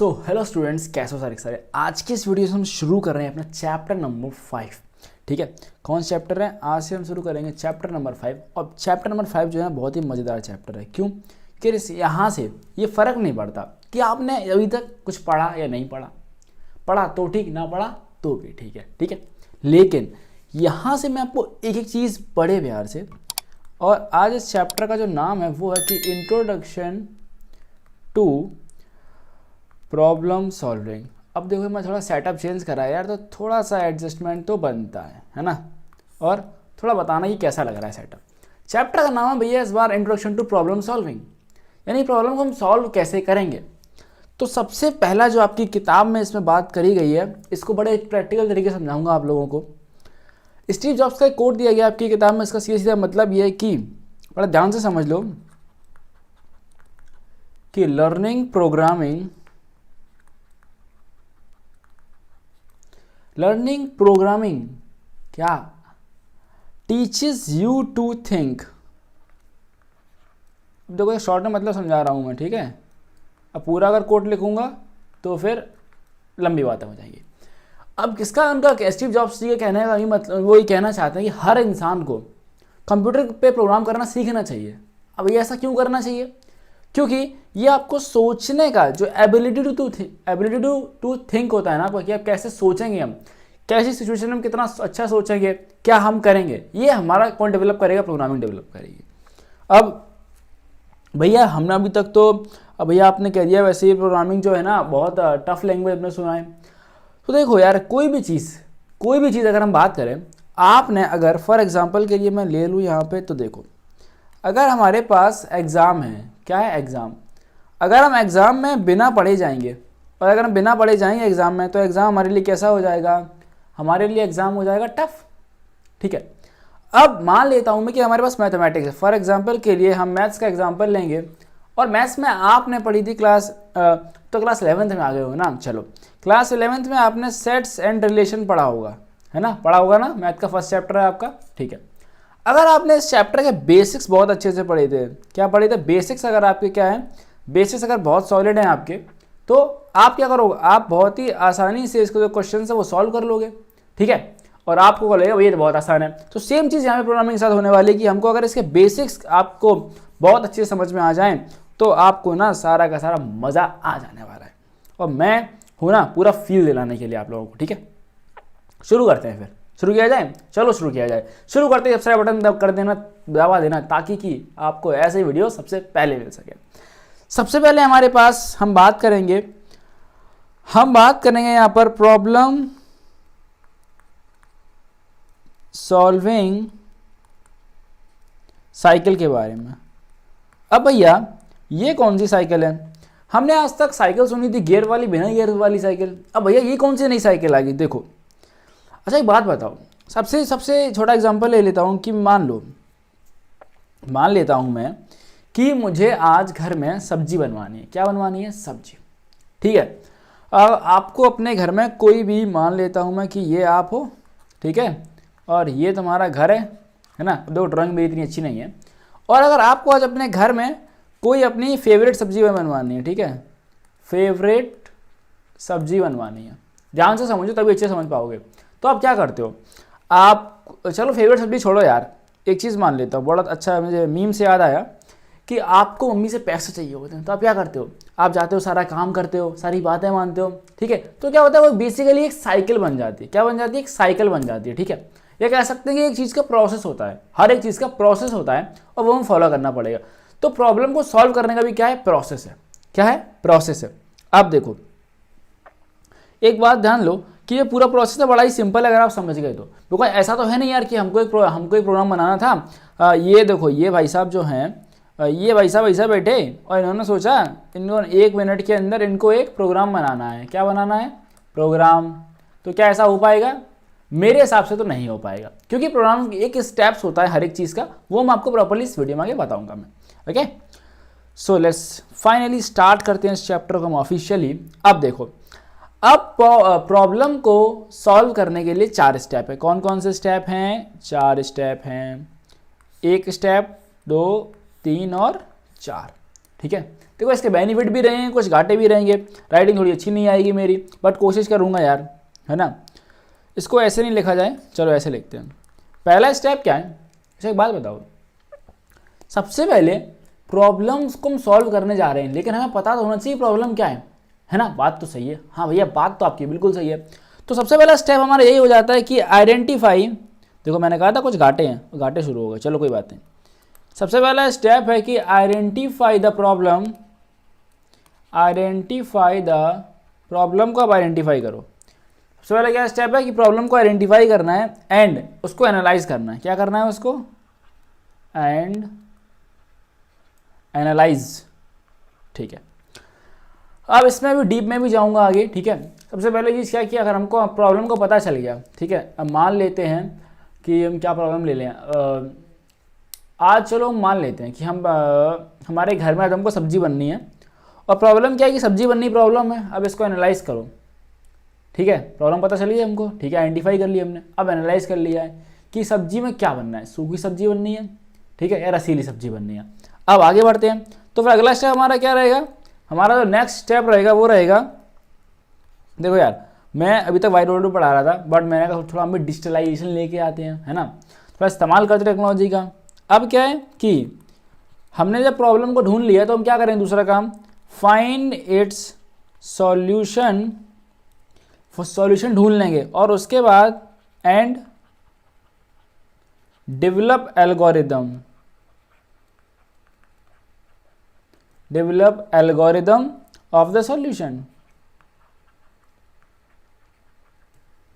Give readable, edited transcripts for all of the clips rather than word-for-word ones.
तो hello students, कैसे हो सारे। आज के इस वीडियो से हम शुरू कर रहे हैं अपना चैप्टर नंबर 5। ठीक है, कौन सा चैप्टर है? आज से हम शुरू करेंगे चैप्टर नंबर 5। और चैप्टर नंबर 5 जो है बहुत ही मज़ेदार चैप्टर है। क्यों कि यहाँ से ये फ़र्क नहीं पड़ता कि आपने अभी तक कुछ पढ़ा या नहीं पढ़ा। पढ़ा तो ठीक, ना पढ़ा तो भी ठीक है। ठीक है, लेकिन यहाँ से मैं आपको एक एक चीज़ बड़े प्यार से, और आज इस चैप्टर का जो नाम है वो है कि इंट्रोडक्शन टू प्रॉब्लम सॉल्विंग। अब देखो, मैं थोड़ा सेटअप चेंज करा यार, तो थोड़ा सा एडजस्टमेंट तो बनता है ना। और थोड़ा बताना कि कैसा लग रहा है सेटअप। चैप्टर का नाम है भैया इस बार इंट्रोडक्शन टू प्रॉब्लम सॉल्विंग, यानी प्रॉब्लम को हम सॉल्व कैसे करेंगे। तो सबसे पहला जो आपकी किताब में इसमें बात करी गई है, इसको बड़े प्रैक्टिकल तरीके से समझाऊंगा आप लोगों को। स्टीव जॉब्स का एक कोट दिया गया आपकी किताब में, इसका सीधा सीधा मतलब ये है कि बड़ा ध्यान से समझ लो कि लर्निंग प्रोग्रामिंग क्या टीचेस यू टू थिंक। देखो शॉर्ट में मतलब समझा रहा हूँ मैं, ठीक है। अब पूरा अगर कोट लिखूंगा तो फिर लंबी बातें हो जाएगी। अब किसका, उनका स्टीव जॉब्स जी के कहने का मतलब वो ये कहना चाहते हैं कि हर इंसान को कंप्यूटर पे प्रोग्राम करना सीखना चाहिए। अब ये ऐसा क्यों करना चाहिए? क्योंकि ये आपको सोचने का जो एबिलिटी टू थिंक होता है ना आपको, कि आप कैसे सोचेंगे, हम कैसी सिचुएशन में कितना अच्छा सोचेंगे, क्या हम करेंगे, ये हमारा कौन डेवलप करेगा? प्रोग्रामिंग डेवलप करेगी। अब भैया हमने अभी तक तो, अब भैया आपने कह दिया वैसे ही प्रोग्रामिंग जो है ना बहुत टफ लैंग्वेज अपने सुना है। तो देखो यार, कोई भी चीज़ अगर हम बात करें, आपने अगर फॉर एग्जांपल के लिए मैं ले लूँ यहाँ पे, तो देखो अगर हमारे पास एग्ज़ाम है, क्या है एग्ज़ाम, अगर हम एग्ज़ाम में बिना पढ़े जाएंगे, और अगर हम बिना पढ़े जाएंगे एग्ज़ाम में, तो एग्ज़ाम हमारे लिए कैसा हो जाएगा? हमारे लिए एग्ज़ाम हो जाएगा टफ। ठीक है, अब मान लेता हूँ मैं कि हमारे पास मैथमेटिक्स है। फॉर एग्जांपल के लिए हम मैथ्स का एग्जांपल लेंगे, और मैथ्स में आपने पढ़ी थी क्लास 11th में आ गए हो ना। चलो क्लास 11th में आपने सेट्स एंड रिलेशन पढ़ा होगा, है ना, पढ़ा होगा ना। मैथ का फर्स्ट चैप्टर है आपका, ठीक है। अगर आपने इस चैप्टर के बेसिक्स बहुत अच्छे से पढ़े थे, क्या पढ़े थे? बेसिक्स अगर आपके क्या है, बेसिक्स अगर बहुत सॉलिड हैं आपके, तो आप क्या करोगे? आप बहुत ही आसानी से इसको जो क्वेश्चन है वो सॉल्व कर लोगे, ठीक है। और आपको लगेगा भैया ये तो बहुत आसान है। तो सेम चीज़ यहाँ पे प्रोग्रामिंग के साथ होने वाली है कि हमको अगर इसके बेसिक्स आपको बहुत अच्छे से समझ में आ जाएं, तो आपको ना सारा का सारा मज़ा आ जाने वाला है। और मैं हूँ ना पूरा फील दिलाने के लिए आप लोगों को, ठीक है। शुरू करते हैं, फिर शुरू किया जाए। चलो शुरू किया जाए। शुरू करते ही सब्सक्राइब बटन कर देना, दबा देना, ताकि कि आपको ऐसे वीडियो सबसे पहले मिल सके। सबसे पहले हमारे पास हम बात करेंगे यहाँ पर प्रॉब्लम सॉल्विंग साइकिल के बारे में। अब भैया ये कौन सी साइकिल है? हमने आज तक साइकिल सुनी थी गियर वाली, बिना गियर वाली साइकिल। अब भैया ये कौन सी नई साइकिल आ गई? देखो अच्छा एक बात बताओ, सबसे छोटा एग्जांपल ले लेता हूँ कि मान लेता हूँ मैं कि मुझे आज घर में सब्जी बनवानी है। क्या बनवानी है? सब्जी, ठीक है। आपको अपने घर में कोई भी, मान लेता हूँ मैं कि ये आप हो, ठीक है, और ये तुम्हारा घर है ना। दो ड्राइंग मेरी इतनी अच्छी नहीं है। और अगर आपको आज अपने घर में कोई अपनी फेवरेट सब्जी बनवानी है, ठीक है, फेवरेट सब्जी बनवानी है, ध्यान से समझो तभी अच्छे समझ पाओगे। तो आप क्या करते हो? आप चलो फेवरेट सब्जी छोड़ो यार, एक चीज़ मान लेता हूँ, बड़ा अच्छा मुझे मीम से याद आया कि आपको मम्मी से पैसे चाहिए होते हैं। तो आप क्या करते हो? आप जाते हो, सारा काम करते हो, सारी बातें मानते हो, ठीक है। तो क्या होता है, वो बेसिकली एक साइकिल बन जाती है। क्या बन जाती है? एक साइकिल बन जाती है, ठीक है। ये कह सकते हैं कि एक चीज़ का प्रोसेस होता है, हर एक चीज़ का प्रोसेस होता है, और वो हमें फॉलो करना पड़ेगा। तो प्रॉब्लम को सॉल्व करने का भी क्या है? प्रोसेस है। क्या है? प्रोसेस है। अब देखो एक बात ध्यान लो कि ये पूरा प्रोसेस है बड़ा ही सिंपल है अगर आप समझ गए तो। बिकॉज ऐसा तो है नहीं यार कि हमको एक प्रोग्राम बनाना था। ये देखो, ये भाई साहब जो हैं, ये भाई साहब ऐसा बैठे और इन्होंने सोचा इनको 1 मिनट के अंदर इनको एक प्रोग्राम बनाना है। क्या बनाना है? प्रोग्राम। तो क्या ऐसा हो पाएगा? मेरे हिसाब से तो नहीं हो पाएगा, क्योंकि प्रोग्राम एक स्टेप्स होता है हर एक चीज़ का, वो मैं आपको प्रॉपर्ली इस वीडियो में आगे बताऊंगा मैं। Okay, so let's finally start करते हैं इस चैप्टर को हम ऑफिशियली। अब देखो, अब प्रॉब्लम को सॉल्व करने के लिए 4 स्टेप है। कौन कौन से स्टेप हैं? 4 स्टेप हैं। 1 स्टेप, 2, 3 और 4, ठीक है। देखो इसके बेनिफिट भी रहेंगे, कुछ घाटे भी रहेंगे। राइटिंग थोड़ी अच्छी नहीं आएगी मेरी, बट कोशिश करूँगा यार, है ना। इसको ऐसे नहीं लिखा जाए, चलो ऐसे लिखते हैं। पहला स्टेप क्या है, अच्छा एक बात बताओ, सबसे पहले प्रॉब्लम्स को हम सॉल्व करने जा रहे हैं, लेकिन हमें पता तो होना चाहिए प्रॉब्लम क्या है ना। बात तो सही है, हाँ भैया बात तो आपकी बिल्कुल सही है। तो सबसे पहला स्टेप हमारा यही हो जाता है कि आइडेंटिफाई, देखो मैंने कहा था कुछ घाटे हैं, घाटे शुरू हो गए, चलो कोई बात नहीं। सबसे पहला स्टेप है कि identify the problem, identify the problem को आप आइडेंटिफाई करो। सबसे पहला क्या स्टेप है कि प्रॉब्लम को आइडेंटिफाई करना है एंड उसको एनालाइज करना है। क्या करना है उसको, एंड एनालाइज, ठीक है। अब इसमें भी डीप में भी जाऊंगा आगे, ठीक है। सबसे पहले चीज़ क्या कि अगर हमको प्रॉब्लम को पता चल गया, ठीक है, अब मान लेते हैं कि हम क्या प्रॉब्लम ले लें, आज चलो हम मान लेते हैं कि हम हमारे घर में आज हमको सब्जी बननी है, और प्रॉब्लम क्या है कि सब्जी बननी प्रॉब्लम है। अब इसको एनालाइज करो, ठीक है, प्रॉब्लम पता चली है हमको, ठीक है, आइडेंटिफाई कर लिया हमने। अब एनालाइज कर लिया है कि सब्जी में क्या बनना है, सूखी सब्जी बननी है, ठीक है, या रसीली सब्जी बननी है। अब आगे बढ़ते हैं, तो फिर अगला स्टेप हमारा क्या रहेगा, हमारा जो नेक्स्ट स्टेप रहेगा वो रहेगा, देखो यार मैं अभी तक वाइट बोर्ड पर पढ़ा रहा था, बट मैंने कहा थोड़ा हम डिजिटलाइजेशन लेके आते हैं, है ना, थोड़ा इस्तेमाल करते टेक्नोलॉजी का। अब क्या है कि हमने जब प्रॉब्लम को ढूंढ लिया तो हम क्या करें, दूसरा काम, फाइंड इट्स सॉल्यूशन, सॉल्यूशन ढूंढ लेंगे, और उसके बाद and develop algorithm, develop algorithm of the solution.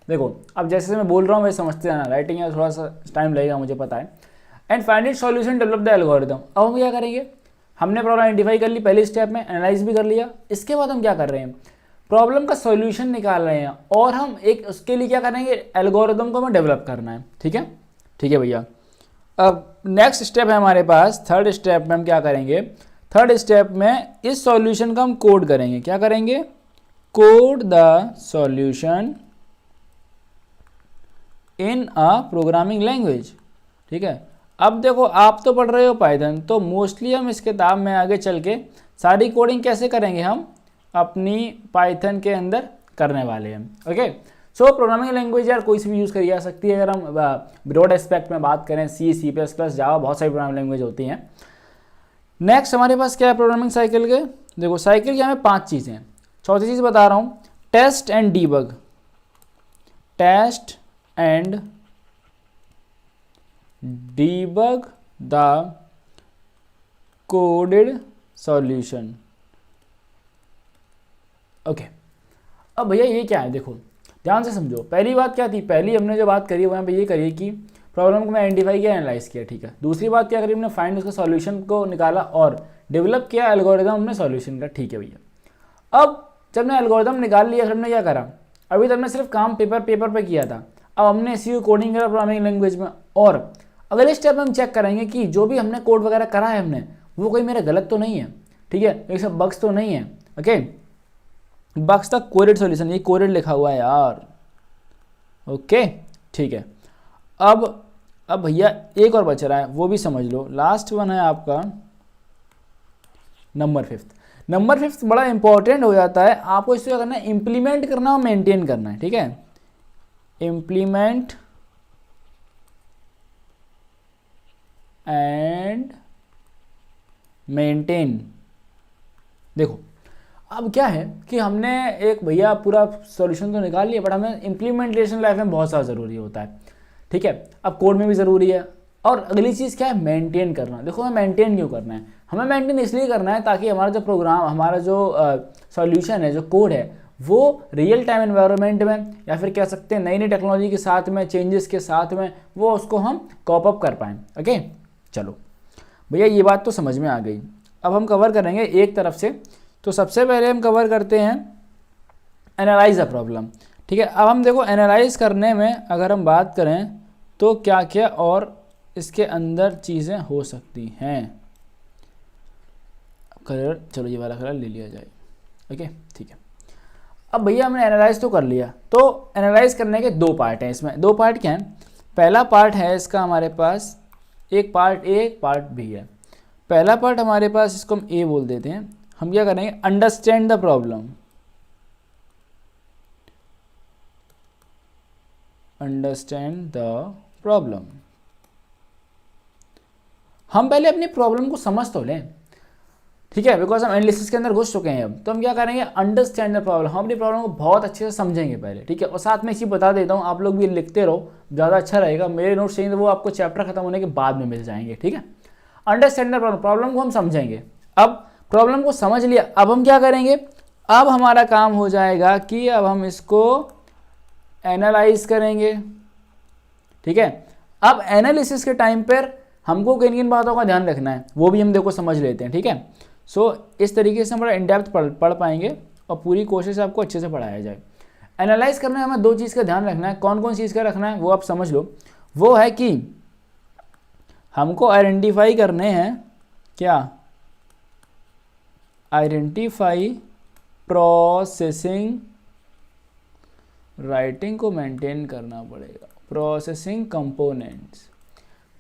देखो अब जैसे मैं बोल रहा हूँ वैसे समझते हैं ना, राइटिंग में थोड़ा सा टाइम लगेगा मुझे पता है। And find it solution develop the algorithm. अब हम क्या करेंगे, हमने प्रॉब्लम आइडेंटिफाई कर ली पहले स्टेप में, एनालाइज भी कर लिया, इसके बाद हम क्या कर रहे हैं, प्रॉब्लम का सॉल्यूशन निकाल रहे हैं, और हम एक उसके लिए क्या करेंगे, एल्गोरिदम को हमें डेवलप करना है, ठीक है, ठीक है भैया। अब नेक्स्ट स्टेप है हमारे पास, थर्ड स्टेप में हम क्या करेंगे, थर्ड स्टेप में इस सॉल्यूशन का हम कोड करेंगे। क्या करेंगे, code the solution in a programming language, ठीक है। अब देखो आप तो पढ़ रहे हो पाइथन, तो मोस्टली हम इस किताब में आगे चल के सारी कोडिंग कैसे करेंगे, हम अपनी पाइथन के अंदर करने वाले हैं, ओके। सो प्रोग्रामिंग लैंग्वेज यार कोई सी भी यूज़ करी जा सकती है। अगर हम ब्रॉड एस्पेक्ट में बात करें, C++, जावा, बहुत सारी प्रोग्रामिंग लैंग्वेज होती हैं। नेक्स्ट हमारे पास क्या है प्रोग्रामिंग साइकिल के, देखो साइकिल के हमें 5 चीज़ें हैं। चौथी चीज़ बता रहा हूँ, test and debug, test and debug the coded solution, okay. अब भैया ये क्या है, देखो ध्यान से समझो। पहली बात क्या थी, पहली हमने जो बात करी वो यहाँ पे ये करी कि प्रॉब्लम को मैं आइडेंटिफाई किया, एनालाइज किया, ठीक है। दूसरी बात क्या करी हमने, फाइंड उसका सॉल्यूशन को निकाला और डेवलप किया एल्गोरिदम हमने सॉल्यूशन का, ठीक है भैया। अब जब मैं एल्गोरिदम निकाल लिया, हमने क्या करा, अभी तक मैं सिर्फ काम पेपर पे किया था, अब हमने इसी कोडिंग करा प्रोग्रामिंग लैंग्वेज में। और अगले स्टेप में हम चेक करेंगे कि जो भी हमने कोड वगैरह करा है हमने, वो कोई मेरा गलत तो नहीं है, ठीक है, ये सब बग्स तो नहीं है, ओके। बग्स तक कोडेड सॉल्यूशन, ये कोडेड लिखा हुआ है यार, ओके, ठीक है। अब भैया एक और बच रहा है, वो भी समझ लो, लास्ट वन है आपका नंबर 5। नंबर 5 बड़ा इंपॉर्टेंट हो जाता है, आपको इससे क्या करना है, इम्प्लीमेंट करना और मेंटेन करना है, ठीक है। Implement and maintain. देखो अब क्या है कि हमने एक भैया पूरा सॉल्यूशन तो निकाल लिया, बट हमें इम्प्लीमेंटेशन लाइफ में बहुत ज़्यादा ज़रूरी होता है, ठीक है। अब कोड में भी ज़रूरी है, और अगली चीज़ क्या है, मेंटेन करना। देखो हमें मेंटेन क्यों करना है, हमें मेंटेन इसलिए करना है ताकि हमारा जो प्रोग्राम, हमारा जो सॉल्यूशन है, जो कोड है, वो रियल टाइम एनवायरनमेंट में, या फिर कह सकते हैं नई नई टेक्नोलॉजी के साथ में, चेंजेस के साथ में, वो उसको हम कॉप अप कर पाएँ, ओके। चलो भैया ये बात तो समझ में आ गई। अब हम कवर करेंगे एक तरफ से, तो सबसे पहले हम कवर करते हैं एनालाइज द प्रॉब्लम, ठीक है। अब हम देखो एनालाइज करने में अगर हम बात करें तो क्या क्या और इसके अंदर चीज़ें हो सकती हैं। कलर, चलो ये वाला कलर ले लिया जाए, ओके, ठीक है। अब भैया हमने एनालाइज तो कर लिया, तो एनालाइज करने के 2 पार्ट हैं इसमें। 2 पार्ट क्या हैं, पहला पार्ट है इसका हमारे पास, एक पार्ट ए, एक पार्ट बी है। पहला पार्ट हमारे पास, इसको हम ए बोल देते हैं, हम क्या करेंगे, understand the problem, understand the problem. हम पहले अपनी प्रॉब्लम को समझ तो लें, ठीक है, बिकॉज हम एनालिसिस के अंदर घुस चुके हैं अब, तो हम क्या करेंगे, अंडरस्टैंड द प्रॉब्लम, हम अपनी प्रॉब्लम को बहुत अच्छे से समझेंगे पहले, ठीक है। और साथ में इसी बता देता हूँ, आप लोग भी लिखते रहो, ज़्यादा अच्छा रहेगा। मेरे नोट्स चाहिए तो वो आपको चैप्टर खत्म होने के बाद में मिल जाएंगे, ठीक है। अंडरस्टैंड द प्रॉब्लम, प्रॉब्लम को हम समझेंगे। अब प्रॉब्लम को समझ लिया, अब हम क्या करेंगे, अब हमारा काम हो जाएगा कि अब हम इसको एनालाइज करेंगे, ठीक है। अब एनालिसिस के टाइम पर हमको किन किन बातों का ध्यान रखना है वो भी हम देखो समझ लेते हैं, ठीक है। सो इस तरीके से हम बड़ा इन डेप्थ पढ़ पाएंगे और पूरी कोशिश आपको अच्छे से पढ़ाया जाए। एनालाइज करने में हमें दो चीज़ का ध्यान रखना है, कौन कौन चीज़ का रखना है वो आप समझ लो। वो है कि हमको आइडेंटिफाई करने हैं, क्या, आइडेंटिफाई प्रोसेसिंग, राइटिंग को मेंटेन करना पड़ेगा, प्रोसेसिंग कंपोनेंट्स,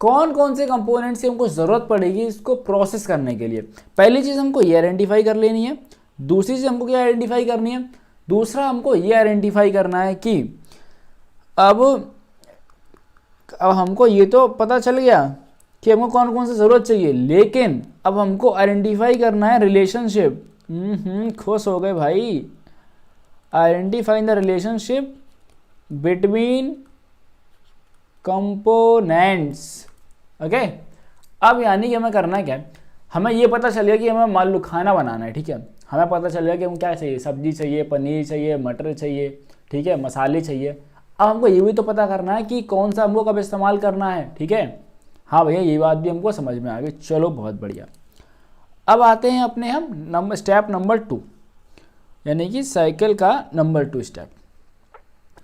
कौन कौन से कंपोनेंट्स की हमको ज़रूरत पड़ेगी इसको प्रोसेस करने के लिए। पहली चीज़ हमको ये आइडेंटिफाई कर लेनी है। दूसरी चीज़ हमको क्या आइडेंटिफाई करनी है, दूसरा हमको ये आइडेंटिफाई करना है कि अब हमको ये तो पता चल गया कि हमको कौन कौन सी ज़रूरत चाहिए, लेकिन अब हमको आइडेंटिफाई करना है रिलेशनशिप। खुश हो गए भाई, identify the relationship between components, okay. अब यानी कि हमें करना क्या है, हमें ये पता चल गया कि हमें मान लो खाना बनाना है, ठीक है। हमें पता चल गया कि हम क्या चाहिए, सब्जी चाहिए, पनीर चाहिए, मटर चाहिए, ठीक है, मसाले चाहिए। अब हमको ये भी तो पता करना है कि कौन सा हमको कब इस्तेमाल करना है, ठीक है। हाँ भैया, ये बात भी हमको समझ में आ गई, चलो बहुत बढ़िया। अब आते हैं अपने हम स्टेप नंबर 2, यानी कि साइकिल का नंबर 2 स्टेप।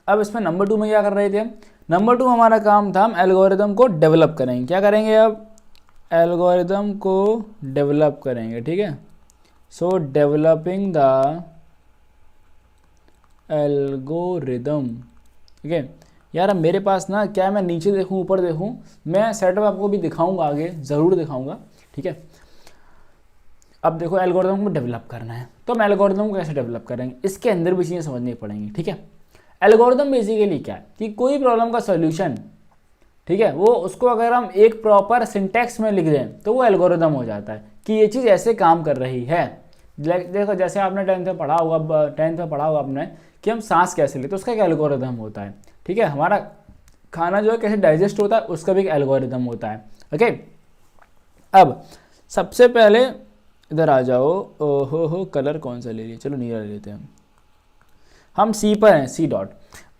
अब इसमें नंबर 2 में क्या कर रहे थे हम, नंबर 2 हमारा काम था, हम एल्गोरिदम को डेवलप करेंगे। क्या करेंगे, अब एल्गोरिदम को डेवलप करेंगे, ठीक है। सो डेवलपिंग द एल्गोरिदम, ठीक है। यार अब मेरे पास ना क्या, मैं नीचे देखूं ऊपर देखूं, मैं सेटअप आपको भी दिखाऊंगा, आगे ज़रूर दिखाऊंगा, ठीक है। अब देखो एल्गोरिदम को डेवलप करना है, तो हम एल्गोरिदम को कैसे डेवलप करेंगे, इसके अंदर भी चीज़ें समझनी पड़ेंगी, ठीक है। एल्गोरिदम बेसिकली क्या है कि कोई प्रॉब्लम का सॉल्यूशन, ठीक है, वो उसको अगर हम एक प्रॉपर सिंटैक्स में लिख दें तो वो एल्गोरिदम हो जाता है कि ये चीज़ ऐसे काम कर रही है। देखो जैसे आपने 10th में पढ़ा होगा आपने कि हम सांस कैसे लेते, तो उसका एक एल्गोरिदम होता है, ठीक है। हमारा खाना जो है कैसे डाइजेस्ट होता है उसका भी एक एल्गोरिदम होता है, ओके। अब सबसे पहले इधर आ जाओ, ओहो कलर कौन सा ले लिए, चलो नीला ले लेते हैं हम सी पर हैं, सी डॉट।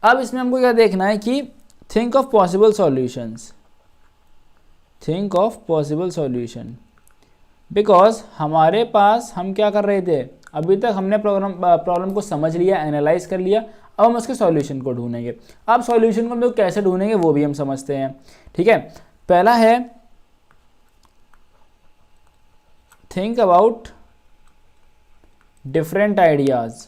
अब इसमें हमको क्या देखना है कि think of possible solutions, think of possible solution, because हमारे पास हम क्या कर रहे थे, अभी तक हमने प्रॉब्लम को समझ लिया, एनालाइज कर लिया, अब हम उसके सॉल्यूशन को ढूंढेंगे। अब सॉल्यूशन को हम लोग कैसे ढूंढेंगे वो भी हम समझते हैं, ठीक है। पहला है थिंक अबाउट डिफरेंट आइडियाज़,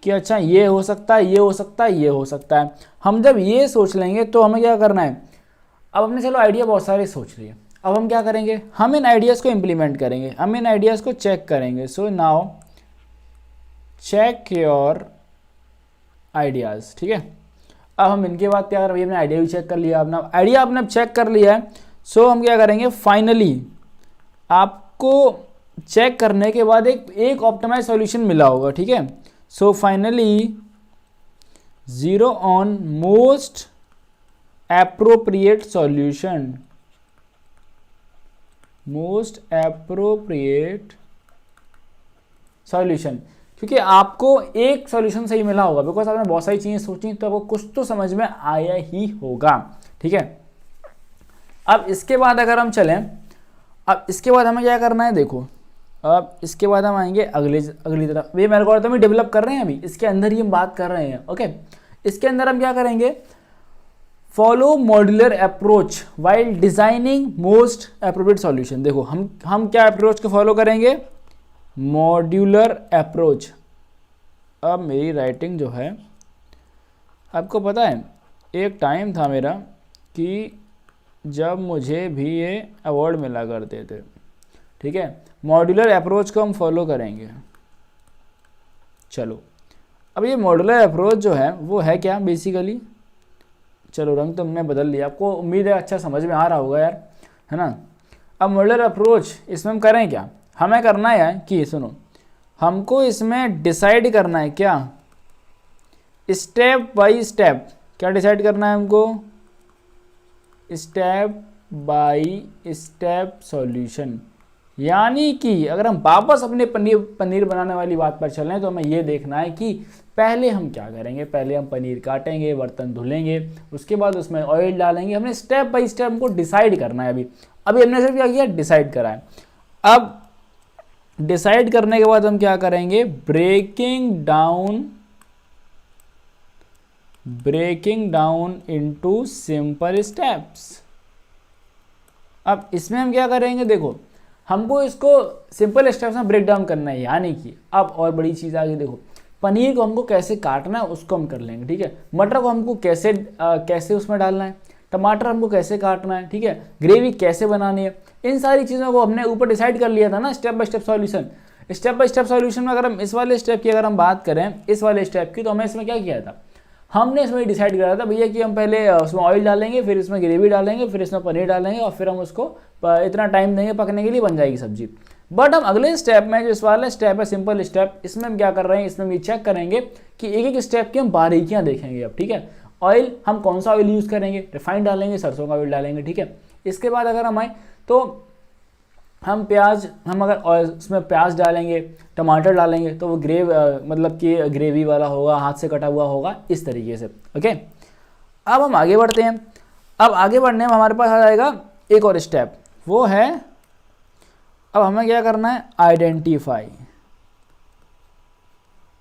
कि अच्छा ये हो सकता है, ये हो सकता है, ये हो सकता है। हम जब ये सोच लेंगे तो हमें क्या करना है, अब हमने चलो आइडिया बहुत सारे सोच लिए, अब हम क्या करेंगे, हम इन आइडियाज़ को इम्प्लीमेंट करेंगे, हम इन आइडियाज़ को चेक करेंगे। So now check your ideas, ठीक है। अब हम इनके बाद क्या करें, हमने आइडिया भी चेक कर लिया, अपना आइडिया आपने चेक कर लिया है। सो हम क्या करेंगे, फाइनली आपको चेक करने के बाद एक ऑप्टिमाइज सॉल्यूशन मिला होगा, ठीक है। So finally 0 on most appropriate solution, most appropriate solution, क्योंकि आपको एक सॉल्यूशन सही मिला होगा, बिकॉज आपने बहुत सारी चीज़ें सोची तो आपको कुछ तो समझ में आया ही होगा, ठीक है। अब इसके बाद अगर हम चलें, अब इसके बाद हमें क्या करना है, देखो अब इसके बाद हम आएंगे अगली तरफ। ये एल्गोरिथम ही डेवलप कर रहे हैं, अभी इसके अंदर ही हम बात कर रहे हैं, ओके। इसके अंदर हम क्या करेंगे, follow modular approach while designing most appropriate solution. देखो हम क्या अप्रोच को फॉलो करेंगे, मॉड्यूलर अप्रोच। अब मेरी राइटिंग जो है, आपको पता है एक टाइम था मेरा कि जब मुझे भी ये अवार्ड मिला करते थे, ठीक है। मॉड्यूलर अप्रोच को हम फॉलो करेंगे। चलो अब ये मॉड्यूलर अप्रोच जो है वो है क्या बेसिकली, चलो रंग तो हमने बदल लिया, आपको उम्मीद है अच्छा समझ में आ रहा होगा यार, है ना। अब मॉड्यूलर अप्रोच इसमें हम करें क्या, हमें करना है कि सुनो, हमको इसमें डिसाइड करना है क्या, स्टेप बाय स्टेप, क्या डिसाइड करना है हमको, स्टेप बाय स्टेप सॉल्यूशन। यानी कि अगर हम वापस अपने पनीर बनाने वाली बात पर चलें तो हमें ये देखना है कि पहले हम क्या करेंगे, पहले हम पनीर काटेंगे, बर्तन धुलेंगे, उसके बाद उसमें ऑयल डालेंगे, हमने स्टेप बाय स्टेप हमको डिसाइड करना है। अभी हमने सिर्फ क्या किया, डिसाइड करा है। अब डिसाइड करने के बाद हम क्या करेंगे, breaking down into simple steps. अब इसमें हम क्या करेंगे, देखो हमको इसको सिंपल स्टेप्स में ब्रेक डाउन करना है। यानी कि अब और बड़ी चीज़ आ गई, देखो पनीर को हमको कैसे काटना है उसको हम कर लेंगे, ठीक है। मटर को हमको कैसे उसमें डालना है, टमाटर हमको कैसे काटना है, ठीक है, ग्रेवी कैसे बनानी है, इन सारी चीज़ों को हमने ऊपर डिसाइड कर लिया था ना, step by step solution. Step by step solution में अगर हम इस वाले स्टेप की अगर हम बात करें, इस वाले स्टेप की, तो हमें इसमें क्या किया था, हमने इसमें डिसाइड करा था भैया कि हम पहले उसमें ऑयल डालेंगे, फिर इसमें ग्रेवी डालेंगे, फिर इसमें पनीर डालेंगे और फिर हम उसको इतना टाइम देंगे पकने के लिए, बन जाएगी सब्जी। बट हम अगले स्टेप में, जो इस वाला स्टेप है सिंपल स्टेप, इसमें हम क्या कर रहे हैं, इसमें हम ये चेक करेंगे कि एक एक स्टेप की हम बारीकियां देखेंगे अब, ठीक है। ऑयल हम कौन सा ऑयल यूज़ करेंगे, रिफाइंड डालेंगे, सरसों का ऑयल डालेंगे, ठीक है। इसके बाद अगर हम आए तो हम अगर उसमें प्याज डालेंगे, टमाटर डालेंगे, तो वो मतलब कि ग्रेवी वाला होगा, हाथ से कटा हुआ होगा, इस तरीके से, ओके। अब हम आगे बढ़ते हैं। अब आगे बढ़ने में हमारे पास आ जाएगा एक और स्टेप, वो है अब हमें क्या करना है,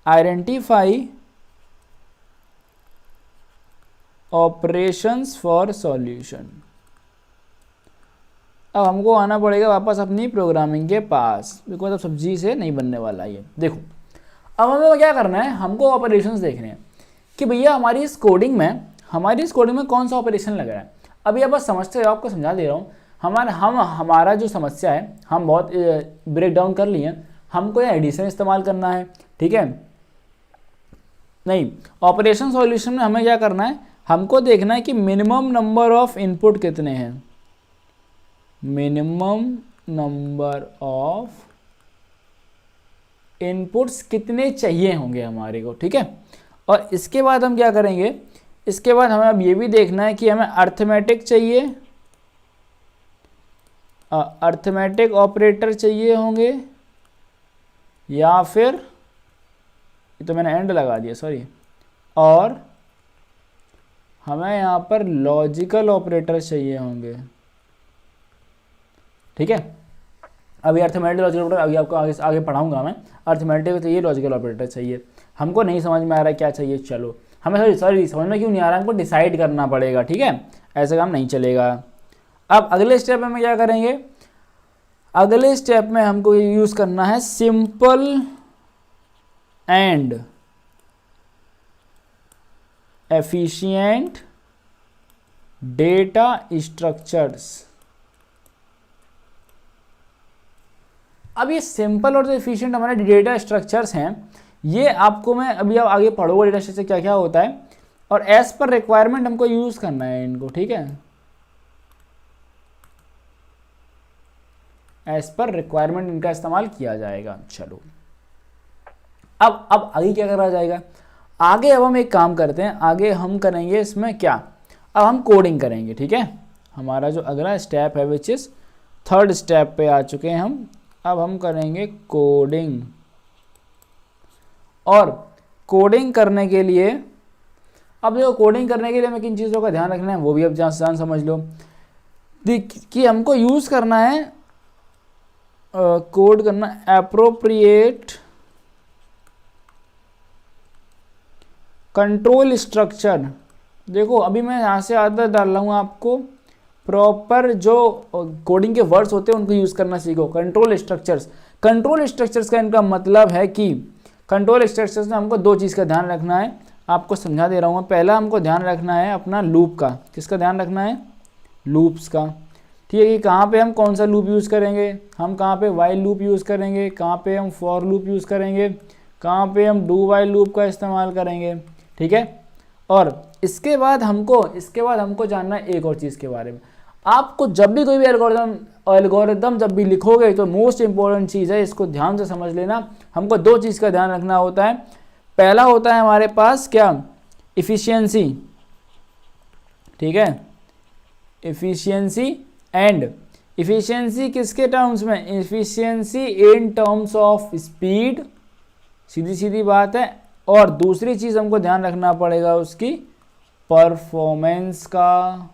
आइडेंटिफाई ऑपरेशंस फॉर सॉल्यूशन। अब हमको आना पड़ेगा वापस अपनी प्रोग्रामिंग के पास, बिकॉज अब सब्जी से नहीं बनने वाला ये। देखो अब हमें क्या करना है, हमको ऑपरेशंस देखने हैं कि भैया हमारी इस कोडिंग में कौन सा ऑपरेशन लग रहा है। अभी आप बस समझते हो, आपको समझा दे रहा हूँ। हमारा जो समस्या है, हम बहुत ब्रेक डाउन कर लिए हैं, हमको यहाँ एडिशन इस्तेमाल करना है, ठीक है। नहीं, ऑपरेशन सॉल्यूशन में हमें क्या करना है, हमको देखना है कि मिनिमम नंबर ऑफ इनपुट कितने हैं, मिनिमम नंबर ऑफ इनपुट्स कितने चाहिए होंगे हमारे को, ठीक है। और इसके बाद हम क्या करेंगे, इसके बाद हमें अब ये भी देखना है कि हमें अर्थमेटिक चाहिए, अर्थमेटिक ऑपरेटर चाहिए होंगे, या फिर ये तो मैंने एंड लगा दिया, सॉरी, और हमें यहाँ पर लॉजिकल ऑपरेटर चाहिए होंगे, ठीक है। अभी अर्थमेटिक लॉजिकल ऑपरेटर अभी आपको आगे पढ़ाऊंगा मैं। अर्थमेटिक चाहिए, लॉजिकल ऑपरेटर चाहिए। हमको नहीं समझ में आ रहा है क्या चाहिए, चलो हमें सॉरी समझ में क्यों नहीं आ रहा है, हमको डिसाइड करना पड़ेगा, ठीक है, ऐसे काम नहीं चलेगा। अब अगले स्टेप में क्या करेंगे, अगले स्टेप में हमको ये यूज़ करना है simple and efficient data structures. अब ये सिंपल और एफिशिएंट हमारे डेटा स्ट्रक्चर्स हैं, ये आपको मैं अभी आप आगे पढ़ोगे डेटा स्ट्रक्चर क्या क्या होता है, और एज पर रिक्वायरमेंट हमको यूज़ करना है इनको, ठीक है, एज पर रिक्वायरमेंट इनका इस्तेमाल किया जाएगा। चलो अब आगे क्या करा जाएगा, आगे अब हम एक काम करते हैं, आगे हम करेंगे इसमें क्या, अब हम कोडिंग करेंगे, ठीक है। हमारा जो अगला स्टेप है विच इज़ थर्ड स्टेप पे आ चुके हैं हम। अब हम करेंगे कोडिंग, और कोडिंग करने के लिए, अब देखो कोडिंग करने के लिए हमें किन चीज़ों का ध्यान रखना है वो भी अब जान समझ लो कि हमको यूज़ करना है, कोड करना एप्रोप्रिएट कंट्रोल स्ट्रक्चर। देखो अभी मैं यहाँ से आदत डाल रहा हूँ आपको, प्रॉपर जो कोडिंग के वर्ड्स होते हैं उनको यूज़ करना सीखो। कंट्रोल स्ट्रक्चर्स का इनका मतलब है कि कंट्रोल स्ट्रक्चर्स में हमको दो चीज़ का ध्यान रखना है, आपको समझा दे रहा हूँ मैं। पहला हमको ध्यान रखना है अपना लूप का, किसका ध्यान रखना है, लूप्स का। ठीक है, कि कहाँ पे हम कौन सा लूप यूज़ करेंगे, हम कहाँ पे वाइल लूप यूज़ करेंगे, कहाँ पे हम फॉर लूप यूज़ करेंगे, कहाँ पे हम डू वाइल लूप का इस्तेमाल करेंगे। ठीक है, और इसके बाद हमको जानना है एक और चीज़ के बारे में। आपको जब भी कोई भी एल्गोरिदम जब भी लिखोगे तो मोस्ट इंपॉर्टेंट चीज़ है, इसको ध्यान से समझ लेना। हमको दो चीज़ का ध्यान रखना होता है। पहला होता है हमारे पास क्या, इफिशियंसी। ठीक है, इफिशियंसी एंड इफिशियंसी किसके टर्म्स में, efficiency in terms of speed, सीधी सीधी बात है। और दूसरी चीज़ हमको ध्यान रखना पड़ेगा उसकी परफॉर्मेंस का।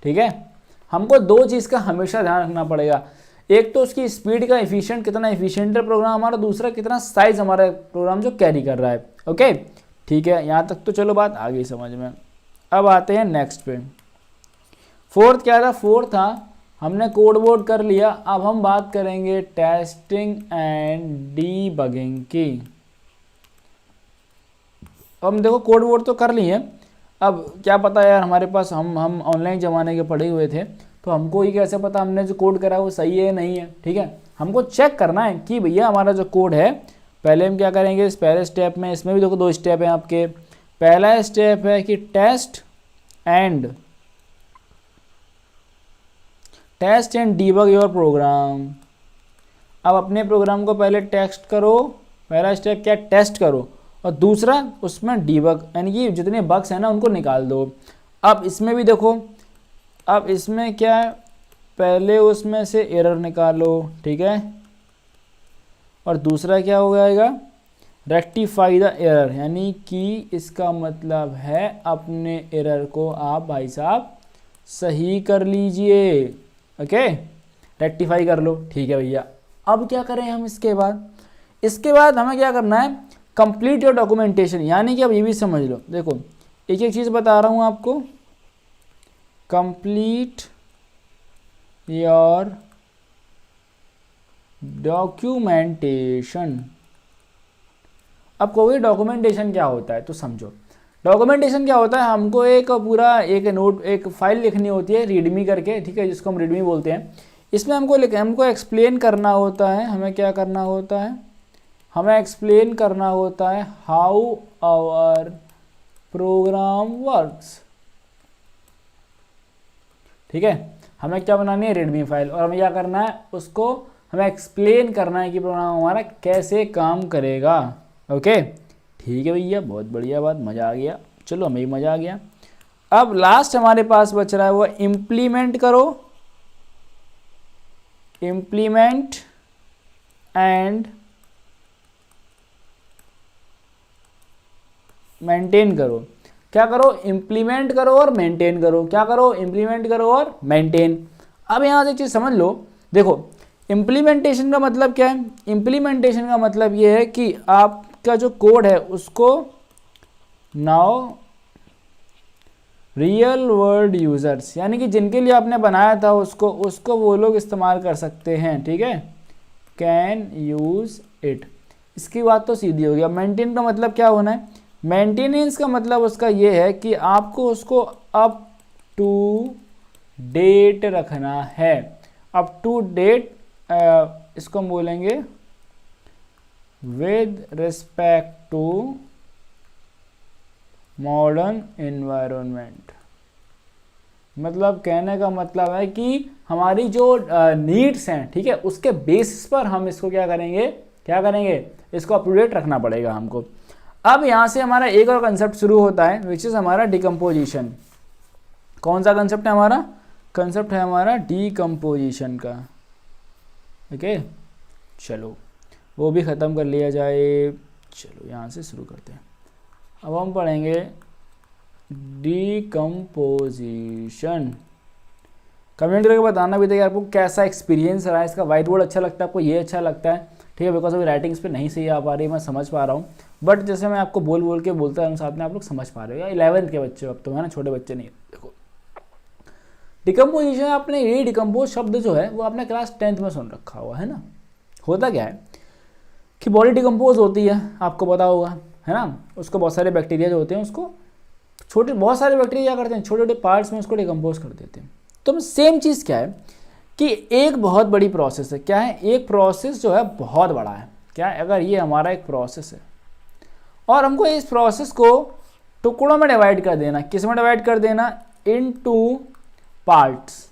ठीक है, हमको दो चीज़ का हमेशा ध्यान रखना पड़ेगा, एक तो उसकी स्पीड का, एफिशिएंट, कितना एफिशिएंट है प्रोग्राम हमारा, दूसरा कितना साइज हमारा प्रोग्राम जो कैरी कर रहा है। ओके, ठीक है, यहाँ तक तो चलो बात आ गई समझ में। अब आते हैं नेक्स्ट पे। फोर्थ क्या था, फोर्थ था हमने कोड वर्ड कर लिया। अब हम बात करेंगे टेस्टिंग एंड डीबगिंग की। हम देखो कोड वर्ड तो कर लिए, अब क्या पता यार हमारे पास, हम ऑनलाइन ज़माने के पढ़े हुए थे तो हमको ही कैसे पता हमने जो कोड करा है वो सही है नहीं है। ठीक है, हमको चेक करना है कि भैया हमारा जो कोड है, पहले हम क्या करेंगे इस पहले स्टेप में, इसमें भी देखो दो स्टेप हैं आपके। पहला स्टेप है कि test and debug your program. अब अपने प्रोग्राम को पहले टेस्ट करो, पहला स्टेप क्या, टेस्ट करो, और दूसरा उसमें डीबग, यानी कि जितने बग्स हैं ना उनको निकाल दो। अब इसमें भी देखो, अब इसमें क्या है, पहले उसमें से एरर निकालो। ठीक है, और दूसरा क्या हो जाएगा, रेक्टिफाई द एरर, यानी कि इसका मतलब है अपने एरर को आप भाई साहब सही कर लीजिए। ओके, रेक्टिफाई कर लो। ठीक है भैया, अब क्या करें हम इसके बाद हमें क्या करना है, कंप्लीट योर डॉक्यूमेंटेशन। यानी कि अब ये भी समझ लो, देखो एक एक चीज़ बता रहा हूँ आपको, कंप्लीट योर डॉक्यूमेंटेशन। अब कहोगे डॉक्यूमेंटेशन क्या होता है, तो समझो डॉक्यूमेंटेशन क्या होता है। हमको एक पूरा एक फाइल लिखनी होती है रीडमी करके, ठीक है, जिसको हम रीडमी बोलते हैं। इसमें हमको एक्सप्लेन करना होता है, हमें क्या करना होता है, हमें एक्सप्लेन करना होता है हाउ आवर प्रोग्राम वर्क्स। ठीक है, हमें क्या बनानी है, रीडमी फाइल, और हमें क्या करना है, उसको हमें एक्सप्लेन करना है कि प्रोग्राम हमारा कैसे काम करेगा। ओके, ठीक है भैया, बहुत बढ़िया बात, मज़ा आ गया, चलो हमें भी मज़ा आ गया। अब लास्ट हमारे पास बच रहा है वो इम्प्लीमेंट करो, इम्प्लीमेंट एंड मेंटेन करो। क्या करो, इम्प्लीमेंट करो और मेंटेन करो। क्या करो, इम्प्लीमेंट करो और मेंटेन। अब यहाँ से एक चीज़ समझ लो, देखो इम्प्लीमेंटेशन का मतलब क्या है, इम्प्लीमेंटेशन का मतलब ये है कि आपका जो कोड है उसको नाउ रियल वर्ल्ड यूज़र्स, यानी कि जिनके लिए आपने बनाया था उसको वो लोग इस्तेमाल कर सकते हैं। ठीक है, कैन यूज़ इट। इसकी बात तो सीधी हो गई। अब मेंटेन का मतलब क्या होना है, मेंटेनेंस का मतलब उसका ये है कि आपको उसको अप टू डेट रखना है। अप टू डेट इसको हम बोलेंगे with respect to modern environment. मतलब कहने का मतलब है कि हमारी जो नीड्स हैं, ठीक है, उसके बेसिस पर हम इसको क्या करेंगे, इसको अप टू डेट रखना पड़ेगा हमको। अब यहाँ से हमारा एक और कंसेप्ट शुरू होता है विच इज़ हमारा डिकम्पोजिशन। कौन सा कंसेप्ट है हमारा, कंसेप्ट है हमारा डिकम्पोजिशन का। ओके, चलो वो भी ख़त्म कर लिया जाए। चलो यहाँ से शुरू करते हैं। अब हम पढ़ेंगे डिकम्पोजिशन। कमेंट करके बताना भी था कि आपको कैसा एक्सपीरियंस रहा है इसका। वाइट बोर्ड अच्छा लगता है आपको, ये अच्छा लगता है, ठीक है, बिकॉज अभी राइटिंग्स पे नहीं सही आ पा रही है, मैं समझ पा रहा हूँ, बट जैसे मैं आपको बोल के बोलता हूँ साथ में आप लोग समझ पा रहे हो। 11th के बच्चे अब तो है ना, छोटे बच्चे नहीं। देखो डिकम्पोजिशन, आपने ये डिकम्पोज शब्द जो है वो आपने क्लास 10th में सुन रखा हुआ है ना। होता क्या है कि बॉडी डिकम्पोज होती है, आपको पता होगा है ना। उसको बहुत सारे बैक्टीरिया जो होते हैं उसको बहुत सारे बैक्टीरिया क्या करते हैं, छोटे छोटे पार्ट्स में उसको डिकम्पोज कर देते हैं। तो सेम चीज़ क्या है कि एक बहुत बड़ी प्रोसेस है, क्या है, एक प्रोसेस जो है बहुत बड़ा है, क्या है, अगर ये हमारा एक प्रोसेस है और हमको इस प्रोसेस को टुकड़ों में डिवाइड कर देना, किस में डिवाइड कर देना, इनटू पार्ट्स,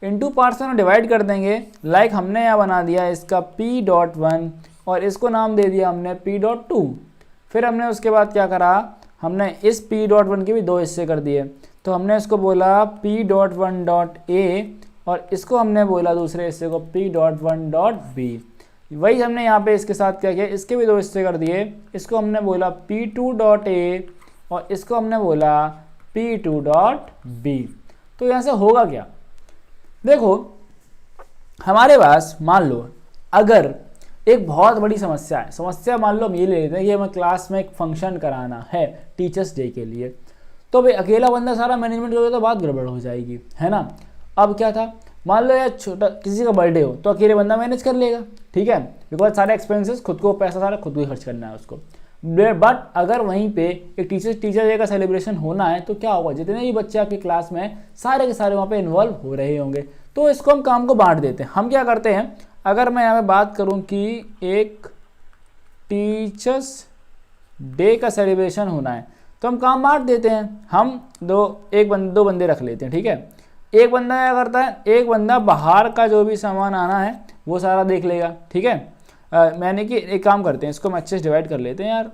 इनटू पार्ट्स में डिवाइड कर देंगे। लाइक हमने यहाँ बना दिया इसका P.1 और इसको नाम दे दिया हमने P.2। फिर हमने उसके बाद क्या करा, हमने इस P.1 के भी दो हिस्से कर दिए, तो हमने इसको बोला P.1.A और इसको हमने बोला दूसरे हिस्से को P.1.B। वही हमने यहाँ पे इसके साथ क्या किया, इसके भी दो हिस्से कर दिए, इसको हमने बोला P2.A और इसको हमने बोला P2.B। तो यहाँ से होगा क्या, देखो हमारे पास मान लो अगर एक बहुत बड़ी समस्या है, समस्या मान लो हम ये ले लेते हैं कि हमें क्लास में एक फंक्शन कराना है टीचर्स डे के लिए, तो भाई अकेला बंदा सारा मैनेजमेंट करोगे तो बात गड़बड़ हो जाएगी, है ना। अब क्या था, मान लो यार छोटा किसी का बर्थडे हो तो अकेले बंदा मैनेज कर लेगा, ठीक है, बिकॉज सारे एक्सपेंसेस खुद को, पैसा सारा खुद को ही खर्च करना है उसको। बट अगर वहीं पे एक टीचर डे का सेलिब्रेशन होना है तो क्या होगा, जितने भी बच्चे आपकी क्लास में हैं सारे के सारे वहाँ पे इन्वॉल्व हो रहे होंगे, तो इसको हम काम को बांट देते हैं। हम क्या करते हैं, अगर मैं यहाँ पे बात करूँ कि एक टीचर्स डे का सेलिब्रेशन होना है तो हम काम बांट देते हैं, हम दो बंदे रख लेते हैं, ठीक है। एक बंदा क्या करता है, एक बंदा बाहर का जो भी सामान आना है वो सारा देख लेगा, ठीक है। मैंने कि एक काम करते हैं, इसको हम अच्छे से डिवाइड कर लेते हैं यार,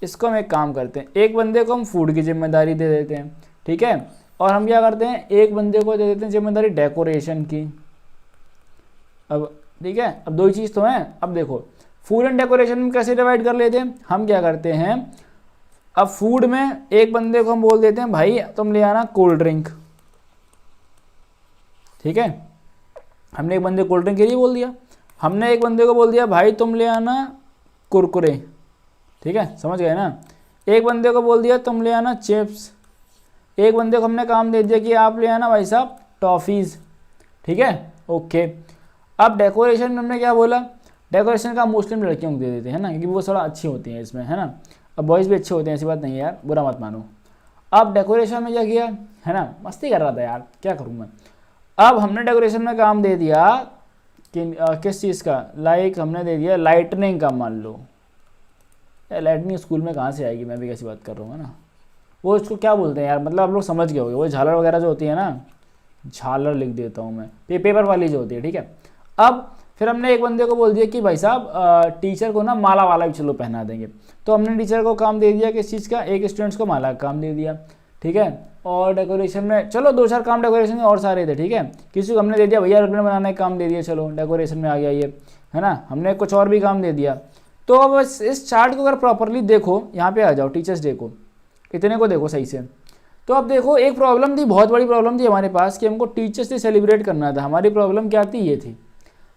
इसको हम एक काम करते हैं, एक बंदे को हम फूड की जिम्मेदारी दे देते हैं, ठीक है, और हम क्या करते हैं, एक बंदे को दे देते हैं जिम्मेदारी डेकोरेशन की। अब ठीक है, अब दो ही चीज़ तो हैं। अब देखो फूड एंड डेकोरेशन में कैसे डिवाइड कर लेते हैं, हम क्या करते हैं, अब फूड में एक बंदे को हम बोल देते हैं भाई तुम ले आना कोल्ड ड्रिंक, ठीक है, हमने एक बंदे कोल्ड ड्रिंक के लिए बोल दिया। हमने एक बंदे को बोल दिया भाई तुम ले आना कुरकुरे, ठीक है, समझ गए ना। एक बंदे को बोल दिया तुम ले आना चिप्स, एक बंदे को हमने काम दे दिया कि आप ले आना भाई साहब टॉफ़ीज़, ठीक है, ओके। अब डेकोरेशन में हमने क्या बोला, डेकोरेशन का मोस्टली लड़कियों को दे देते हैं ना, क्योंकि वो थोड़ा अच्छी होती हैं इसमें, है ना। अब बॉयज़ भी अच्छे होते हैं, ऐसी बात नहीं है यार, बुरा मत मानो। अब डेकोरेशन में क्या किया, है ना, मस्ती कर रहा था यार, क्या करूँ मैं। अब हमने डेकोरेशन में काम दे दिया कि किस चीज़ का, लाइक हमने दे दिया लाइटनिंग का, मान लो यार लाइटनिंग स्कूल में कहाँ से आएगी, मैं भी कैसी बात कर रहा हूँ, है ना। वो इसको क्या बोलते हैं यार, मतलब आप लोग समझ गए होगे, वो झालर वगैरह जो होती है ना, झालर लिख देता हूँ मैं, पेपर वाली जो होती है, ठीक है। अब फिर हमने एक बंदे को बोल दिया कि भाई साहब टीचर को ना माला वाला भी चलो पहना देंगे, तो हमने टीचर को काम दे दिया किस चीज़ का, एक स्टूडेंट्स को माला का काम दे दिया, ठीक है। और डेकोरेशन में चलो दो चार काम डेकोरेशन में और सारे थे, ठीक है, किसी को हमने दे दिया भैया रिबन बनाने का काम दे दिया, चलो डेकोरेशन में आ गया ये, है ना, हमने कुछ और भी काम दे दिया। तो अब इस चार्ट को अगर प्रॉपरली देखो, यहाँ पे आ जाओ टीचर्स डे को, इतने को देखो सही से, तो अब देखो एक प्रॉब्लम थी, बहुत बड़ी प्रॉब्लम थी हमारे पास कि हमको टीचर्स डे सेलिब्रेट करना था। हमारी प्रॉब्लम क्या थी, ये थी,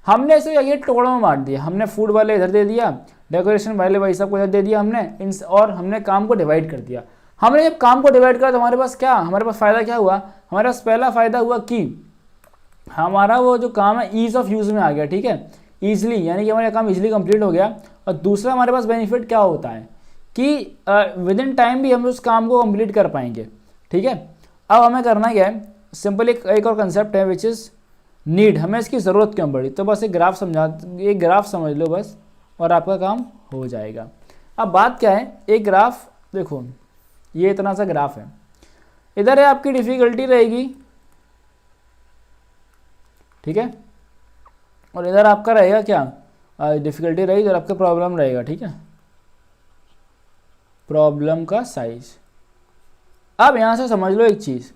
हमने इसे ये टुकड़ों में बांट दिया, हमने फूड वाले इधर दे दिया, डेकोरेशन वाले भाई साहब को इधर दे दिया हमने, और हमने काम को डिवाइड कर दिया। हमने जब काम को डिवाइड करा तो हमारे पास फ़ायदा क्या हुआ, हमारे पास पहला फ़ायदा हुआ कि हमारा वो जो काम है ईज़ ऑफ यूज़ में आ गया, ठीक है, ईजिली, यानी कि हमारा काम ईजिली कंप्लीट हो गया। और दूसरा हमारे पास बेनिफिट क्या होता है कि विद इन टाइम भी हम उस काम को कंप्लीट कर पाएंगे, ठीक है। अब हमें करना क्या है, सिंपल एक और कंसेप्ट है विच इज़ नीड, हमें इसकी ज़रूरत क्यों पड़ी, तो बस एक ग्राफ समझ लो बस और आपका काम हो जाएगा। अब बात क्या है, एक ग्राफ देखो, ये इतना सा ग्राफ है, इधर है आपकी डिफ़िकल्टी रहेगी, ठीक है, और इधर आपका रहेगा क्या, डिफ़िकल्टी रहेगी, इधर आपका प्रॉब्लम रहेगा, ठीक है, प्रॉब्लम का साइज। अब यहाँ से समझ लो एक चीज़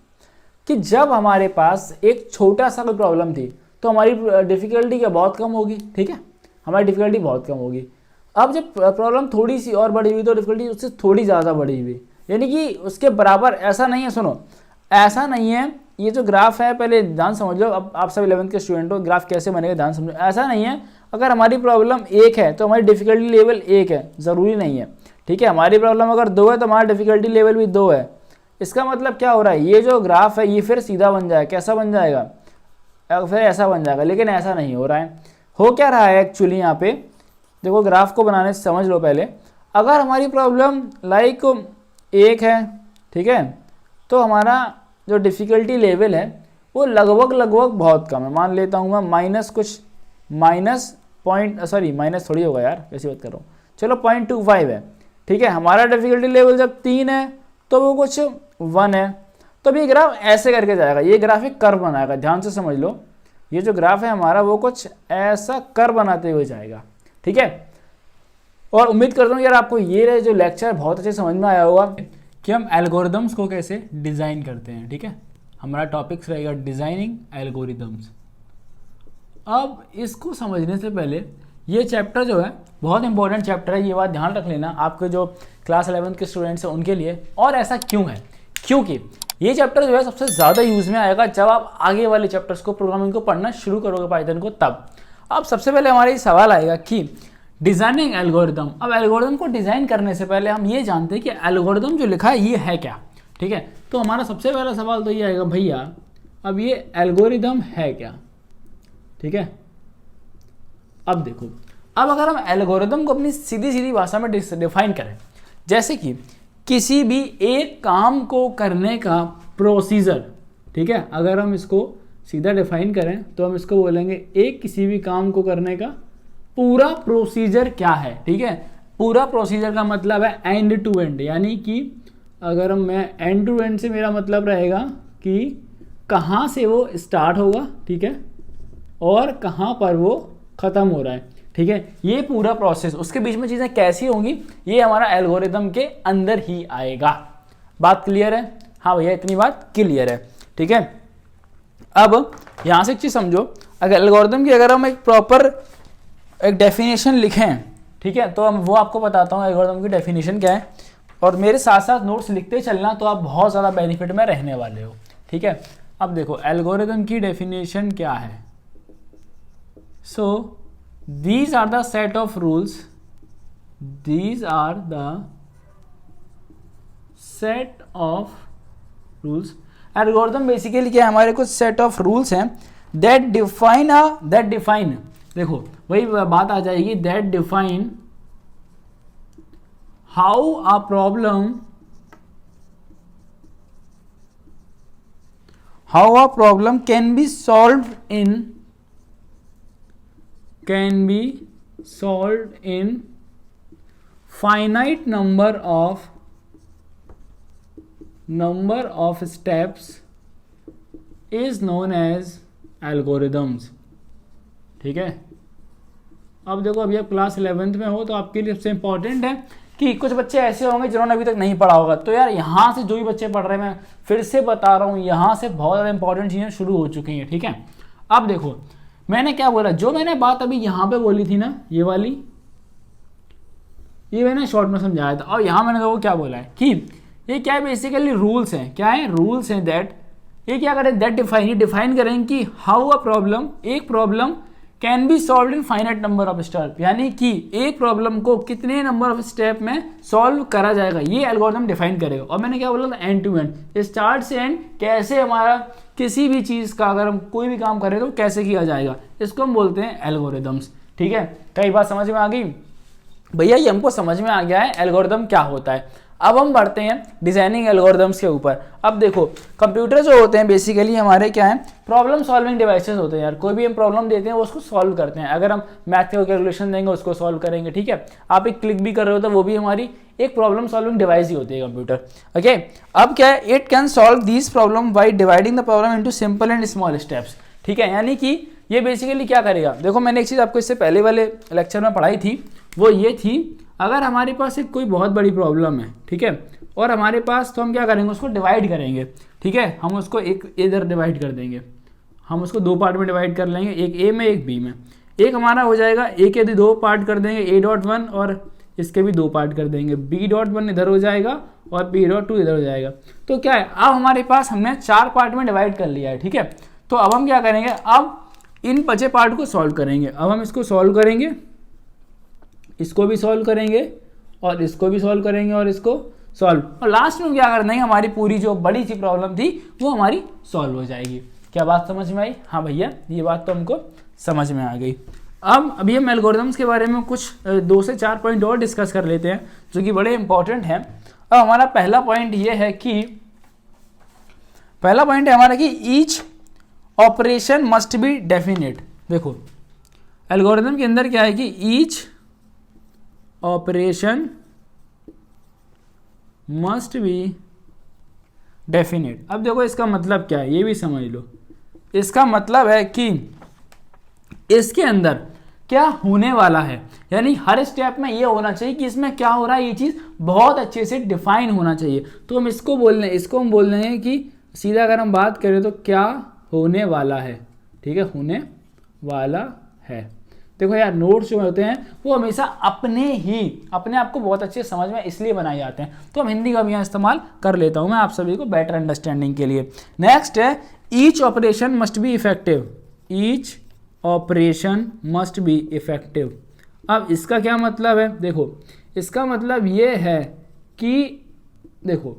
कि जब हमारे पास एक छोटा सा कोई प्रॉब्लम थी तो हमारी डिफ़िकल्टी क्या बहुत कम होगी, ठीक है, हमारी डिफ़िकल्टी बहुत कम होगी। अब जब प्रॉब्लम थोड़ी सी और बड़ी हुई तो डिफ़िकल्टी उससे थोड़ी ज़्यादा बड़ी हुई, यानी कि उसके बराबर। ऐसा नहीं है, सुनो, ऐसा नहीं है, ये जो ग्राफ है पहले ध्यान समझ लो। अब आप सब 11th के स्टूडेंट हो, ग्राफ कैसे बनेगा ध्यान समझो। ऐसा नहीं है अगर हमारी प्रॉब्लम 1 है तो हमारी डिफ़िकल्टी लेवल 1 है, ज़रूरी नहीं है, ठीक है। हमारी प्रॉब्लम अगर 2 है तो हमारा डिफ़िकल्टी लेवल भी 2 है। इसका मतलब क्या हो रहा है, ये जो ग्राफ है ये फिर सीधा बन जाएगा, कैसा बन जाएगा, फिर ऐसा बन जाएगा, लेकिन ऐसा नहीं हो रहा है। हो क्या रहा है एक्चुअली, यहाँ पे देखो ग्राफ को बनाने से समझ लो पहले। अगर हमारी प्रॉब्लम लाइक 1 है, ठीक है, तो हमारा जो डिफ़िकल्टी लेवल है वो लगभग बहुत कम है। मान लेता हूँ मैं माइनस थोड़ी होगा यार, कैसी बात कर रहा हूँ, चलो 0.25 है, ठीक है। हमारा डिफ़िकल्टी लेवल जब 3 है तो वो कुछ 1 है। तो अब ये ग्राफ ऐसे करके जाएगा, ये ग्राफ एक कर्व बनाएगा, ध्यान से समझ लो। ये जो ग्राफ है हमारा वो कुछ ऐसा कर्व बनाते हुए जाएगा, ठीक है। और उम्मीद करता हूँ यार आपको ये जो लेक्चर बहुत अच्छे समझ में आया होगा कि हम एल्गोरिदम्स को कैसे डिज़ाइन करते हैं, ठीक है। हमारा टॉपिक्स रहेगा डिज़ाइनिंग एल्गोरिदम्स। अब इसको समझने से पहले ये चैप्टर जो है बहुत इंपॉर्टेंट चैप्टर है, ये बात ध्यान रख लेना आपके जो क्लास 11 के स्टूडेंट्स हैं उनके लिए। और ऐसा क्यों है, क्योंकि ये चैप्टर जो है सबसे ज़्यादा यूज़ में आएगा जब आप आगे वाले चैप्टर्स को, प्रोग्रामिंग को पढ़ना शुरू करोगे पाइथन को, तब। अब सबसे पहले हमारा ये सवाल आएगा कि डिज़ाइनिंग एल्गोरिदम। अब एल्गोरिदम को डिज़ाइन करने से पहले हम ये जानते हैं कि एल्गोरिदम जो लिखा है ये है क्या, ठीक है। तो हमारा सबसे पहला सवाल तो ये आएगा, भैया अब ये एल्गोरिदम है क्या, ठीक है। अब देखो, अब अगर हम एल्गोरिदम को अपनी सीधी भाषा में डिफाइन करें, जैसे कि किसी भी एक काम को करने का प्रोसीजर, ठीक है। अगर हम इसको सीधा डिफाइन करें तो हम इसको बोलेंगे एक किसी भी काम को करने का पूरा प्रोसीजर क्या है, ठीक है। पूरा प्रोसीजर का मतलब है एंड टू एंड, यानी कि अगर मैं एंड टू एंड से मेरा मतलब रहेगा कि कहाँ से वो स्टार्ट होगा, ठीक है, और कहाँ पर वो ख़त्म हो रहा है, ठीक है। ये पूरा प्रोसेस, उसके बीच में चीज़ें कैसी होंगी, ये हमारा एल्गोरिदम के अंदर ही आएगा। बात क्लियर है? हाँ भैया, इतनी बात क्लियर है, ठीक है। अब यहाँ से एक चीज़ समझो, अगर एल्गोरिदम की अगर हम एक प्रॉपर एक डेफिनेशन लिखें, ठीक है, तो हम वो आपको बताता हूँ एल्गोरिदम की डेफिनेशन क्या है, और मेरे साथ साथ नोट्स लिखते चलना, तो आप बहुत ज़्यादा बेनिफिट में रहने वाले हो, ठीक है। अब देखो एल्गोरिदम की डेफिनेशन क्या है। So these are the set of rules, these are the set of rules। Algorithm basically क्या है, हमारे कुछ सेट ऑफ रूल्स हैं that define, देखो वही बात आ जाएगी, that define how a problem can be solved in finite number of steps is known as algorithms, ठीक है। अब देखो, अभी आप क्लास 11th में हो तो आपके लिए सबसे इंपॉर्टेंट है कि कुछ बच्चे ऐसे होंगे जिन्होंने अभी तक नहीं पढ़ा होगा, तो यार यहाँ से जो भी बच्चे पढ़ रहे हैं, मैं फिर से बता रहा हूँ, यहाँ से बहुत ज़्यादा इंपॉर्टेंट चीज़ें शुरू हो चुकी हैं, ठीक है। अब देखो मैंने क्या बोला, जो मैंने बात अभी यहाँ पे बोली थी ना, ये वाली, ये मैंने शॉर्ट में समझाया था। और यहाँ मैंने देखो क्या बोला है कि ये क्या है, बेसिकली रूल्स हैं। क्या है? रूल्स हैं दैट, ये क्या करें, दैट डिफाइन करें कि हाउ अ प्रॉब्लम, एक problem can be solve in finite number of step, यानी कि एक प्रॉब्लम को कितने नंबर ऑफ स्टेप में सॉल्व करा जाएगा, ये एल्गोरिथम डिफाइन करेगा। और मैंने क्या बोला था, एंड टू एंड, स्टार्ट से एंड, कैसे हमारा किसी भी चीज़ का अगर हम कोई भी काम करें तो कैसे किया जाएगा, इसको हम बोलते हैं एल्गोरिदम्स, ठीक है। कई बात समझ में आ गई भैया, ये हमको समझ में आ गया है एल्गोरिदम क्या होता है। अब हम बढ़ते हैं डिजाइनिंग एल्गोरिदम्स के ऊपर। अब देखो, कंप्यूटर जो होते हैं बेसिकली हमारे क्या है, प्रॉब्लम सॉल्विंग डिवाइसेस होते हैं यार। कोई भी हम प्रॉब्लम देते हैं वो उसको सॉल्व करते हैं। अगर हम मैथ का कैलकुलेशन देंगे उसको सॉल्व करेंगे, ठीक है। आप एक क्लिक भी कर रहे हो तो वो भी हमारी एक प्रॉब्लम सॉल्विंग डिवाइस ही होती है कंप्यूटर, ओके। अब क्या है, it can solve this problem by dividing the problem into simple and small steps, ठीक है। यानी कि ये बेसिकली क्या करेगा, देखो मैंने एक चीज़ आपको इससे पहले वाले लेक्चर में पढ़ाई थी, वो ये थी, अगर हमारे पास एक कोई बहुत बड़ी प्रॉब्लम है, ठीक है, और हमारे पास, तो हम क्या करेंगे, उसको डिवाइड करेंगे, ठीक है। हम उसको एक इधर डिवाइड कर देंगे, हम उसको दो पार्ट में डिवाइड कर लेंगे, एक ए में एक बी में। एक हमारा हो जाएगा, ए के दो पार्ट कर देंगे, A.1 और इसके भी दो पार्ट कर देंगे, B.1 इधर हो जाएगा और B.2 इधर हो जाएगा। तो क्या है, अब हमारे पास हमने 4 पार्ट में डिवाइड कर लिया है, ठीक है। तो अब हम क्या करेंगे, अब इन बचे पार्ट को सॉल्व करेंगे। अब हम इसको सॉल्व करेंगे, इसको भी सॉल्व करेंगे और इसको भी सॉल्व करेंगे और इसको सॉल्व, और लास्ट में क्या करना है, हमारी पूरी जो बड़ी सी प्रॉब्लम थी वो हमारी सॉल्व हो जाएगी। क्या बात समझ में आई? हाँ भैया, ये बात तो हमको समझ में आ गई। अब अभी हम एल्गोरिथम्स के बारे में कुछ 2 से 4 पॉइंट और डिस्कस कर लेते हैं जो कि बड़े इंपॉर्टेंट हैं। अब हमारा पहला पॉइंट ये है कि पहला पॉइंट है हमारा कि each operation must be definite. देखो एल्गोरिथम के अंदर क्या है कि each operation must be definite. अब देखो इसका मतलब क्या है ये भी समझ लो। इसका मतलब है कि इसके अंदर क्या होने वाला है, यानी हर स्टेप में ये होना चाहिए कि इसमें क्या हो रहा है, ये चीज़ बहुत अच्छे से डिफाइन होना चाहिए। तो हम इसको बोल रहे हैं, इसको हम बोल रहे हैं कि सीधा अगर हम बात करें तो क्या होने वाला है, ठीक है, होने वाला है। देखो यार नोट्स जो होते हैं वो हमेशा अपने आप को बहुत अच्छे समझ में इसलिए बनाए जाते हैं, तो हम हिंदी का भी यहाँ इस्तेमाल कर लेता हूँ मैं आप सभी को बेटर अंडरस्टैंडिंग के लिए। नेक्स्ट है each operation must be effective. Each operation must be effective. अब इसका क्या मतलब है, देखो इसका मतलब ये है कि देखो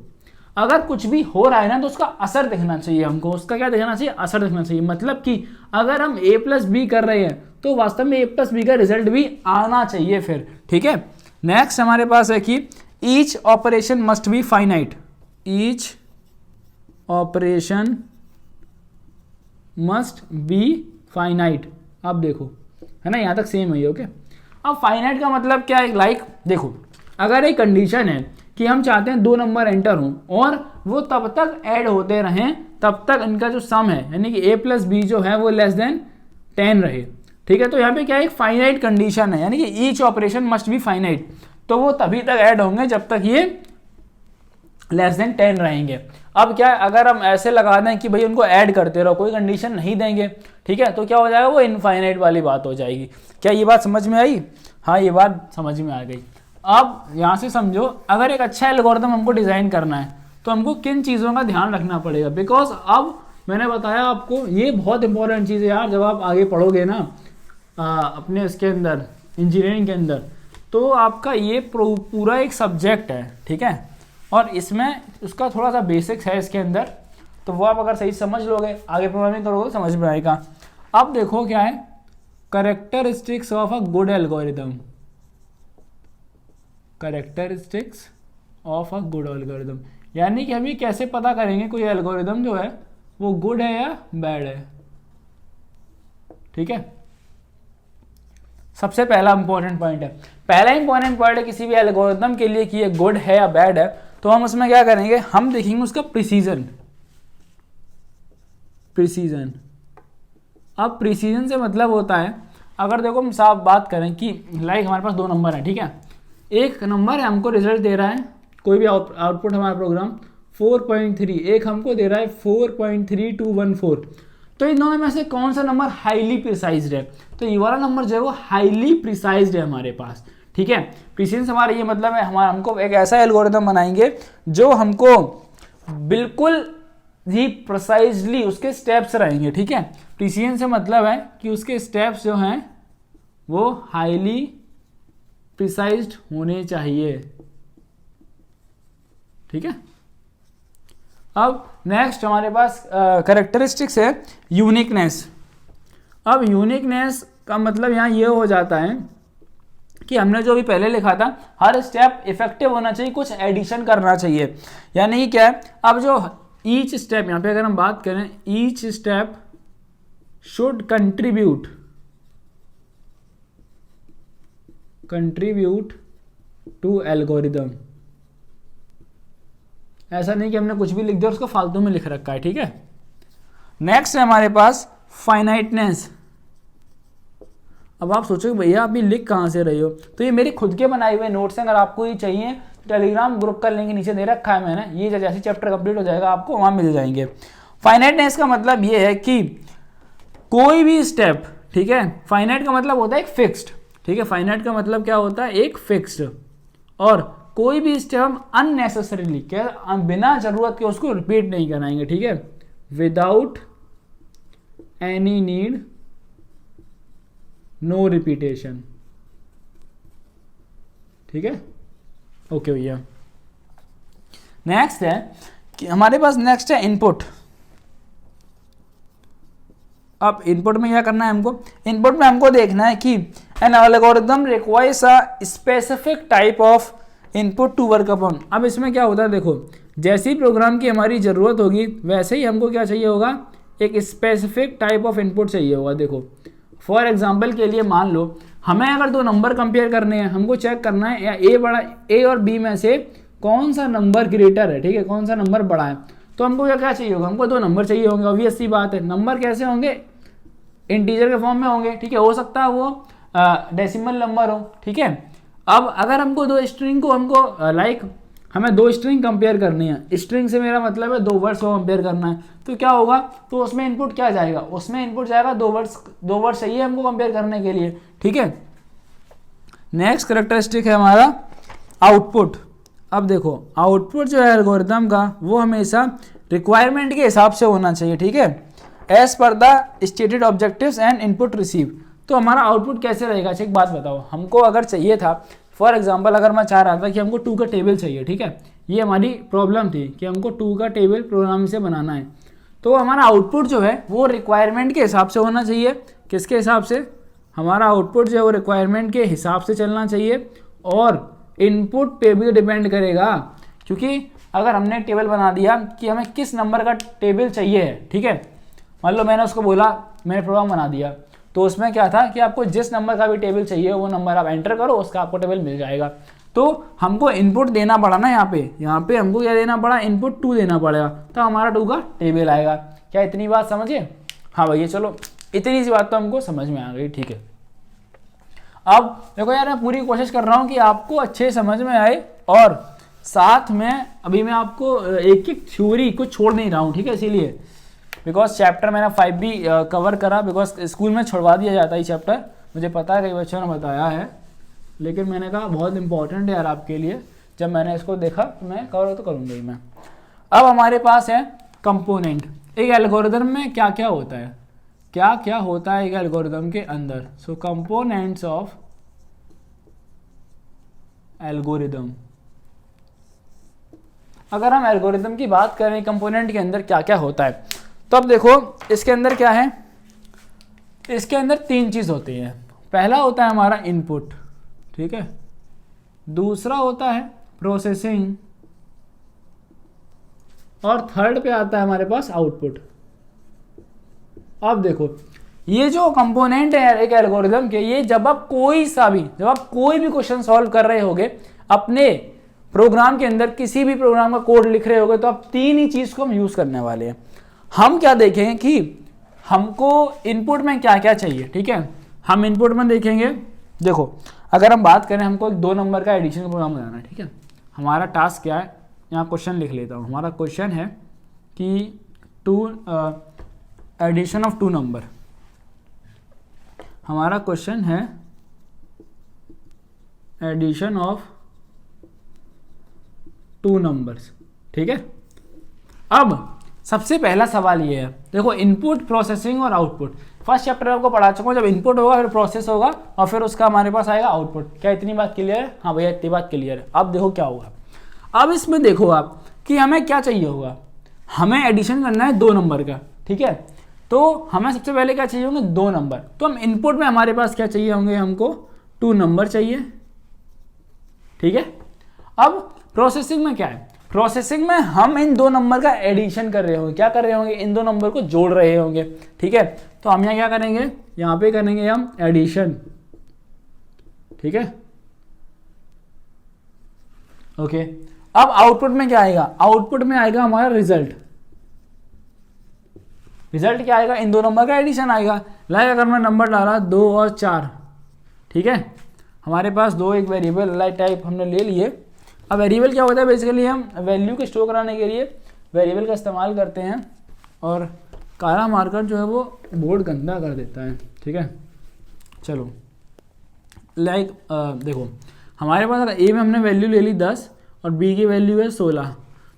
अगर कुछ भी हो रहा है ना तो उसका असर दिखना चाहिए हमको। उसका क्या दिखना चाहिए, असर दिखना चाहिए। मतलब कि अगर हम a प्लस बी कर रहे हैं तो वास्तव में a प्लस बी का रिजल्ट भी आना चाहिए फिर, ठीक है। नेक्स्ट हमारे पास है कि each operation must be finite. Each operation must be finite. अब देखो है ना, यहाँ तक सेम है ये, ओके। अब फाइनाइट का मतलब क्या है, लाइक देखो अगर एक कंडीशन है कि हम चाहते हैं 2 नंबर एंटर हों और वो तब तक ऐड होते रहें तब तक इनका जो सम है यानी कि a प्लस बी जो है वो लेस देन 10 रहे, ठीक है। तो यहाँ पे क्या है, एक फाइनाइट कंडीशन है, यानी कि each operation must be finite. तो वो तभी तक ऐड होंगे जब तक ये लेस देन 10 रहेंगे। अब क्या है, अगर हम ऐसे लगा दें कि भाई उनको ऐड करते रहो, कोई कंडीशन नहीं देंगे, ठीक है, तो क्या हो जाएगा, वो इनफाइनाइट वाली बात हो जाएगी। क्या ये बात समझ में आई? हाँ ये बात समझ में आ गई। अब यहाँ से समझो अगर एक अच्छा एल्गोरिथम हमको डिज़ाइन करना है तो हमको किन चीज़ों का ध्यान रखना पड़ेगा, बिकॉज अब मैंने बताया आपको ये बहुत इंपॉर्टेंट चीज़ है यार। जब आप आगे पढ़ोगे ना अपने इसके अंदर इंजीनियरिंग के अंदर, तो आपका ये पूरा एक सब्जेक्ट है, ठीक है, और इसमें उसका थोड़ा सा बेसिक्स है इसके अंदर, तो वो आप अगर सही समझ लोगे आगे प्रोग्रामिंग करोगे समझ में आएगा। अब देखो क्या है, characteristics of a good algorithm. Characteristics of a good algorithm, यानी कि हम ये कैसे पता करेंगे कोई एल्गोरिथम जो है वो गुड है या बैड है, ठीक है। सबसे पहला इंपॉर्टेंट पॉइंट है, पहला इंपॉर्टेंट पॉइंट है किसी भी एल्गोरिथम के लिए कि ये गुड है या बैड है, तो हम उसमें क्या करेंगे, हम देखेंगे उसका प्रिसीजन। प्रिसीजन, अब प्रिसीजन से मतलब होता है, अगर देखो हम साफ बात करें कि लाइक हमारे पास 2 नंबर है, ठीक है, एक नंबर है हमको रिजल्ट दे रहा है कोई भी आउटपुट हमारा प्रोग्राम 4.3, एक हमको दे रहा है 4.3214, तो इन दोनों में से कौन सा नंबर हाईली प्रिसाइज्ड है, तो ये वाला नंबर जो है वो हाईली प्रिसाइज्ड है हमारे पास, ठीक है। प्रिसीजन हमारा ये मतलब है हमारा हमको एक ऐसा एल्गोरिथम बनाएंगे जो हमको बिल्कुल ही प्रिसाइजली उसके स्टेप्स रहेंगे, ठीक है। प्रिसीजन से मतलब है कि उसके स्टेप्स जो हैं वो हाईली प्रिसाइज्ड होने चाहिए, ठीक है। अब नेक्स्ट हमारे पास कैरेक्टरिस्टिक्स है यूनिकनेस। अब यूनिकनेस का मतलब यहाँ ये हो जाता है कि हमने जो भी पहले लिखा था हर स्टेप इफेक्टिव होना चाहिए, कुछ एडिशन करना चाहिए, यानी कि क्या है, अब जो ईच स्टेप यहाँ पे अगर हम बात करें, each step should contribute to algorithm. ऐसा नहीं कि हमने कुछ भी लिख दिया और उसको फालतू में लिख रखा है, ठीक है। नेक्स्ट है हमारे पास फाइनाइटनेस। अब आप सोचोगे भैया आप ये लिख कहाँ से रहे हो, तो ये मेरे खुद के बनाए हुए नोट्स हैं, अगर आपको ये चाहिए टेलीग्राम ग्रुप का लिंक नीचे दे रखा है मैंने, ये जैसे चैप्टर कंप्लीट हो जाएगा आपको वहाँ मिल जाएंगे। फाइनाइटनेस का मतलब ये है कि कोई भी स्टेप, ठीक है, फाइनाइट का मतलब होता है एक फिक्स्ड, ठीक है, फाइनाइट का मतलब क्या होता है, एक फिक्स्ड, और कोई भी स्टेप हम अननेसेसरीली क्या बिना जरूरत के उसको रिपीट नहीं कराएंगे, ठीक है, without any need no repetition, ठीक है, ओके भैया। नेक्स्ट है कि हमारे पास नेक्स्ट है इनपुट। अब इनपुट में क्या करना है हमको, इनपुट में हमको देखना है कि an algorithm requires a specific type of input to work upon. अब इसमें क्या होता है, देखो जैसे ही प्रोग्राम की हमारी ज़रूरत होगी वैसे ही हमको क्या चाहिए होगा, एक स्पेसिफिक टाइप ऑफ इनपुट चाहिए होगा। देखो फॉर एग्जांपल के लिए मान लो हमें अगर दो नंबर कंपेयर करने हैं, हमको चेक करना है या ए और बी में से कौन सा नंबर ग्रेटर है, ठीक है, कौन सा नंबर बड़ा है, तो हमको क्या चाहिए होगा, हमको दो नंबर चाहिए होंगे। ऑब्वियस सी बात है, नंबर कैसे होंगे, इंटीजर के फॉर्म में होंगे, ठीक है, हो सकता है वो डेसिमल नंबर हो, ठीक है। अब अगर हमको दो स्ट्रिंग को हमको हमें दो स्ट्रिंग कंपेयर करनी है, स्ट्रिंग से मेरा मतलब है दो वर्ड्स को कंपेयर करना है, तो क्या होगा, तो उसमें इनपुट क्या जाएगा, उसमें इनपुट जाएगा दो वर्ड्स चाहिए हमको कंपेयर करने के लिए, ठीक है। नेक्स्ट कैरेक्टरिस्टिक है हमारा आउटपुट। अब देखो आउटपुट जो है एल्गोरिथम का वो हमेशा रिक्वायरमेंट के हिसाब से होना चाहिए, ठीक है, as per the stated objectives and input receive. तो हमारा आउटपुट कैसे रहेगा, एक बात बताओ, हमको अगर चाहिए था फॉर एग्जांपल अगर मैं चाह रहा था कि हमको 2 का टेबल चाहिए, ठीक है, ये हमारी प्रॉब्लम थी कि हमको 2 का टेबल प्रोग्राम से बनाना है, तो हमारा आउटपुट जो है वो रिक्वायरमेंट के हिसाब से होना चाहिए। किसके हिसाब से, हमारा आउटपुट जो है वो रिक्वायरमेंट के हिसाब से चलना चाहिए और इनपुट पे भी डिपेंड करेगा, क्योंकि अगर हमने एक टेबल बना दिया कि हमें किस नंबर का टेबल चाहिए है, ठीक है, मान लो मैंने उसको बोला, मैंने प्रोग्राम बना दिया, तो उसमें क्या था कि आपको जिस नंबर का भी टेबल चाहिए वो नंबर आप एंटर करो, उसका आपको टेबल मिल जाएगा। तो हमको इनपुट देना पड़ा ना, यहाँ पे हमको क्या देना पड़ा, इनपुट 2 देना पड़ेगा, तो हमारा 2 का टेबल आएगा। क्या इतनी बात समझिए, हाँ भैया चलो इतनी सी बात तो हमको समझ में आ गई, ठीक है। अब देखो यार मैं पूरी कोशिश कर रहा हूँ कि आपको अच्छे समझ में आए और साथ में अभी मैं आपको एक एक थ्योरी को छोड़ नहीं रहा हूँ, ठीक है, इसीलिए बिकॉज चैप्टर मैंने 5 भी कवर करा, बिकॉज स्कूल में छुड़वा दिया जाता है चैप्टर, मुझे पता है कई बच्चों ने बताया है, लेकिन मैंने कहा बहुत इंपॉर्टेंट है यार आपके लिए, जब मैंने इसको देखा तो मैं कवर तो करूँगा ही मैं। अब हमारे पास है कंपोनेंट। एक एल्गोरिथम में क्या क्या होता है, क्या क्या होता है एक एल्गोरिथम के अंदर। सो कंपोनेंट्स ऑफ एल्गोरिथम, अगर हम एल्गोरिथम की बात करें कंपोनेंट के अंदर क्या क्या होता है, तो अब देखो इसके अंदर क्या है, इसके अंदर 3 चीज़ होती हैं। पहला होता है हमारा इनपुट, ठीक है, दूसरा होता है प्रोसेसिंग और थर्ड पे आता है हमारे पास आउटपुट। अब देखो ये जो कंपोनेंट है एक एल्गोरिथम के, ये जब आप कोई भी क्वेश्चन सॉल्व कर रहे होगे अपने प्रोग्राम के अंदर, किसी भी प्रोग्राम का कोड लिख रहे होगे, तो आप 3 ही चीज को हम यूज करने वाले हैं। हम क्या देखेंगे कि हमको इनपुट में क्या क्या चाहिए, ठीक है, हम इनपुट में देखेंगे। देखो अगर हम बात करें हमको 2 नंबर का एडिशन का प्रोग्राम बनाना है, ठीक है, हमारा टास्क क्या है, यहाँ क्वेश्चन लिख लेता हूँ। हमारा क्वेश्चन है कि एडिशन ऑफ 2 नंबर, हमारा क्वेश्चन है एडिशन ऑफ 2 नंबर्स, ठीक है। अब सबसे पहला सवाल ये है, देखो इनपुट, प्रोसेसिंग और आउटपुट। फर्स्ट चैप्टर आपको पढ़ा चुका हूँ, जब इनपुट होगा फिर प्रोसेस होगा और फिर उसका हमारे पास आएगा आउटपुट। क्या इतनी बात क्लियर है? हाँ भैया इतनी बात क्लियर है। अब देखो क्या होगा, अब इसमें देखो आप कि हमें क्या चाहिए होगा, हमें एडिशन करना है 2 नंबर का, ठीक है, तो हमें सबसे पहले क्या चाहिए होंगे 2 नंबर। तो हम इनपुट में हमारे पास क्या चाहिए होंगे, हमको 2 नंबर चाहिए, ठीक है। अब प्रोसेसिंग में क्या है, प्रोसेसिंग में हम इन 2 नंबर का एडिशन कर रहे होंगे। क्या कर रहे होंगे, इन 2 नंबर को जोड़ रहे होंगे, ठीक है। तो हम यहाँ क्या करेंगे, यहाँ पे करेंगे हम एडिशन, ठीक है, ओके। अब आउटपुट में क्या आएगा, आउटपुट में आएगा हमारा रिजल्ट। रिजल्ट क्या आएगा, इन 2 नंबर का एडिशन आएगा। लाइक अगर मैं नंबर डाला 2 और 4, ठीक है, हमारे पास 2 एक वेरिएबल लाइक टाइप हमने ले लिए। अब वेरिएबल क्या होता है, बेसिकली हम वैल्यू को स्टोर कराने के लिए वेरिएबल का इस्तेमाल करते हैं, और काला मार्कर जो है वो बोर्ड गंदा कर देता है, ठीक है। चलो लाइक देखो हमारे पास अगर ए में हमने वैल्यू ले ली 10 और बी की वैल्यू है 16,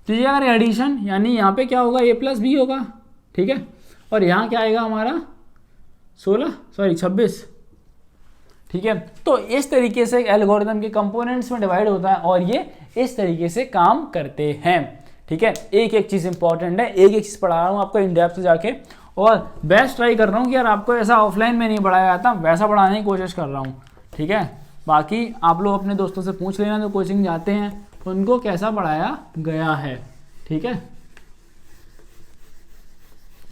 तो ये अगर एडिशन यानी यहाँ पे क्या होगा, ए प्लस बी होगा, ठीक है, और यहाँ क्या आएगा हमारा 26, ठीक है। तो इस तरीके से एल्गोरिथम के कंपोनेंट्स में डिवाइड होता है और ये इस तरीके से काम करते हैं, ठीक है। एक एक चीज़ इंपॉर्टेंट है, एक एक चीज़ पढ़ा रहा हूँ आपको इन डेप्थ से जाके, और बेस्ट ट्राई कर रहा हूँ कि यार आपको ऐसा ऑफलाइन में नहीं पढ़ाया जाता, वैसा पढ़ाने की कोशिश कर रहा हूँ, ठीक है। बाकी आप लोग अपने दोस्तों से पूछ लेना जो कोचिंग जाते हैं उनको कैसा पढ़ाया गया है, ठीक है।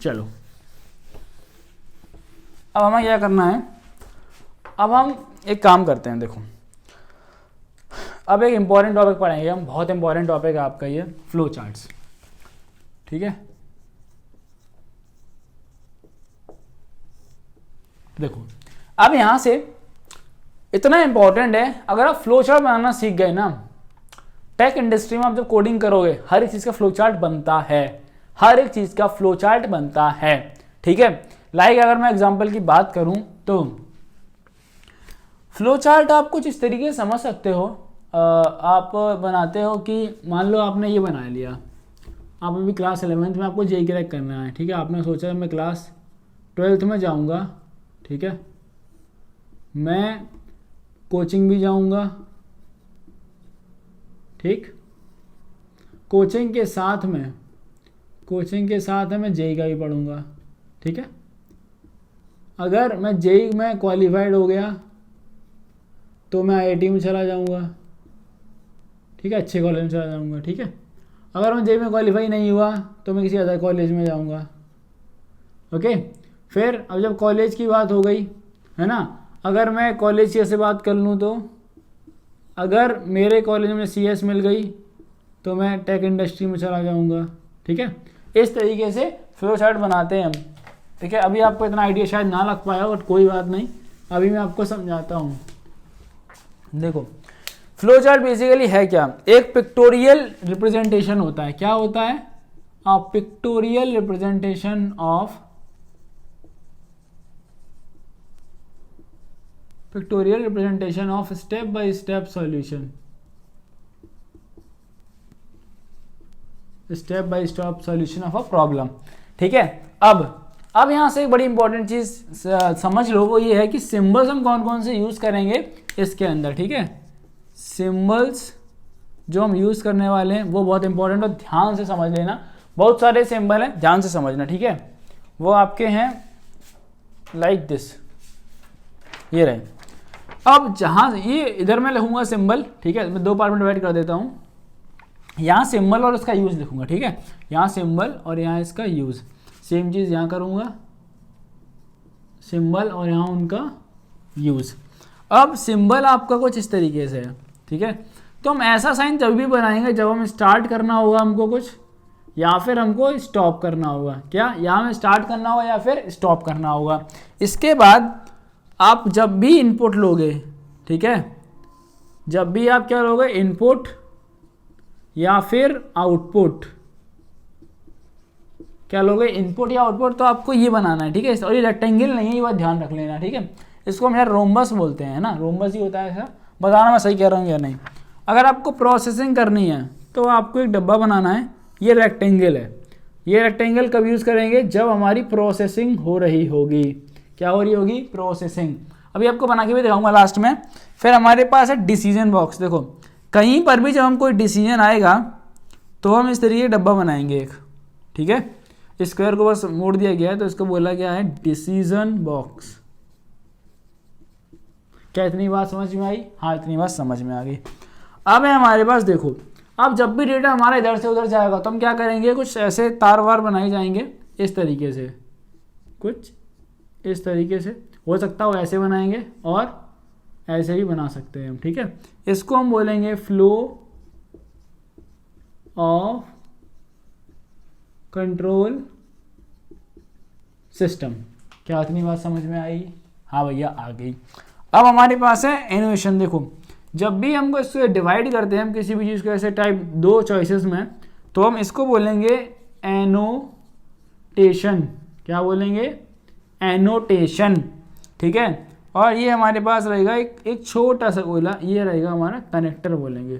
चलो अब हमें क्या करना है, अब हम एक काम करते हैं। देखो अब एक इम्पॉर्टेंट टॉपिक पढ़ेंगे हम, बहुत इंपॉर्टेंट टॉपिक है आपका ये, फ्लो चार्ट्स, ठीक है। देखो अब यहां से इतना इंपॉर्टेंट है, अगर आप फ्लो चार्ट बनाना सीख गए ना, टेक इंडस्ट्री में आप जब कोडिंग करोगे हर एक चीज का फ्लो चार्ट बनता है, हर एक चीज का फ्लो चार्ट बनता है, ठीक है। लाइक अगर मैं एग्जांपल की बात करूं तो फ्लो चार्ट आप कुछ इस तरीके से समझ सकते हो। आप बनाते हो कि मान लो आपने ये बना लिया, आप अभी क्लास 11th में आपको जेईई क्रैक करना है, ठीक है। आपने सोचा मैं क्लास 12th में जाऊंगा, ठीक है, मैं कोचिंग भी जाऊंगा, ठीक, कोचिंग के साथ में मैं जेईई का भी पढ़ूंगा, ठीक है। अगर मैं जेईई में क्वालिफाइड हो गया तो मैं आईआईटी में चला जाऊंगा, ठीक है, अच्छे कॉलेज में चला जाऊंगा, ठीक है। अगर मैं जेईई में क्वालिफाई नहीं हुआ तो मैं किसी अदर कॉलेज में जाऊंगा, ओके। फिर अब जब कॉलेज की बात हो गई है ना, अगर मैं कॉलेज से बात कर लूँ तो अगर मेरे कॉलेज में सीएस मिल गई तो मैं टेक इंडस्ट्री में चला जाऊंगा, ठीक है। इस तरीके से फ्लो चार्ट बनाते हैं हम, ठीक है। अभी आपको इतना आइडिया शायद ना लग पाया बट कोई बात नहीं, अभी मैं आपको समझाता हूँ। देखो फ्लो चार्ट बेसिकली है क्या, एक पिक्टोरियल रिप्रेजेंटेशन होता है। क्या होता है, अ pictorial representation of step by step solution, step by step solution of a problem, ठीक है। अब यहां से एक बड़ी इंपॉर्टेंट चीज समझ लो, वो ये है कि सिंबल्स हम कौन कौन से यूज करेंगे इसके अंदर, ठीक है। सिंबल्स जो हम यूज करने वाले हैं वो बहुत इंपॉर्टेंट और ध्यान से समझ लेना। बहुत सारे सिंबल हैं, ध्यान से समझना, ठीक है। वो आपके हैं लाइक दिस, ये रहे। अब जहां ये इधर मैं लिखूंगा सिंबल, ठीक है, मैं दो पार्ट में डिवाइड कर देता हूं। यहाँ सिंबल और इसका यूज लिखूंगा, ठीक है, यहाँ सिंबल और यहाँ इसका यूज, सेम चीज यहाँ करूंगा, सिंबल और यहाँ उनका यूज। अब सिंबल आपका कुछ इस तरीके से है, ठीक है। तो हम ऐसा साइन जब भी बनाएंगे जब हम स्टार्ट करना होगा हमको कुछ, या फिर हमको स्टॉप करना होगा। क्या, यहाँ में स्टार्ट करना होगा या फिर स्टॉप करना होगा। इसके बाद आप जब भी इनपुट लोगे, ठीक है, जब भी आप क्या लोगे, इनपुट या फिर आउटपुट, क्या लोगे, इनपुट या आउटपुट, तो आपको ये बनाना है, ठीक है। और ये रेक्टेंगल नहीं है, ये बात ध्यान रख लेना, ठीक है। इसको हम यार रोम्बस बोलते हैं ना, रोम्बस ही होता है ऐसा, बताना मैं सही कह रहा हूँ या नहीं। अगर आपको प्रोसेसिंग करनी है तो आपको एक डब्बा बनाना है, ये रेक्टेंगल है। ये रेक्टेंगल कब यूज़ करेंगे, जब हमारी प्रोसेसिंग हो रही होगी। क्या हो रही होगी, प्रोसेसिंग। अभी आपको बना के भी दिखाऊंगा लास्ट में। फिर हमारे पास है डिसीजन बॉक्स। देखो कहीं पर भी जब हम कोई डिसीजन आएगा तो हम इस तरीके डब्बा बनाएंगे एक, ठीक है। स्क्वायर को बस मोड़ दिया गया है तो इसको बोला गया है डिसीजन बॉक्स। क्या इतनी बात समझ में आई? हाँ, इतनी बात समझ में आ गई। अब है हमारे पास, देखो अब जब भी डेटा हमारा इधर से उधर जाएगा तो हम क्या करेंगे, कुछ ऐसे तार वार बनाए जाएंगे इस तरीके से, कुछ इस तरीके से। हो सकता है वो ऐसे बनाएंगे और ऐसे भी बना सकते हैं हम, ठीक है। इसको हम बोलेंगे फ्लो ऑफ कंट्रोल सिस्टम। क्या इतनी बात समझ में आई? हाँ भैया आ गई। अब हमारे पास है एनोटेशन। देखो जब भी हमको इसको डिवाइड करते हैं हम किसी भी चीज़ को ऐसे टाइप दो चॉइसेस में, तो हम इसको बोलेंगे एनोटेशन। क्या बोलेंगे? एनोटेशन, ठीक है। और ये हमारे पास रहेगा एक छोटा सा गोला, ये रहेगा हमारा कनेक्टर बोलेंगे,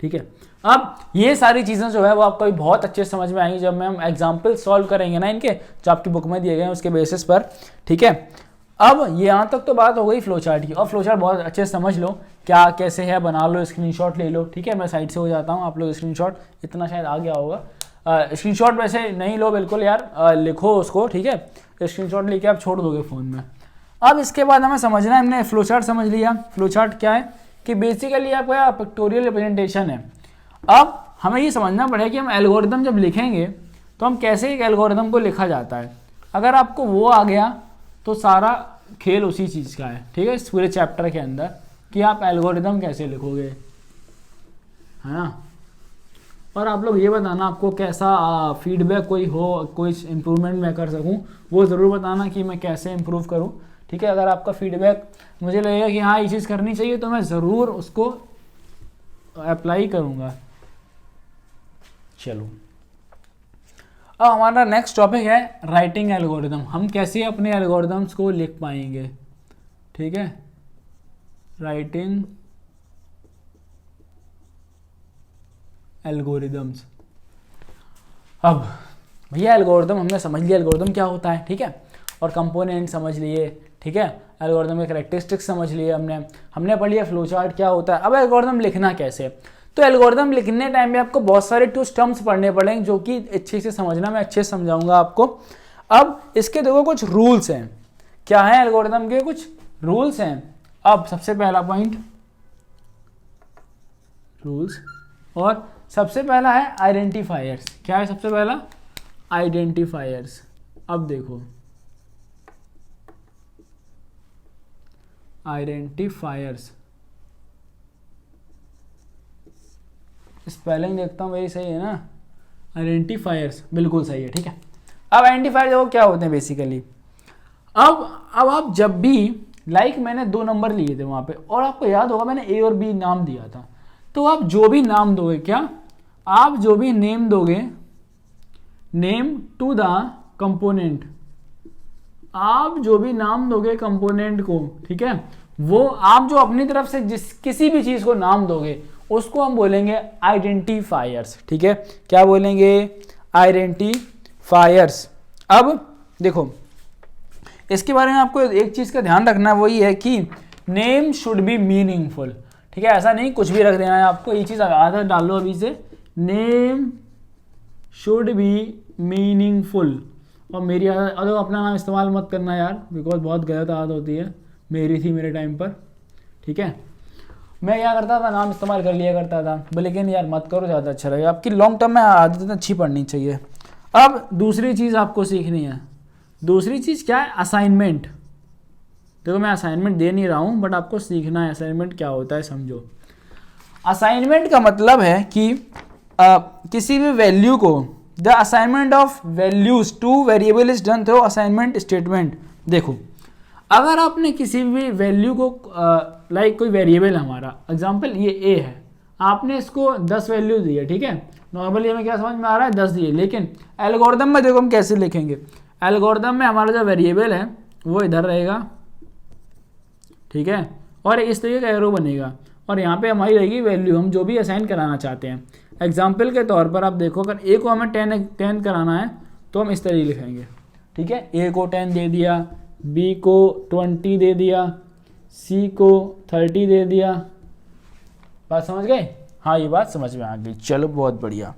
ठीक है। अब ये सारी चीज़ें जो है वो आपको बहुत अच्छे से समझ में आएंगी जब हम एग्जाम्पल सॉल्व करेंगे ना इनके, जो आपकी बुक में दिए गए हैं उसके बेसिस पर, ठीक है। अब यहाँ तक तो बात हो गई फ्लो चार्ट की, और फ्लो चार्ट बहुत अच्छे से समझ लो क्या कैसे है, बना लो, स्क्रीनशॉट ले लो, ठीक है। मैं साइड से हो जाता हूँ, आप लोग स्क्रीनशॉट, इतना शायद आ गया होगा। स्क्रीनशॉट वैसे नहीं लो बिल्कुल यार, लिखो उसको, ठीक है। स्क्रीनशॉट लेके आप छोड़ दोगे फ़ोन में। अब इसके बाद हमें समझना है, हमने फ्लो चार्ट समझ लिया। फ्लो चार्ट क्या है कि बेसिकली आपका पिक्टोरियल रिप्रेजेंटेशन है। अब हमें ये समझना पड़ेगा कि हम एल्गोरिदम जब लिखेंगे तो हम कैसे एक एल्गोरिदम को लिखा जाता है। अगर आपको वो आ गया तो सारा खेल उसी चीज़ का है, ठीक है, इस पूरे चैप्टर के अंदर कि आप एल्गोरिदम कैसे लिखोगे, है ना। और आप लोग ये बताना आपको कैसा फीडबैक कोई हो, कोई इम्प्रूवमेंट मैं कर सकूं, वो ज़रूर बताना कि मैं कैसे इम्प्रूव करूं, ठीक है। अगर आपका फीडबैक मुझे लगेगा कि हाँ ये चीज़ करनी चाहिए तो मैं ज़रूर उसको अप्लाई करूँगा। चलो, अब हमारा नेक्स्ट टॉपिक है राइटिंग एल्गोरिदम। हम कैसे अपने एल्गोरिदम्स को लिख पाएंगे, ठीक है। Writing algorithms. अब भैया एल्गोरिदम हमने समझ लिया एल्गोरिदम क्या होता है, ठीक है, और कंपोनेंट समझ लिए, ठीक है। एल्गोरिदम के कैरेक्टरिस्टिक्स समझ लिए हमने पढ़ लिया फ्लो चार्ट क्या होता है। अब एल्गोरिदम लिखना कैसे, तो एल्गोरिदम लिखने टाइम पे आपको बहुत सारे टर्म्स पढ़ने पड़ेंगे जो कि अच्छे से समझना, मैं अच्छे से समझाऊंगा आपको। अब इसके देखो कुछ रूल्स हैं, क्या है एल्गोरिदम के कुछ रूल्स हैं। अब सबसे पहला पॉइंट रूल्स, और सबसे पहला है आइडेंटिफायर्स। क्या है सबसे पहला? आइडेंटिफायर्स। अब देखो आइडेंटिफायर्स, स्पेलिंग देखता हूँ मेरी सही है ना, आइडेंटिफायर्स बिल्कुल सही है, ठीक है। अब आइडेंटिफायर देखो क्या होते हैं बेसिकली। अब आप जब भी मैंने 2 नंबर लिए थे वहाँ पे, और आपको याद होगा मैंने ए और बी नाम दिया था, तो आप जो भी नाम दोगे, क्या आप जो भी नेम दोगे, नेम टू द कंपोनेंट, आप जो भी नाम दोगे कंपोनेंट को, ठीक है, वो आप जो अपनी तरफ से किसी भी चीज को नाम दोगे उसको हम बोलेंगे आइडेंटिफायर्स, ठीक है। क्या बोलेंगे? आइडेंटिफायर्स। अब देखो इसके बारे में आपको एक चीज का ध्यान रखना है, वही है कि नेम शुड बी मीनिंगफुल, ठीक है। ऐसा नहीं कुछ भी रख देना है आपको, ये चीज आदत डाल लो अभी से, नेम शुड बी मीनिंगफुल। और मेरी आदत, अपना नाम इस्तेमाल मत करना यार, बिकॉज बहुत गलत आदत होती है, मेरी थी मेरे टाइम पर, ठीक है। मैं क्या करता था, नाम इस्तेमाल कर लिया करता था, लेकिन यार मत करो, ज़्यादा अच्छा लगेगा, आपकी लॉन्ग टर्म में आदत अच्छी पड़नी चाहिए। अब दूसरी चीज़ आपको सीखनी है, दूसरी चीज़ क्या है? असाइनमेंट। देखो मैं असाइनमेंट दे नहीं रहा हूँ, बट आपको सीखना है असाइनमेंट क्या होता है, समझो। असाइनमेंट का मतलब है कि किसी भी वैल्यू को, the assignment of values two variable is done through assignment statement. देखो अगर आपने किसी भी वैल्यू को कोई वेरिएबल है हमारा, एग्जांपल ये ए है, आपने इसको 10 वैल्यू दी है, ठीक है। नॉर्मली हमें क्या समझ में आ रहा है, 10 दिए, लेकिन एल्गोरिदम में देखो हम कैसे लिखेंगे। एल्गोरिदम में हमारा जो वेरिएबल है वो इधर रहेगा, ठीक है, और इस तरीके का एरो बनेगा, और यहाँ पे हमारी रहेगी वैल्यू, हम जो भी असाइन कराना चाहते हैं। एग्जाम्पल के तौर पर आप देखो, अगर ए को हमें 10 कराना है तो हम इस तरीके लिखेंगे, ठीक है। ए को 10 दे दिया, बी को 20 दे दिया, सी को 30 दे दिया। बात समझ गए? हाँ ये बात समझ में आ गई, चलो बहुत बढ़िया।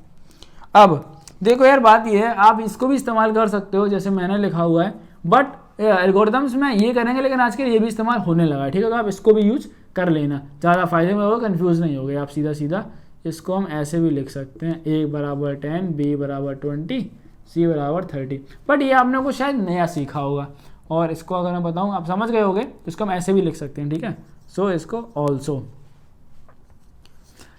अब देखो यार बात ये है, आप इसको भी इस्तेमाल कर सकते हो जैसे मैंने लिखा हुआ है, बट एल्गोरिदम्स में ये करेंगे, लेकिन आजकल ये भी इस्तेमाल होने लगा है, ठीक है। तो आप इसको भी यूज कर लेना, ज़्यादा फायदे में होगा, कन्फ्यूज़ नहीं होगे आप। सीधा सीधा इसको हम ऐसे भी लिख सकते हैं, ए बराबर 10, बी बराबर 20, सी बराबर 30। बट ये आपने को शायद नया सीखा होगा, और इसको अगर मैं बताऊँ आप समझ गए होगे, तो इसको हम ऐसे भी लिख सकते हैं, ठीक है। सो इसको ऑल्सो।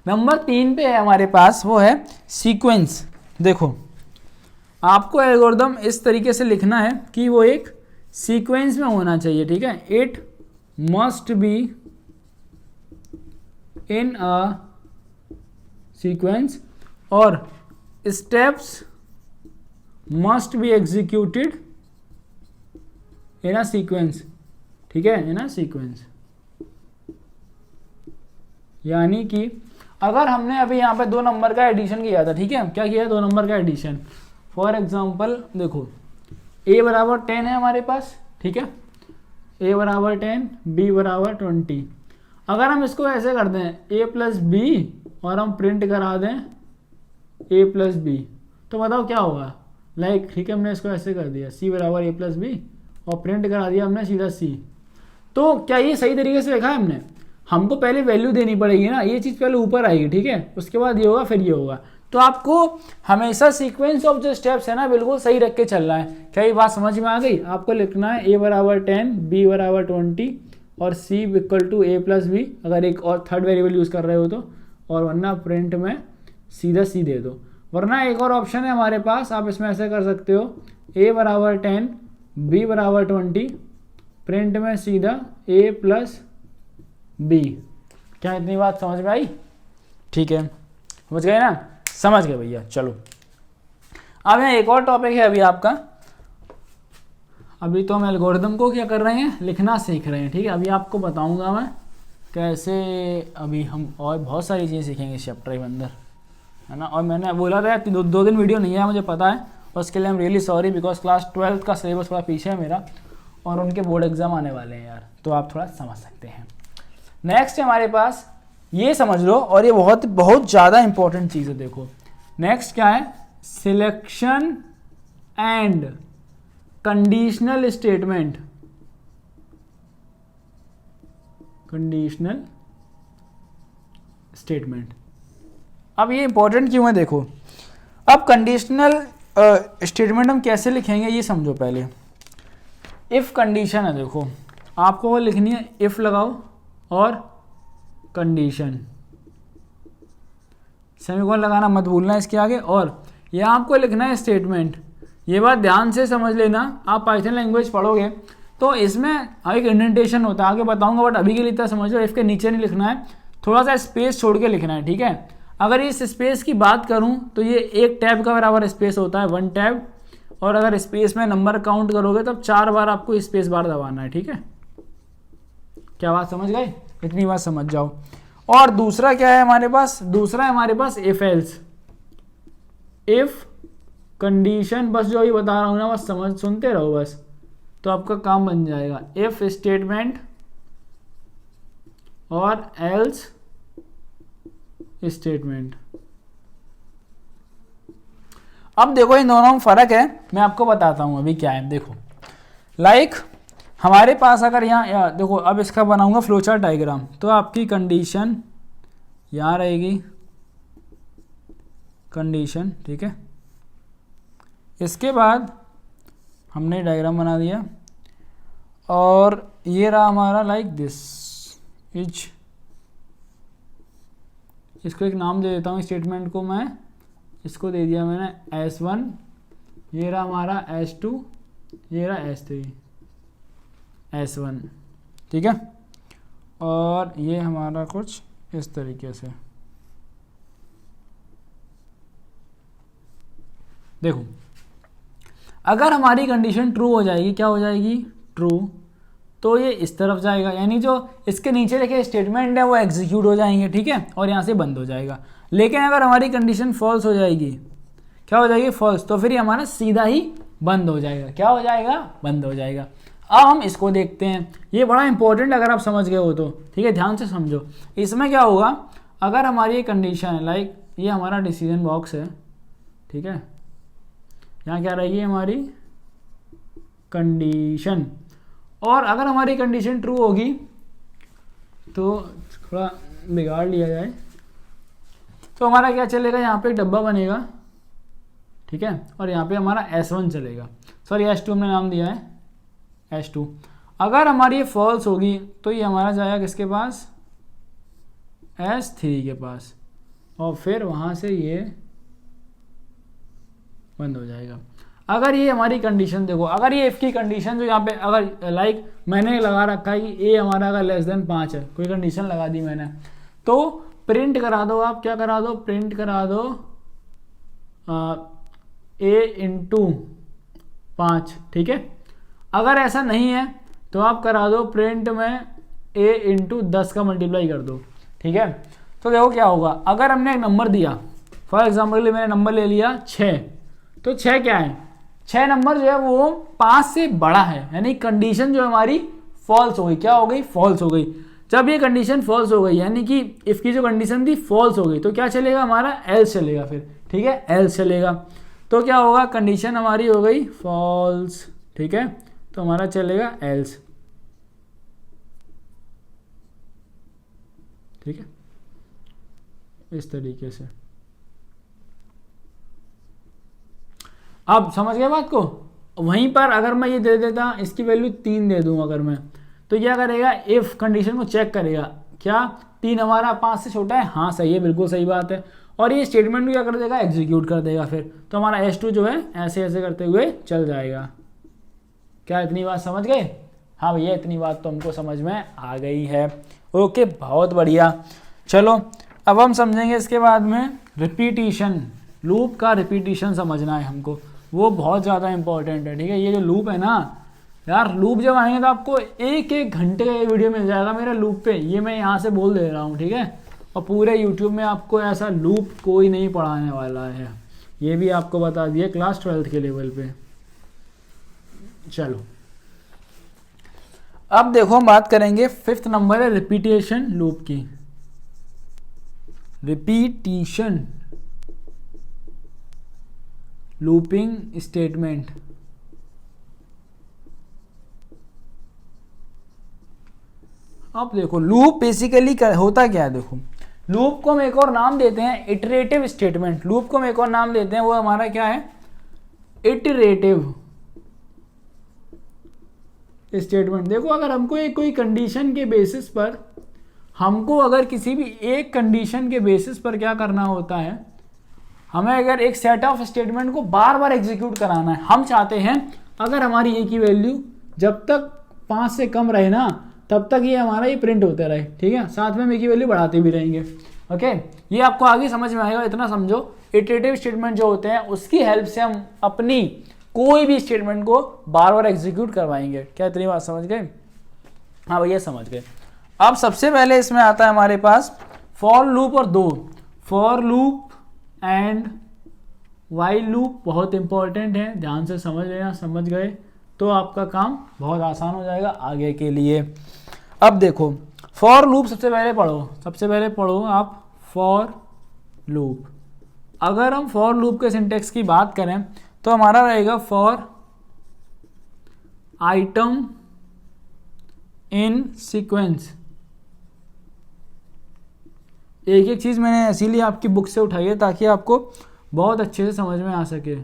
नंबर 3 पे है हमारे पास, वो है सीक्वेंस। देखो आपको एल्गोरिदम इस तरीके से लिखना है कि वो एक सीक्वेंस में होना चाहिए, ठीक है। It must be in a sequence, और steps must be executed in a sequence, ठीक है, इन अ सीक्वेंस। यानी कि अगर हमने अभी यहाँ पे 2 नंबर का एडिशन किया था, ठीक है, क्या किया? 2 नंबर का एडिशन। फॉर एग्जांपल देखो a बराबर 10 है हमारे पास, ठीक है, a बराबर 10, b बराबर 20। अगर हम इसको ऐसे कर दें a प्लस बी, और हम प्रिंट करा दें a प्लस बी, तो बताओ क्या होगा? ठीक है, हमने इसको ऐसे कर दिया c बराबर a प्लस बी, और प्रिंट करा दिया हमने सीधा c, तो क्या ये सही तरीके से लिखा है हमने? हमको पहले वैल्यू देनी पड़ेगी ना, ये चीज़ पहले ऊपर आएगी, ठीक है, उसके बाद ये होगा, फिर ये होगा। तो आपको हमेशा सीक्वेंस ऑफ जो स्टेप्स है ना बिल्कुल सही रख के चलना है। क्या ये बात समझ में आ गई? आपको लिखना है a बराबर 10, b बराबर 20 और c equal to a plus B, अगर एक और थर्ड वेरिएबल यूज़ कर रहे हो तो, और वरना प्रिंट में सीधा c दे दो। वरना एक और ऑप्शन है हमारे पास, आप इसमें ऐसे कर सकते हो, a बराबर 10, b बराबर 20, प्रिंट में सीधा a प्लस b। क्या इतनी बात समझ में आई? ठीक है, समझ गए ना? समझ गए भैया। चलो अब यहाँ एक और टॉपिक है अभी आपका। अभी तो हम एल्गोरिदम को क्या कर रहे हैं, लिखना सीख रहे हैं, ठीक है। अभी आपको बताऊंगा मैं कैसे, अभी हम और बहुत सारी चीज़ें सीखेंगे इस चैप्टर के अंदर, है ना। और मैंने बोला था दो दिन वीडियो नहीं है, मुझे पता है, और उसके लिए I am really sorry, because class 12 का सिलेबस थोड़ा पीछे है मेरा, और उनके बोर्ड एग्जाम आने वाले हैं यार, तो आप थोड़ा समझ सकते हैं। नेक्स्ट है हमारे पास, ये समझ लो, और ये बहुत बहुत ज़्यादा इंपॉर्टेंट चीज़ है। देखो नेक्स्ट क्या है, selection and conditional statement. Conditional statement, अब ये इंपॉर्टेंट क्यों है? देखो अब कंडीशनल स्टेटमेंट हम कैसे लिखेंगे ये समझो पहले। इफ़ कंडीशन है, देखो आपको वो लिखनी है, इफ़ लगाओ और कंडीशन, सेमीकोलन लगाना मत भूलना इसके आगे, और यहाँ आपको लिखना है स्टेटमेंट। ये बात ध्यान से समझ लेना, आप पाइथन लैंग्वेज पढ़ोगे तो इसमें एक इंडेंटेशन होता है, आगे बताऊंगा, बट अभी के लिए इतना समझ लो, इफ़ के नीचे नहीं लिखना है, थोड़ा सा स्पेस छोड़ के लिखना है, ठीक है। अगर इस स्पेस की बात करूँ तो ये एक टैब का बराबर स्पेस होता है, 1 टैब, और अगर स्पेस में नंबर काउंट करोगे तब 4 बार आपको स्पेस बार दबाना है, ठीक है। क्या बात समझ गए? इतनी बात समझ जाओ। और दूसरा क्या है हमारे पास? दूसरा है हमारे पास इफ एल्स। इफ कंडीशन, बस जो अभी बता रहा हूँ ना, बस समझ सुनते रहो बस, तो आपका काम बन जाएगा। इफ स्टेटमेंट और एल्स स्टेटमेंट। अब देखो इन दोनों में फर्क है, मैं आपको बताता हूँ अभी क्या है। देखो लाइक हमारे पास अगर यहाँ देखो, अब इसका बनाऊंगा फ्लोचार्ट डायग्राम, तो आपकी कंडीशन यहाँ रहेगी, कंडीशन, ठीक है। इसके बाद हमने डायग्राम बना दिया, और ये रहा हमारा लाइक दिस इज, इसको एक नाम दे देता हूँ स्टेटमेंट को मैं, इसको दे दिया मैंने S1, ये रहा हमारा S2, ये रहा S3, S1, ठीक है। और ये हमारा कुछ इस तरीके से, देखो अगर हमारी कंडीशन ट्रू हो जाएगी, क्या हो जाएगी? ट्रू, तो ये इस तरफ जाएगा, यानी जो इसके नीचे लिखे स्टेटमेंट है वो एग्जीक्यूट हो जाएंगे, ठीक है, और यहाँ से बंद हो जाएगा। लेकिन अगर हमारी कंडीशन फॉल्स हो जाएगी, क्या हो जाएगी? फॉल्स, तो फिर ये हमारा सीधा ही बंद हो जाएगा। क्या हो जाएगा? बंद हो जाएगा। अब हम इसको देखते हैं, ये बड़ा इंपॉर्टेंट अगर आप समझ गए हो तो, ठीक है, ध्यान से समझो। इसमें क्या होगा, अगर हमारी ये कंडीशन है, लाइक ये हमारा डिसीजन बॉक्स है, ठीक है, यहाँ क्या रहेगी हमारी कंडीशन, और अगर हमारी कंडीशन ट्रू होगी तो थोड़ा बिगाड़ लिया जाए, तो हमारा क्या चलेगा, यहाँ पे एक डब्बा बनेगा, ठीक है, और यहाँ पे हमारा S1 चलेगा, सॉरी S2 हमने नाम दिया है, S2। अगर हमारी ये फॉल्स होगी तो ये हमारा जाएगा किसके पास? S3 के पास, और फिर वहाँ से ये बंद हो जाएगा। अगर ये हमारी कंडीशन देखो, अगर ये इफ की कंडीशन जो यहाँ पे अगर लाइक मैंने लगा रखा है कि ए हमारा अगर लेस देन 5 है, कोई कंडीशन लगा दी मैंने, तो प्रिंट करा दो, आप क्या करा दो, प्रिंट करा दो ए इंटू 5, ठीक है। अगर ऐसा नहीं है तो आप करा दो प्रिंट में ए इंटू 10 का मल्टीप्लाई कर दो, ठीक है। तो देखो क्या होगा, अगर हमने एक नंबर दिया, फॉर एग्जाम्पल के लिए मैंने नंबर ले लिया 6, तो 6 क्या है, 6 नंबर जो है वो 5 से बड़ा है, यानी कंडीशन जो हमारी फॉल्स हो गई, क्या हो गई, फॉल्स हो गई। जब ये कंडीशन फॉल्स हो गई, यानी कि इफ की जो कंडीशन थी फॉल्स हो गई, तो क्या चलेगा हमारा, एल्स चलेगा फिर, ठीक है, एल्स चलेगा। तो क्या होगा, कंडीशन हमारी हो गई फॉल्स, ठीक है, तो हमारा चलेगा एल्स। ठीक है, इस तरीके से। अब समझ गए बात को। वहीं पर अगर मैं ये दे देता, इसकी वैल्यू 3 दे दूं अगर मैं, तो क्या करेगा, इफ कंडीशन को चेक करेगा, क्या 3 हमारा 5 से छोटा है, हाँ सही है, बिल्कुल सही बात है, और ये स्टेटमेंट भी क्या कर देगा, एग्जीक्यूट कर देगा फिर, तो हमारा S2 जो है ऐसे ऐसे करते हुए चल जाएगा। क्या इतनी बात समझ गए? हाँ भैया, इतनी बात तो हमको समझ में आ गई है। ओके, बहुत बढ़िया। चलो अब हम समझेंगे इसके बाद में रिपीटिशन। लूप का रिपीटिशन समझना है हमको, वो बहुत ज़्यादा इंपॉर्टेंट है। ठीक है, ये जो लूप है ना यार, लूप जब आएंगे तो आपको 1-1 घंटे का ये वीडियो मिल जाएगा मेरे लूप पे, ये मैं यहाँ से बोल दे रहा हूँ। ठीक है, और पूरे यूट्यूब में आपको ऐसा लूप कोई नहीं पढ़ाने वाला है, ये भी आपको बता दिया क्लास 12th के लेवल पे। चलो अब देखो, हम बात करेंगे 5th नंबर है रिपीटेशन लूप की। Repetition looping statement. अब देखो लूप बेसिकली होता क्या है, देखो लूप को हम एक और नाम देते हैं इटरेटिव स्टेटमेंट। लूप को हम एक और नाम देते हैं, वो हमारा क्या है, इटरेटिव स्टेटमेंट। देखो अगर हमको एक कोई कंडीशन के बेसिस पर, हमको अगर किसी भी एक कंडीशन के बेसिस पर क्या करना होता है, हमें अगर एक सेट ऑफ स्टेटमेंट को बार बार एग्जीक्यूट कराना है, हम चाहते हैं अगर हमारी ए की वैल्यू जब तक 5 से कम रहे ना, तब तक ये हमारा ये प्रिंट होते रहे। ठीक है, साथ में हम ए की वैल्यू बढ़ाते भी रहेंगे। ओके, ये आपको आगे समझ में आएगा, इतना समझो। इटरेटिव स्टेटमेंट जो होते हैं उसकी हेल्प से हम अपनी कोई भी स्टेटमेंट को बार बार एग्जीक्यूट करवाएंगे। क्या इतनी बात समझ गए? हाँ भैया समझ गए। अब सबसे पहले इसमें आता है हमारे पास फॉर लूप और दो, for loop and while loop. बहुत इंपॉर्टेंट है, ध्यान से समझ लेना, समझ गए तो आपका काम बहुत आसान हो जाएगा आगे के लिए। अब देखो फॉर लूप सबसे पहले पढ़ो आप फॉर लूप। अगर हम फॉर लूप के सिंटेक्स की बात करें तो हमारा रहेगा फॉर आइटम इन सीक्वेंस। एक एक चीज मैंने इसीलिए आपकी बुक से उठाई है ताकि आपको बहुत अच्छे से समझ में आ सके।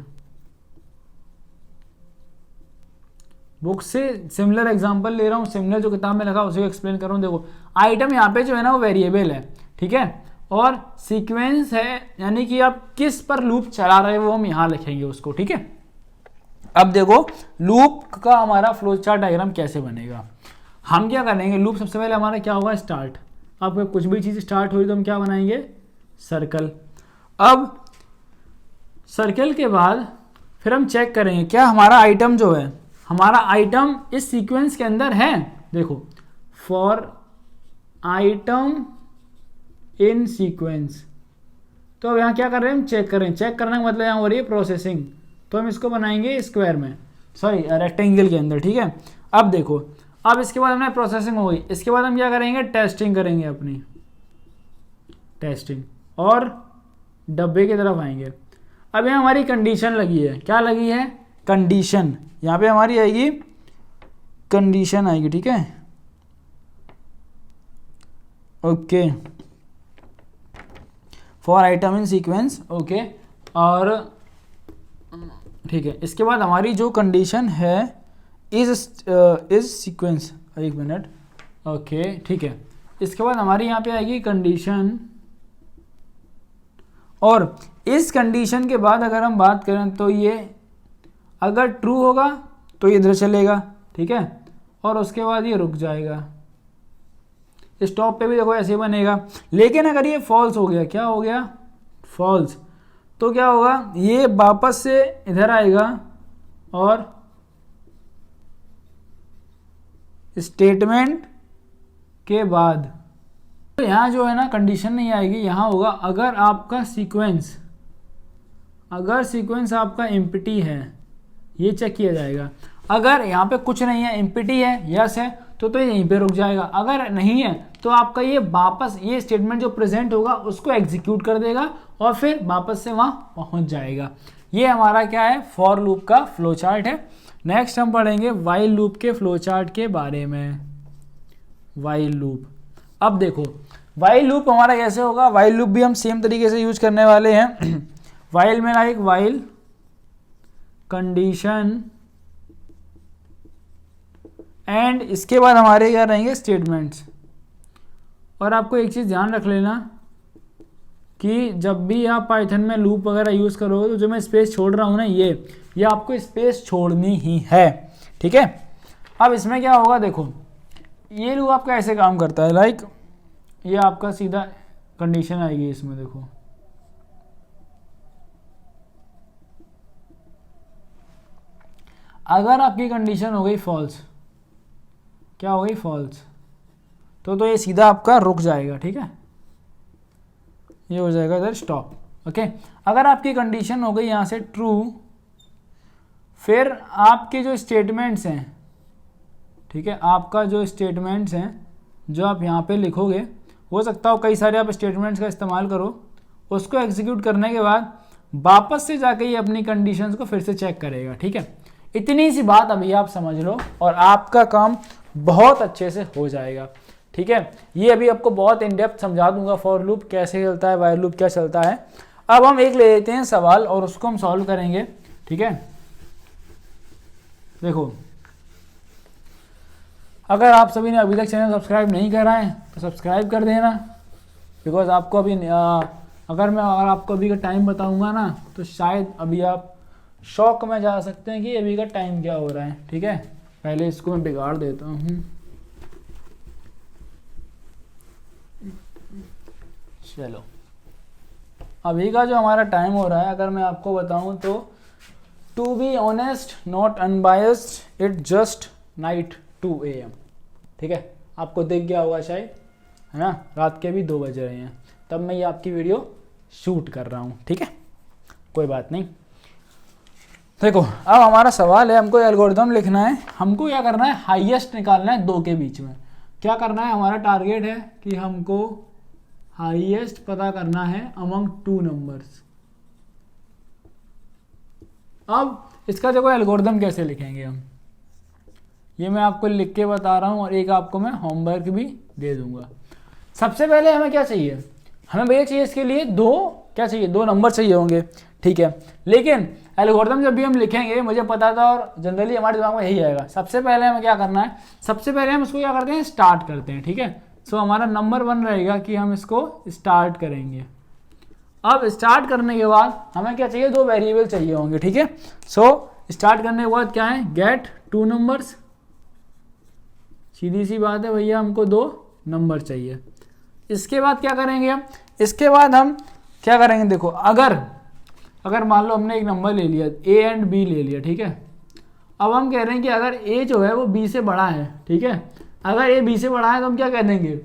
बुक से सिमिलर एग्जांपल ले रहा हूँ, सिमिलर जो किताब में लिखा उसी को एक्सप्लेन कर रहा हूँ। देखो आइटम यहाँ पे जो है ना वो वेरिएबल है, ठीक है, और सीक्वेंस है, यानी कि आप किस पर लूप चला रहे हो वो हम यहाँ लिखेंगे उसको। ठीक है, अब देखो लूप का हमारा फ्लो चार्ट डायग्राम कैसे बनेगा। हम क्या करेंगे, लूप सबसे पहले हमारा क्या होगा, स्टार्ट। अब कुछ भी चीज़ स्टार्ट हुई तो हम क्या बनाएंगे, सर्कल। अब सर्कल के बाद फिर हम चेक करेंगे क्या हमारा आइटम जो है, हमारा आइटम इस सीक्वेंस के अंदर है। देखो फॉर आइटम इन सीक्वेंस, तो अब यहाँ क्या कर रहे हैं हम, चेक करें। चेक करने का मतलब यहाँ हो रही है प्रोसेसिंग, तो हम इसको बनाएंगे स्क्वायर में, सॉरी रेक्टेंगल के अंदर। ठीक है, अब देखो, अब इसके बाद हमने प्रोसेसिंग हो गई, इसके बाद हम क्या करेंगे, टेस्टिंग करेंगे, अपनी टेस्टिंग, और डब्बे की तरफ आएंगे। अब यहाँ हमारी कंडीशन लगी है, क्या लगी है, कंडीशन। यहाँ पे हमारी आएगी कंडीशन आएगी। ठीक है, okay, for item in sequence, okay. और ठीक है, इसके बाद हमारी जो कंडीशन है इज सीक्वेंस, एक मिनट, ओके ठीक है। इसके बाद हमारी यहाँ पे आएगी कंडीशन, और इस कंडीशन के बाद अगर हम बात करें तो ये अगर ट्रू होगा तो ये इधर चलेगा, ठीक है, और उसके बाद ये रुक जाएगा। स्टॉप पे भी देखो ऐसे बनेगा। लेकिन अगर ये फॉल्स हो गया, क्या हो गया, फॉल्स, तो क्या होगा, ये वापस से इधर आएगा और स्टेटमेंट के बाद तो यहाँ जो है ना कंडीशन नहीं आएगी, यहाँ होगा अगर आपका सीक्वेंस, अगर सीक्वेंस आपका एम्प्टी है, ये चेक किया जाएगा। अगर यहाँ पे कुछ नहीं है, एम्प्टी है, यस है, तो यहीं पे रुक जाएगा। अगर नहीं है तो आपका ये वापस ये स्टेटमेंट जो प्रेजेंट होगा उसको एग्जीक्यूट कर देगा और फिर वापस से वहाँ पहुँच जाएगा। ये हमारा क्या है, फॉर लूप का फ्लो चार्ट है। नेक्स्ट हम पढ़ेंगे वाइल लूप के फ्लो चार्ट के बारे में। वाइल लूप, अब देखो वाइल लूप हमारा कैसे होगा, वाइल लूप भी हम सेम तरीके से यूज करने वाले हैं। वाइल में लाइक वाइल कंडीशन एंड इसके बाद हमारे क्या रहेंगे स्टेटमेंट्स। और आपको एक चीज़ ध्यान रख लेना कि जब भी आप पाइथन में लूप वगैरह यूज़ करोगे तो जो मैं स्पेस छोड़ रहा हूँ ना ये आपको स्पेस छोड़नी ही है, ठीक है। अब इसमें क्या होगा, देखो ये लूप आपका ऐसे काम करता है, लाइक ये आपका सीधा कंडीशन आएगी इसमें, देखो अगर आपकी कंडीशन हो गई फॉल्स, क्या हो गई फॉल्स, तो ये सीधा आपका रुक जाएगा, ठीक है, ये हो जाएगा इधर स्टॉप, ओके। अगर आपकी कंडीशन हो गई यहाँ से ट्रू, फिर आपके जो स्टेटमेंट्स हैं, ठीक है, आपका जो स्टेटमेंट्स हैं जो आप यहाँ पे लिखोगे, हो सकता हो कई सारे आप स्टेटमेंट्स का इस्तेमाल करो, उसको एग्जीक्यूट करने के बाद वापस से जाके ये अपनी कंडीशंस को फिर से चेक करेगा, ठीक है। इतनी सी बात अभी आप समझ लो और आपका काम बहुत अच्छे से हो जाएगा, ठीक है। ये अभी आपको बहुत इन डेप्थ समझा दूंगा, फॉर लूप कैसे चलता है, वाइल लूप क्या चलता है। अब हम एक ले लेते हैं सवाल और उसको हम सॉल्व करेंगे, ठीक है। देखो अगर आप सभी ने अभी तक चैनल सब्सक्राइब नहीं करा है तो सब्सक्राइब कर देना, बिकॉज आपको अभी अगर आपको अभी का टाइम बताऊंगा ना तो शायद अभी आप शॉक में जा सकते हैं कि अभी का टाइम क्या हो रहा है, ठीक है। पहले इसको मैं बिगाड़ देता हूँ, चलो अभी का जो हमारा टाइम हो रहा है अगर मैं आपको बताऊं तो to be honest not unbiased it just night 2 AM, ठीक है। आपको दिख गया होगा शायद, है ना, रात के भी 2 बज रहे हैं तब मैं ये आपकी वीडियो शूट कर रहा हूँ, ठीक है, कोई बात नहीं। देखो अब हमारा सवाल है, हमको एल्गोरिथम लिखना है, हमको क्या करना है, हाईएस्ट निकालना है 2 के बीच में। क्या करना है, हमारा टारगेट है कि हमको हाईएस्ट पता करना है अमंग 2 नंबर्स। अब इसका देखो एल्गोरिथम कैसे लिखेंगे हम, ये मैं आपको लिख के बता रहा हूँ और एक आपको मैं होमवर्क भी दे दूंगा। सबसे पहले हमें क्या चाहिए, हमें भैया चाहिए इसके लिए 2 नंबर चाहिए होंगे, ठीक है। लेकिन एल्गोरिथम जब भी हम लिखेंगे मुझे पता था और जनरली हमारे दिमाग में यही आएगा, सबसे पहले हमें क्या करना है, सबसे पहले हम इसको क्या करते हैं, स्टार्ट करते हैं, ठीक है। सो हमारा नंबर 1 रहेगा कि हम इसको स्टार्ट करेंगे। अब स्टार्ट करने के बाद हमें क्या चाहिए, 2 वेरिएबल चाहिए होंगे, ठीक है। सो स्टार्ट करने के बाद क्या है, गेट 2 नंबर्स, सीधी सी बात है भैया, हमको 2 नंबर चाहिए। इसके बाद क्या करेंगे हम, इसके बाद हम क्या करेंगे, देखो अगर मान लो हमने एक नंबर ले लिया, A एंड B ले लिया, ठीक है। अब हम कह रहे हैं कि अगर A जो है वो B से बड़ा है, ठीक है, अगर A B से बड़ा है तो हम क्या कह देंगे,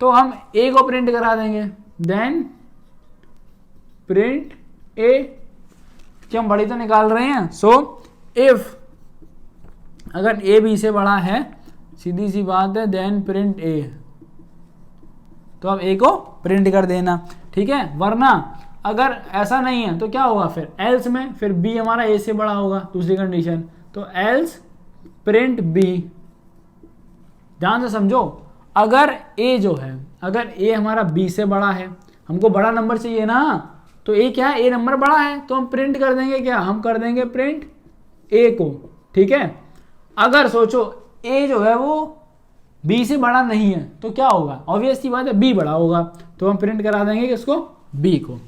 तो हम A को प्रिंट करा देंगे, देन प्रिंट A, कि हम बड़ी तो निकाल रहे हैं। सो इफ अगर A B से बड़ा है, सीधी सी बात है, देन प्रिंट A, तो अब A को प्रिंट कर देना, ठीक है। वरना अगर ऐसा नहीं है तो क्या होगा, फिर एल्स में फिर B हमारा A से बड़ा होगा, दूसरी कंडीशन, तो एल्स प्रिंट B। ध्यान से समझो, अगर A जो है, अगर A हमारा B से बड़ा है, हमको बड़ा नंबर चाहिए ना, तो A क्या है, A नंबर बड़ा है, तो हम प्रिंट कर देंगे, क्या हम कर देंगे प्रिंट A को, ठीक है। अगर सोचो A जो है वो B से बड़ा नहीं है तो क्या होगा, ऑब्वियस सी बात है B बड़ा होगा, तो हम प्रिंट करा देंगे किसको, B को।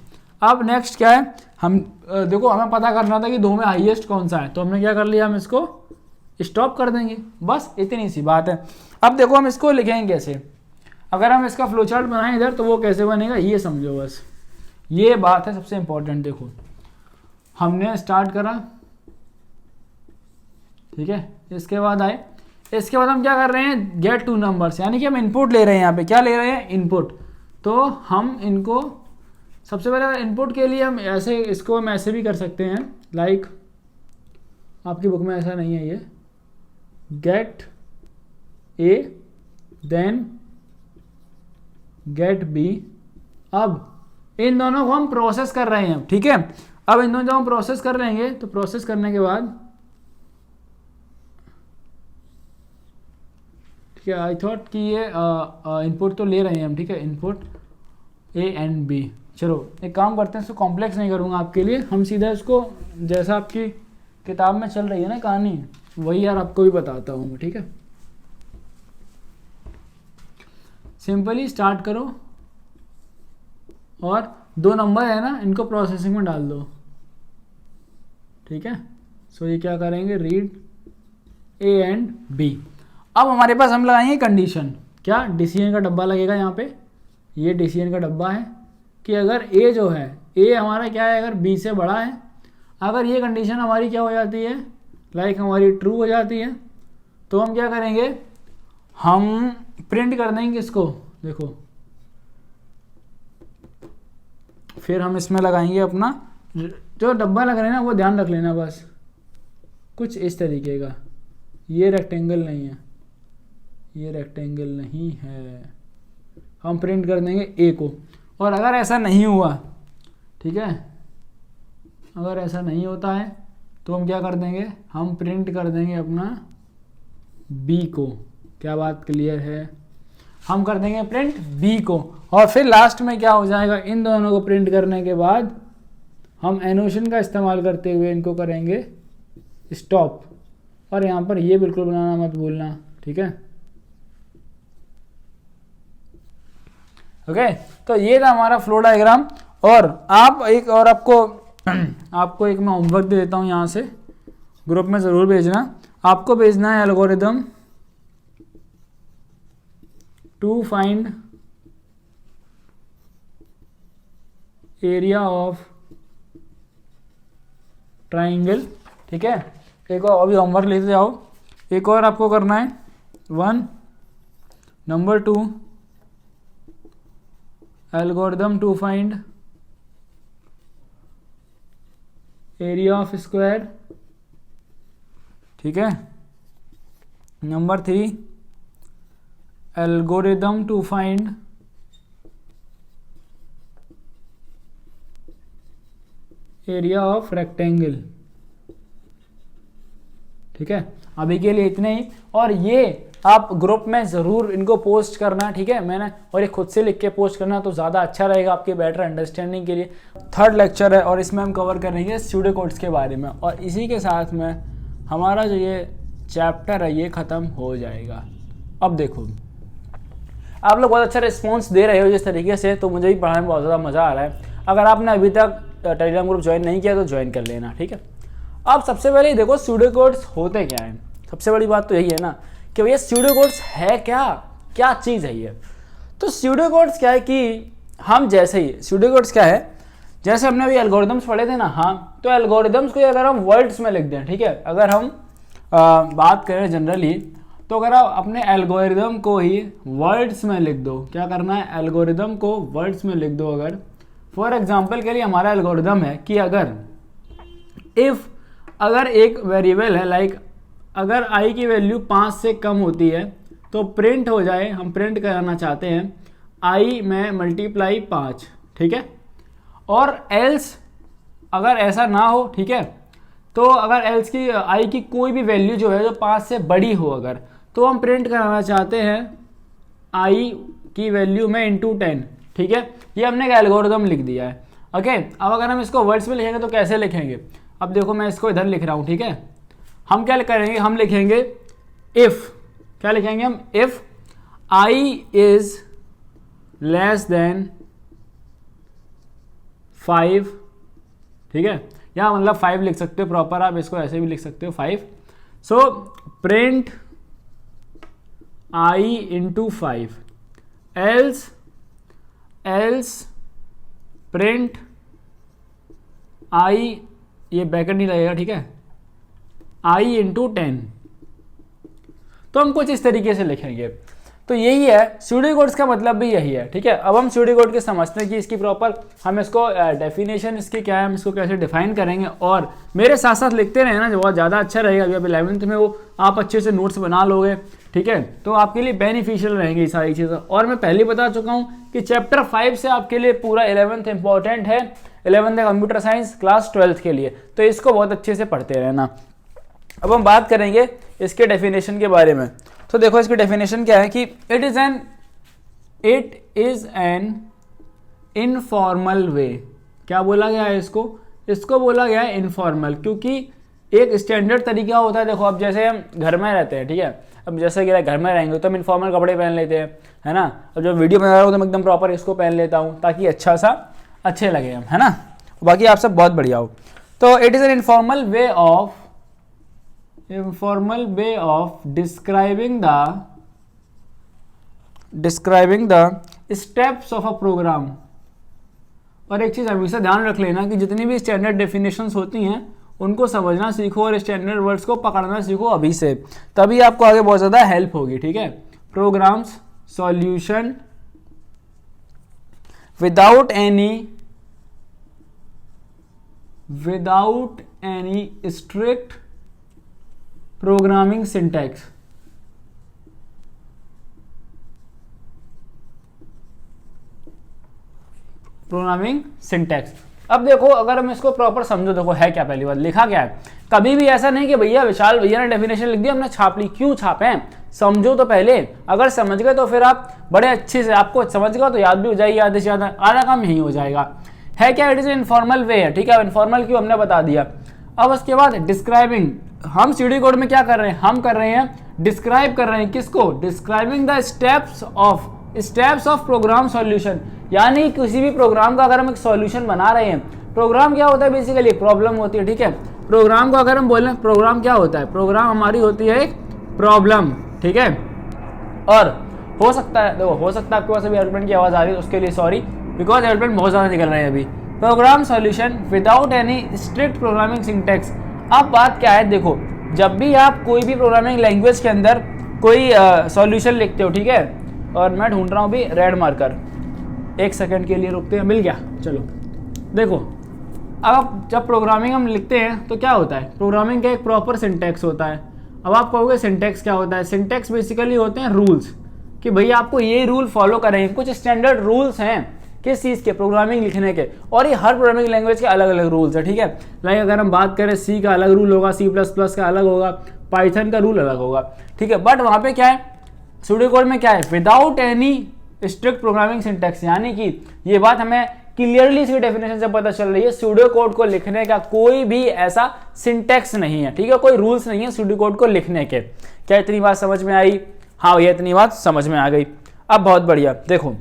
अब नेक्स्ट क्या है, हम देखो हमें पता करना था कि 2 में हाईएस्ट कौन सा है, तो हमने क्या कर लिया, हम इसको स्टॉप कर देंगे, बस इतनी सी बात है। अब देखो हम इसको लिखेंगे कैसे, अगर हम इसका फ्लो चार्ट बनाएं इधर तो वो कैसे बनेगा, ये समझो, बस ये बात है सबसे इंपॉर्टेंट। देखो हमने स्टार्ट करा, ठीक है, इसके बाद आए, इसके बाद हम क्या कर रहे हैं, गेट 2 नंबर्स, यानी कि हम इनपुट ले रहे हैं, यहाँ पे क्या ले रहे हैं, इनपुट। तो हम इनको सबसे पहले इनपुट के लिए हम ऐसे, इसको हम ऐसे भी कर सकते हैं, लाइक आपकी बुक में ऐसा नहीं है, ये get A then get B। अब इन दोनों को हम प्रोसेस कर रहे हैं, ठीक है। अब इन दोनों जब हम प्रोसेस कर लेंगे तो प्रोसेस करने के बाद, ठीक है। आई थॉट कि ये इनपुट तो ले रहे हैं हम, ठीक है, इनपुट ए एंड बी। चलो एक काम करते हैं, इसको कॉम्प्लेक्स नहीं करूँगा आपके लिए, हम सीधा इसको जैसा आपकी किताब में चल रही है ना कहानी, वही यार आपको भी बताता हूँ मैं, ठीक है। सिंपली स्टार्ट करो और 2 नंबर है ना, इनको प्रोसेसिंग में डाल दो, ठीक है। सो ये क्या करेंगे, रीड ए एंड बी। अब हमारे पास हम लगाएंगे कंडीशन, क्या, डिसीजन का डब्बा लगेगा यहाँ पे, ये डिसीजन का डब्बा है कि अगर ए जो है, ए हमारा क्या है, अगर बी से बड़ा है, अगर ये कंडीशन हमारी क्या हो जाती है, लाइक हमारी ट्रू हो जाती है, तो हम क्या करेंगे, हम प्रिंट कर देंगे इसको, देखो, फिर हम इसमें लगाएंगे अपना जो डब्बा लग रहा है ना, वो ध्यान रख लेना बस, कुछ इस तरीके का, ये रेक्टेंगल नहीं है, ये रेक्टेंगल नहीं है, हम प्रिंट कर देंगे ए को। और अगर ऐसा नहीं हुआ, ठीक है, अगर ऐसा नहीं होता है तो हम क्या कर देंगे, हम प्रिंट कर देंगे अपना बी को। क्या बात क्लियर है, हम कर देंगे प्रिंट बी को, और फिर लास्ट में क्या हो जाएगा, इन दोनों को प्रिंट करने के बाद हम एनोशन का इस्तेमाल करते हुए इनको करेंगे स्टॉप, और यहाँ पर ये बिल्कुल बनाना मत भूलना, ठीक है। ओके, तो ये था हमारा फ्लो डायग्राम। और आप एक और आपको एक मैं होमवर्क दे देता हूँ, यहाँ से ग्रुप में ज़रूर भेजना, आपको भेजना है algorithm to find area of triangle, ठीक है। एक और अभी होमवर्क लेते जाओ, एक और आपको करना है 1, number 2 algorithm to find area of square, ठीक है। Number 3 algorithm to find area of rectangle, ठीक है। अभी के लिए इतने ही, और ये आप ग्रुप में ज़रूर इनको पोस्ट करना, ठीक है, मैंने, और ये खुद से लिख के पोस्ट करना तो ज़्यादा अच्छा रहेगा आपके बेटर अंडरस्टैंडिंग के लिए। 3rd लेक्चर है और इसमें हम कवर करेंगे स्यूडो कोड्स के बारे में, और इसी के साथ में हमारा जो ये चैप्टर है ये ख़त्म हो जाएगा। अब देखो, आप लोग बहुत अच्छा रिस्पॉन्स दे रहे हो जिस तरीके से, तो मुझे भी पढ़ाने में बहुत ज़्यादा मज़ा आ रहा है। अगर आपने अभी तक टेलीग्राम ग्रुप ज्वाइन नहीं किया तो ज्वाइन कर लेना, ठीक है। अब सबसे पहले देखो स्यूडो कोड्स होते क्या हैं, सबसे बड़ी बात तो यही है ना कि भैया स्यूडो कोड्स है क्या चीज़ है ये। तो स्यूडो कोड्स क्या है कि हम जैसे ही स्यूडो कोड्स क्या है, जैसे हमने अभी एल्गोरिदम्स पढ़े थे ना, हाँ, तो एल्गोरिदम्स को अगर हम वर्ड्स में लिख दें, ठीक है, अगर हम बात करें जनरली, तो अगर आप अपने एल्गोरिदम को ही वर्ड्स में लिख दो, क्या करना है, एल्गोरिदम को वर्ड्स में लिख दो। अगर फॉर एग्जांपल के लिए हमारा एल्गोरिदम है कि अगर एक वेरिएबल है, लाइक अगर i की वैल्यू 5 से कम होती है तो प्रिंट हो जाए, हम प्रिंट कराना चाहते हैं i में मल्टीप्लाई 5, ठीक है। और एल्स अगर ऐसा ना हो, ठीक है, तो अगर एल्स की i की कोई भी वैल्यू जो है जो 5 से बड़ी हो अगर, तो हम प्रिंट कराना चाहते हैं i की वैल्यू में इंटू 10, ठीक है। ये हमने एक एल्गोरिदम लिख दिया है। ओके, अब अगर हम इसको वर्ड्स में लिखेंगे तो कैसे लिखेंगे, अब देखो मैं इसको इधर लिख रहा हूँ, ठीक है। हम क्या करेंगे, हम लिखेंगे इफ़, क्या लिखेंगे हम, if i is less than 5, ठीक है, या मतलब 5 लिख सकते हो प्रॉपर, आप इसको ऐसे भी लिख सकते हो 5। So print i into 5, else print i, ये ब्रैकेट नहीं लगेगा, ठीक है, i इंटू 10। तो हम कुछ इस तरीके से लिखेंगे। तो यही है स्यूडो कोड्स का मतलब भी यही है, ठीक है। अब हम स्यूडो कोड के समझते हैं कि इसकी प्रॉपर हम इसको डेफिनेशन इसकी क्या है, हम इसको कैसे डिफाइन करेंगे, और मेरे साथ साथ लिखते रहे ना, जो बहुत ज़्यादा अच्छा रहेगा। अभी 11th में वो आप अच्छे से नोट्स बना लोगे, ठीक है, तो आपके लिए बेनिफिशियल रहेंगी सारी चीज़ें। और मैं पहले बता चुका हूँ कि चैप्टर 5 से आपके लिए पूरा 11th इंपॉर्टेंट है, 11th है कंप्यूटर साइंस, क्लास 12th के लिए, तो इसको बहुत अच्छे से पढ़ते रहना। अब हम बात करेंगे इसके डेफिनेशन के बारे में। तो देखो इसकी डेफिनेशन क्या है कि इट इज एन इनफॉर्मल वे। क्या बोला गया है इसको बोला गया है इनफॉर्मल, क्योंकि एक स्टैंडर्ड तरीका होता है। देखो अब जैसे हम घर में रहते हैं, ठीक है, अब जैसे कि घर में रहेंगे तो हम इनफॉर्मल कपड़े पहन लेते हैं, है ना। अब जब वीडियो बना रहा हूँ तो मैं एकदम प्रॉपर इसको पहन लेता हूँ ताकि अच्छे लगे हम, है ना। बाकी आप सब बहुत बढ़िया हो। तो it is an informal way of describing the steps of a program. और एक चीज़ हमेशा ध्यान रख लेना कि जितनी भी स्टैंडर्ड डेफिनेशंस होती हैं उनको समझना सीखो और स्टैंडर्ड वर्ड्स को पकड़ना सीखो अभी से, तभी आपको आगे बहुत ज़्यादा हेल्प होगी, ठीक है। Programs solution without any strict programming syntax. अब देखो अगर हम इसको प्रॉपर समझो, देखो है क्या, पहली बात लिखा क्या है। कभी भी ऐसा नहीं कि भैया विशाल भैया ने डेफिनेशन लिख दी हमने छाप ली, क्यों छापे, समझो तो पहले। अगर समझ गए तो फिर आप बड़े अच्छे से, आपको समझ गए तो याद भी हो जाएगी, आधे से ज़्यादा आधा काम यही हो जाएगा। है क्या, इट इज इनफॉर्मल वे है, ठीक है। इनफॉर्मल क्यों हमने बता दिया। अब उसके बाद डिस्क्राइबिंग, हम सीडी कोड में क्या कर रहे हैं, हम कर रहे हैं डिस्क्राइब कर रहे हैं किसको, describing the steps of program solution. यानी किसी भी प्रोग्राम का अगर हम एक सॉल्यूशन बना रहे हैं, प्रोग्राम क्या होता है, बेसिकली प्रॉब्लम होती है, ठीक है। प्रोग्राम को अगर हम बोलें प्रोग्राम क्या होता है, प्रोग्राम हमारी होती है एक प्रॉब्लम, ठीक है। और हो सकता है, देखो हो सकता है आपके पास अभी एयरप्लेन की आवाज़ आ रही है, उसके लिए सॉरी, बिकॉज एयरप्लेन बहुत ज़्यादा निकल रहे हैं अभी। Program solution without any strict programming syntax. अब बात क्या है, देखो जब भी आप कोई भी प्रोग्रामिंग लैंग्वेज के अंदर कोई सॉल्यूशन लिखते हो, ठीक है, और मैं ढूंढ रहा हूँ अभी रेड मार्कर, एक सेकंड के लिए रुकते हैं, मिल गया, चलो। देखो अब जब प्रोग्रामिंग हम लिखते हैं तो क्या होता है, प्रोग्रामिंग का एक प्रॉपर सिंटैक्स होता है। अब आप कहोगे सिंटैक्स क्या होता है, सिंटैक्स बेसिकली होते हैं रूल्स, कि भैया आपको ये रूल फॉलो करेंगे, कुछ स्टैंडर्ड रूल्स हैं किस चीज़ के, प्रोग्रामिंग लिखने के। और ये हर प्रोग्रामिंग लैंग्वेज के अलग अलग रूल्स है, ठीक है। लाइक अगर हम बात करें सी का अलग रूल होगा, C++ का अलग होगा, पाइथन का रूल अलग होगा, ठीक है। बट वहाँ पे क्या है, सूडो कोड में क्या है, without any strict programming syntax. यानी कि ये बात हमें क्लियरली इसकी डेफिनेशन से पता चल रही है, सूडो कोड को लिखने का कोई भी ऐसा सिंटैक्स नहीं है, ठीक है, कोई रूल्स नहीं है सूडो कोड को लिखने के। क्या इतनी बात समझ में आई? हाँ भैया इतनी बात समझ में आ गई। अब बहुत बढ़िया, देखो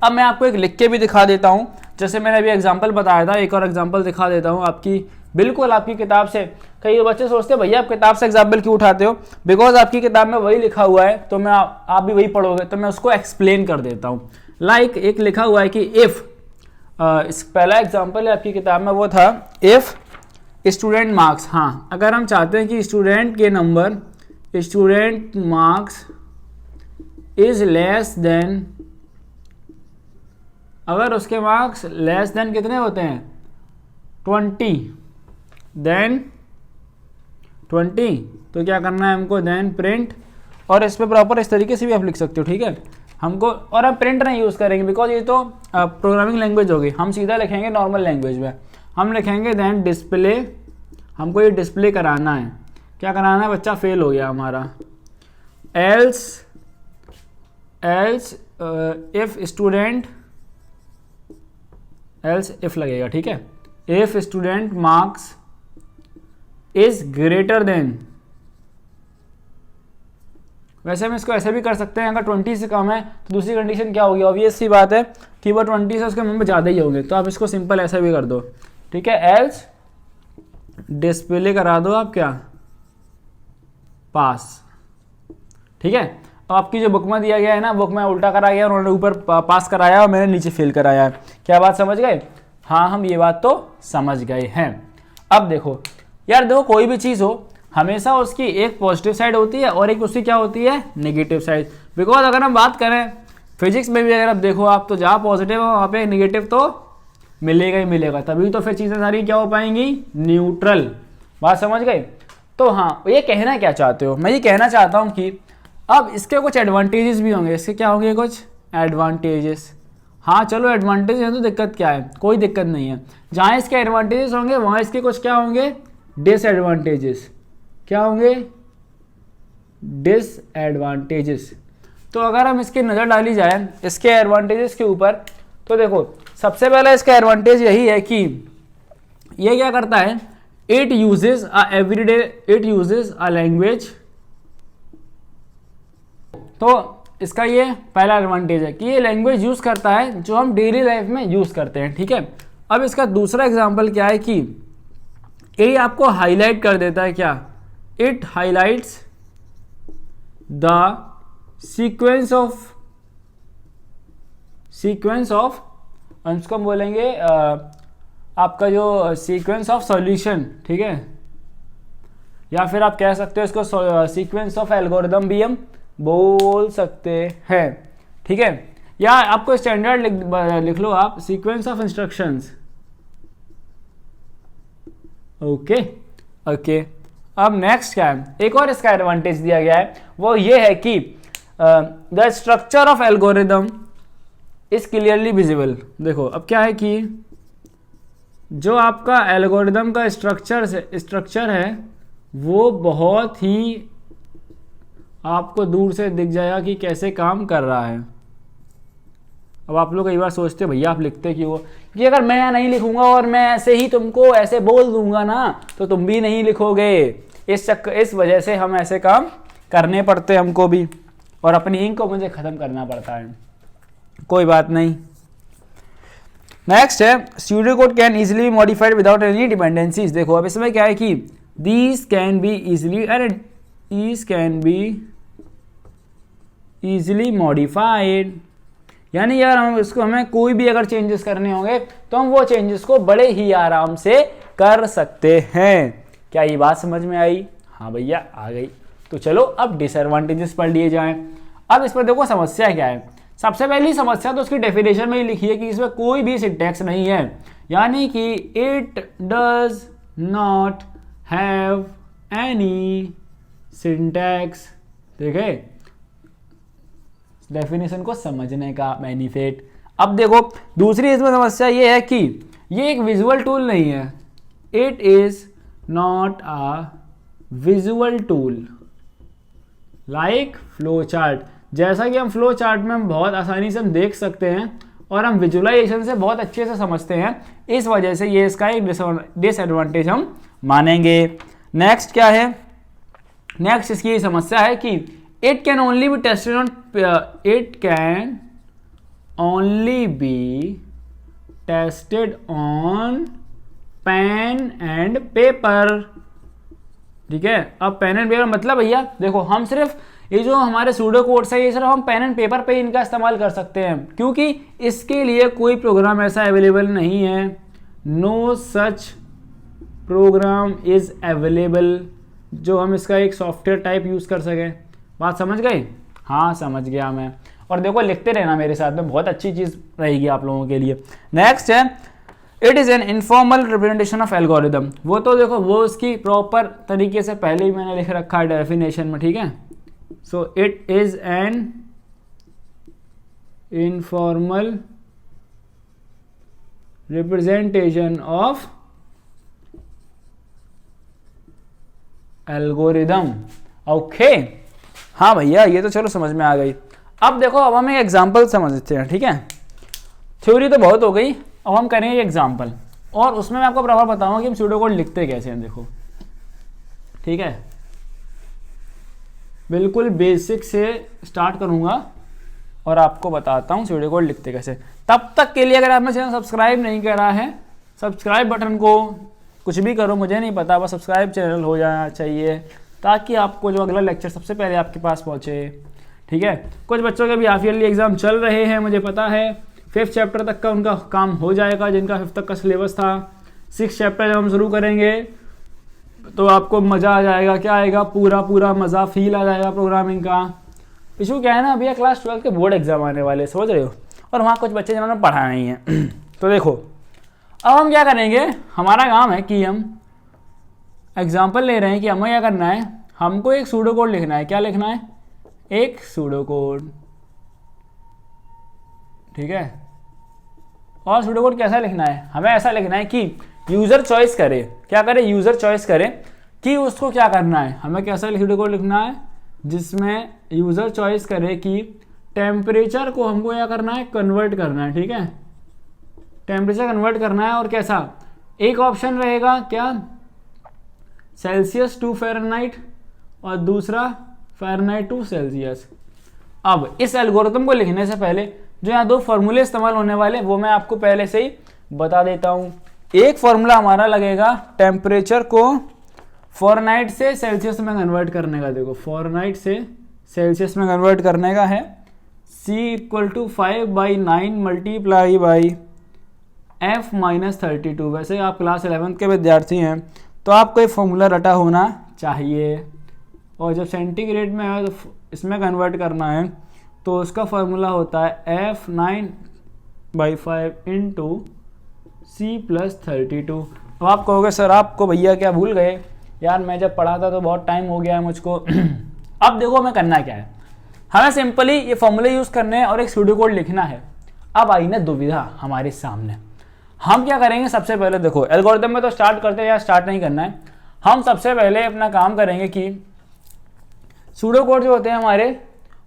अब मैं आपको एक लिख के भी दिखा देता हूँ, जैसे मैंने अभी एग्जाम्पल बताया था, एक और एग्जाम्पल दिखा देता हूँ आपकी, बिल्कुल आपकी किताब से। कई बच्चे सोचते हैं भैया आप किताब से एग्जाम्पल क्यों उठाते हो, बिकॉज आपकी किताब में वही लिखा हुआ है, तो मैं आप भी वही पढ़ोगे, तो मैं उसको एक्सप्लेन कर देता हूँ। लाइक एक लिखा हुआ है कि इफ़, पहला एग्जाम्पल है आपकी किताब में, वो था इफ़ स्टूडेंट मार्क्स। हाँ, अगर हम चाहते हैं कि स्टूडेंट के number, student marks is less than, अगर उसके मार्क्स लेस देन कितने होते हैं 20, देन 20, तो क्या करना है हमको, देन प्रिंट। और इस पे प्रॉपर इस तरीके से भी आप लिख सकते हो, ठीक है हमको। और हम प्रिंट नहीं यूज़ करेंगे बिकॉज ये तो प्रोग्रामिंग लैंग्वेज होगी, हम सीधा लिखेंगे नॉर्मल लैंग्वेज में। हम लिखेंगे देन डिस्प्ले, हमको ये डिस्प्ले कराना है, क्या कराना है, बच्चा फेल हो गया हमारा। Else if student, else if लगेगा, ठीक है, if student marks is greater than, वैसे हम इसको ऐसे भी कर सकते हैं, अगर 20 से कम है तो दूसरी कंडीशन क्या होगी, ऑब्वियस सी बात है कि वो 20 से उसके नंबर ज़्यादा ही होंगे, तो आप इसको सिंपल ऐसा भी कर दो, ठीक है। एल्स डिस्प्ले करा दो आप क्या, पास, ठीक है। अब आपकी जो बुक में दिया गया है ना, बुक में उल्टा कराया गया, उन्होंने ऊपर पास कराया और मैंने नीचे फेल कराया है। क्या बात समझ गए? हाँ हम ये बात तो समझ गए हैं। अब देखो यार, देखो कोई भी चीज़ हो हमेशा उसकी एक पॉजिटिव साइड होती है और एक उसकी क्या होती है, नेगेटिव साइड। बिकॉज अगर हम बात करें फिजिक्स में भी, अगर आप देखो आप, तो जहाँ पॉजिटिव है वहाँ पे नेगेटिव तो मिलेगा ही मिलेगा, तभी तो फिर चीज़ें सारी क्या हो पाएंगी, न्यूट्रल। बात समझ गए? तो हाँ, ये कहना क्या चाहते हो, मैं ये कहना चाहता हूँ कि अब इसके कुछ एडवांटेजेस भी होंगे। इसके क्या होंगे, कुछ एडवांटेजेस। हाँ चलो एडवांटेज है तो दिक्कत क्या है, कोई दिक्कत नहीं है। जहाँ इसके एडवांटेजेस होंगे वहाँ इसके कुछ क्या होंगे, डिसएडवांटेजेस। क्या होंगे, डिसएडवांटेजेस। तो अगर हम इसकी नज़र डाली जाए इसके एडवांटेजेस के ऊपर, तो देखो सबसे पहला इसका एडवांटेज यही है कि ये क्या करता है, इट यूजेस अ लैंग्वेज। तो इसका ये पहला एडवांटेज है कि ये लैंग्वेज यूज करता है जो हम डेली लाइफ में यूज करते हैं, ठीक है। अब इसका दूसरा एग्जांपल क्या है कि ये आपको हाईलाइट कर देता है, क्या, it highlights the sequence of हम इसको बोलेंगे आपका जो सीक्वेंस ऑफ सॉल्यूशन, ठीक है, या फिर आप कह सकते हो इसको सीक्वेंस ऑफ एल्गोरिदम भी हम बोल सकते हैं, ठीक है। या आपको स्टैंडर्ड लिख लो आप, सीक्वेंस ऑफ इंस्ट्रक्शंस। ओके। अब नेक्स्ट क्या है, एक और इसका एडवांटेज दिया गया है, वो ये है कि the structure of algorithm is clearly visible. देखो अब क्या है कि जो आपका एल्गोरिदम का स्ट्रक्चर है वो बहुत ही आपको दूर से दिख जाएगा कि कैसे काम कर रहा है। अब आप लोग कई बार सोचते हो भैया आप लिखते क्यों हो, कि अगर मैं नहीं लिखूंगा और मैं ऐसे ही तुमको ऐसे बोल दूंगा ना तो तुम भी नहीं लिखोगे। इस वजह से हम ऐसे काम करने पड़ते हैं हमको भी, और अपनी इंक को मुझे ख़त्म करना पड़ता है। कोई बात नहीं। नेक्स्ट है, pseudo code can easily be modified without any dependencies. देखो अब इसमें क्या है कि these can be easily modified, यानी यार हमें कोई भी अगर चेंजेस करने होंगे तो हम वो चेंजेस को बड़े ही आराम से कर सकते हैं। क्या ये बात समझ में आई? हाँ भैया आ गई। तो चलो अब डिसएडवांटेजेस पढ़ लिए जाएं। अब इस पर देखो समस्या क्या है। सबसे पहली समस्या तो उसकी डेफिनेशन में ही लिखी है कि इसमें कोई भी सिंटैक्स नहीं है, यानी कि it does not have any syntax. ठीक है, डेफिनेशन को समझने का बेनिफिट। अब देखो दूसरी इसमें समस्या ये है कि ये एक विजुअल टूल नहीं है। It is not a visual tool like flow chart. जैसा कि हम फ्लो चार्ट में हम बहुत आसानी से हम देख सकते हैं और हम विजुअलाइजेशन से बहुत अच्छे से समझते हैं, इस वजह से ये इसका एक डिसएडवांटेज हम मानेंगे। नेक्स्ट क्या है, नेक्स्ट इसकी समस्या है कि it can only be tested on pen and paper. ठीक है, अब पेन एंड पेपर मतलब भैया देखो हम सिर्फ ये जो हमारे सूडो कोड्स है ये सिर्फ हम पेन एंड पेपर पे इनका इस्तेमाल कर सकते हैं, क्योंकि इसके लिए कोई प्रोग्राम ऐसा अवेलेबल नहीं है। No such program is available जो हम इसका एक सॉफ्टवेयर टाइप यूज कर सकें। बात समझ गए? हाँ समझ गया मैं। और देखो लिखते रहना मेरे साथ में, बहुत अच्छी चीज रहेगी आप लोगों के लिए। नेक्स्ट है, it is an informal representation of algorithm. वो तो देखो वो उसकी प्रॉपर तरीके से पहले ही मैंने लिख रखा है डेफिनेशन में। ठीक है, so it is an informal representation of algorithm. Okay, हाँ भैया ये तो चलो समझ में आ गई। अब देखो अब हम एक एग्जाम्पल समझते हैं। ठीक है, थ्योरी तो बहुत हो गई, अब हम करेंगे एग्जाम्पल, और उसमें मैं आपको प्रॉपर बताऊंगा कि हम सूडो कोड लिखते कैसे हैं। देखो ठीक है, बिल्कुल बेसिक से स्टार्ट करूंगा और आपको बताता हूँ सूडो कोड लिखते कैसे। तब तक के लिए अगर आपने चैनल सब्सक्राइब नहीं करा है, सब्सक्राइब बटन को कुछ भी करो मुझे नहीं पता, बस सब्सक्राइब चैनल हो जाना चाहिए ताकि आपको जो अगला लेक्चर सबसे पहले आपके पास पहुँचे। ठीक है, कुछ बच्चों के भी हाफ ईयरली एग्जाम चल रहे हैं, मुझे पता है 5th चैप्टर तक का उनका काम हो जाएगा, जिनका 5th तक का सिलेबस था। 6th चैप्टर जब हम शुरू करेंगे तो आपको मज़ा आ जाएगा। क्या आएगा? पूरा मज़ा, फील आ जाएगा प्रोग्रामिंग का। इशू क्या है ना, अभी क्लास 12 के बोर्ड एग्जाम आने वाले, समझ रहे हो, और वहाँ कुछ बच्चे जिन्होंने पढ़ा नहीं है। तो देखो अब हम क्या करेंगे, हमारा काम है कि हम एग्जाम्पल ले रहे हैं कि हमें क्या करना है, हमको एक सूडो कोड लिखना है। क्या लिखना है? एक सूडो कोड। ठीक है, और सूडो कोड कैसा लिखना है? हमें ऐसा लिखना है कि यूजर चॉइस करे। क्या करे? यूजर चॉइस करे कि उसको क्या करना है। हमें कैसा सूडो कोड लिखना है? जिसमें यूज़र चॉइस करे कि टेम्परेचर को हमको क्या करना है, कन्वर्ट करना है। ठीक है, टेम्परेचर कन्वर्ट करना है। और कैसा, एक ऑप्शन रहेगा क्या, सेल्सियस टू फ़ारेनहाइट और दूसरा फ़ारेनहाइट टू सेल्सियस। अब इस एल्गोरिथम को लिखने से पहले जो यहाँ दो फॉर्मूले इस्तेमाल होने वाले वो मैं आपको पहले से ही बता देता हूँ। एक फॉर्मूला हमारा लगेगा टेम्परेचर को फ़ारेनहाइट से सेल्सियस में कन्वर्ट करने का। देखो फ़ारेनहाइट से सेल्सियस में कन्वर्ट करने का है, C = 5/9 मल्टीप्लाई बाई F-32। वैसे आप क्लास 11th के विद्यार्थी हैं तो आपको ये फॉर्मूला रटा होना चाहिए। और जब सेंटीग्रेड में है तो इसमें कन्वर्ट करना है तो उसका फॉर्मूला होता है F9/5 × C+32। अब आप कहोगे सर आपको भैया क्या भूल गए यार, मैं जब पढ़ा था तो बहुत टाइम हो गया है मुझको। अब देखो हमें करना क्या है, हमें सिंपली ये फॉर्मूले यूज़ करने हैं और एक सूडो कोड लिखना है। अब आई ना दुविधा हमारे सामने, हम क्या करेंगे, सबसे पहले देखो एल्गोरिथम में तो स्टार्ट करते हैं या स्टार्ट नहीं करना है। हम सबसे पहले अपना काम करेंगे कि सूडो कोड जो होते हैं हमारे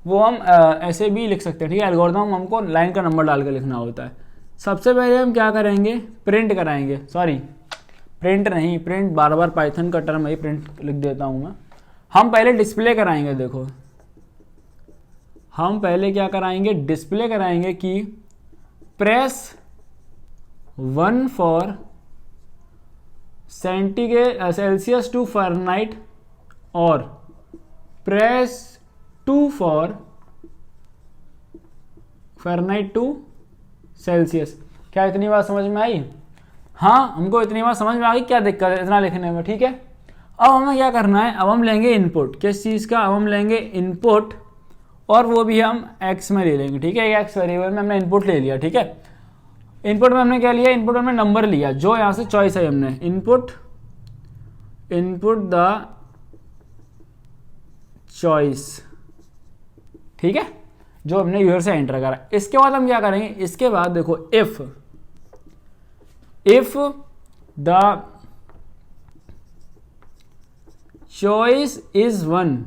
वो हम ऐसे भी लिख सकते हैं। ठीक है, एल्गोरिथम हमको लाइन का नंबर डाल के लिखना होता है। सबसे पहले हम क्या करेंगे, प्रिंट कराएंगे, सॉरी प्रिंट नहीं, प्रिंट बार बार पाइथन का टर्म है, प्रिंट लिख देता हूँ मैं। हम पहले डिस्प्ले कराएंगे। देखो हम पहले क्या कराएंगे, डिस्प्ले कराएंगे कि press 1 for Celsius to Fahrenheit और press 2 for Fahrenheit to Celsius. क्या इतनी बात समझ में आई? हाँ, हमको इतनी बात समझ में आ गई, क्या दिक्कत है इतना लिखने में। ठीक है, अब हमें क्या करना है, अब हम लेंगे इनपुट, किस चीज़ का, अब हम लेंगे इनपुट और वो भी हम x में ले लेंगे। ठीक है, x वेरिएबल में हमने इनपुट ले लिया। ठीक है, इनपुट में हमने क्या लिया, इनपुट में हमने नंबर लिया जो यहाँ से चॉइस है, हमने इनपुट द चॉइस। ठीक है, जो हमने यूजर से एंटर करा। इसके बाद हम क्या करेंगे, इसके बाद देखो इफ द चॉइस इज 1,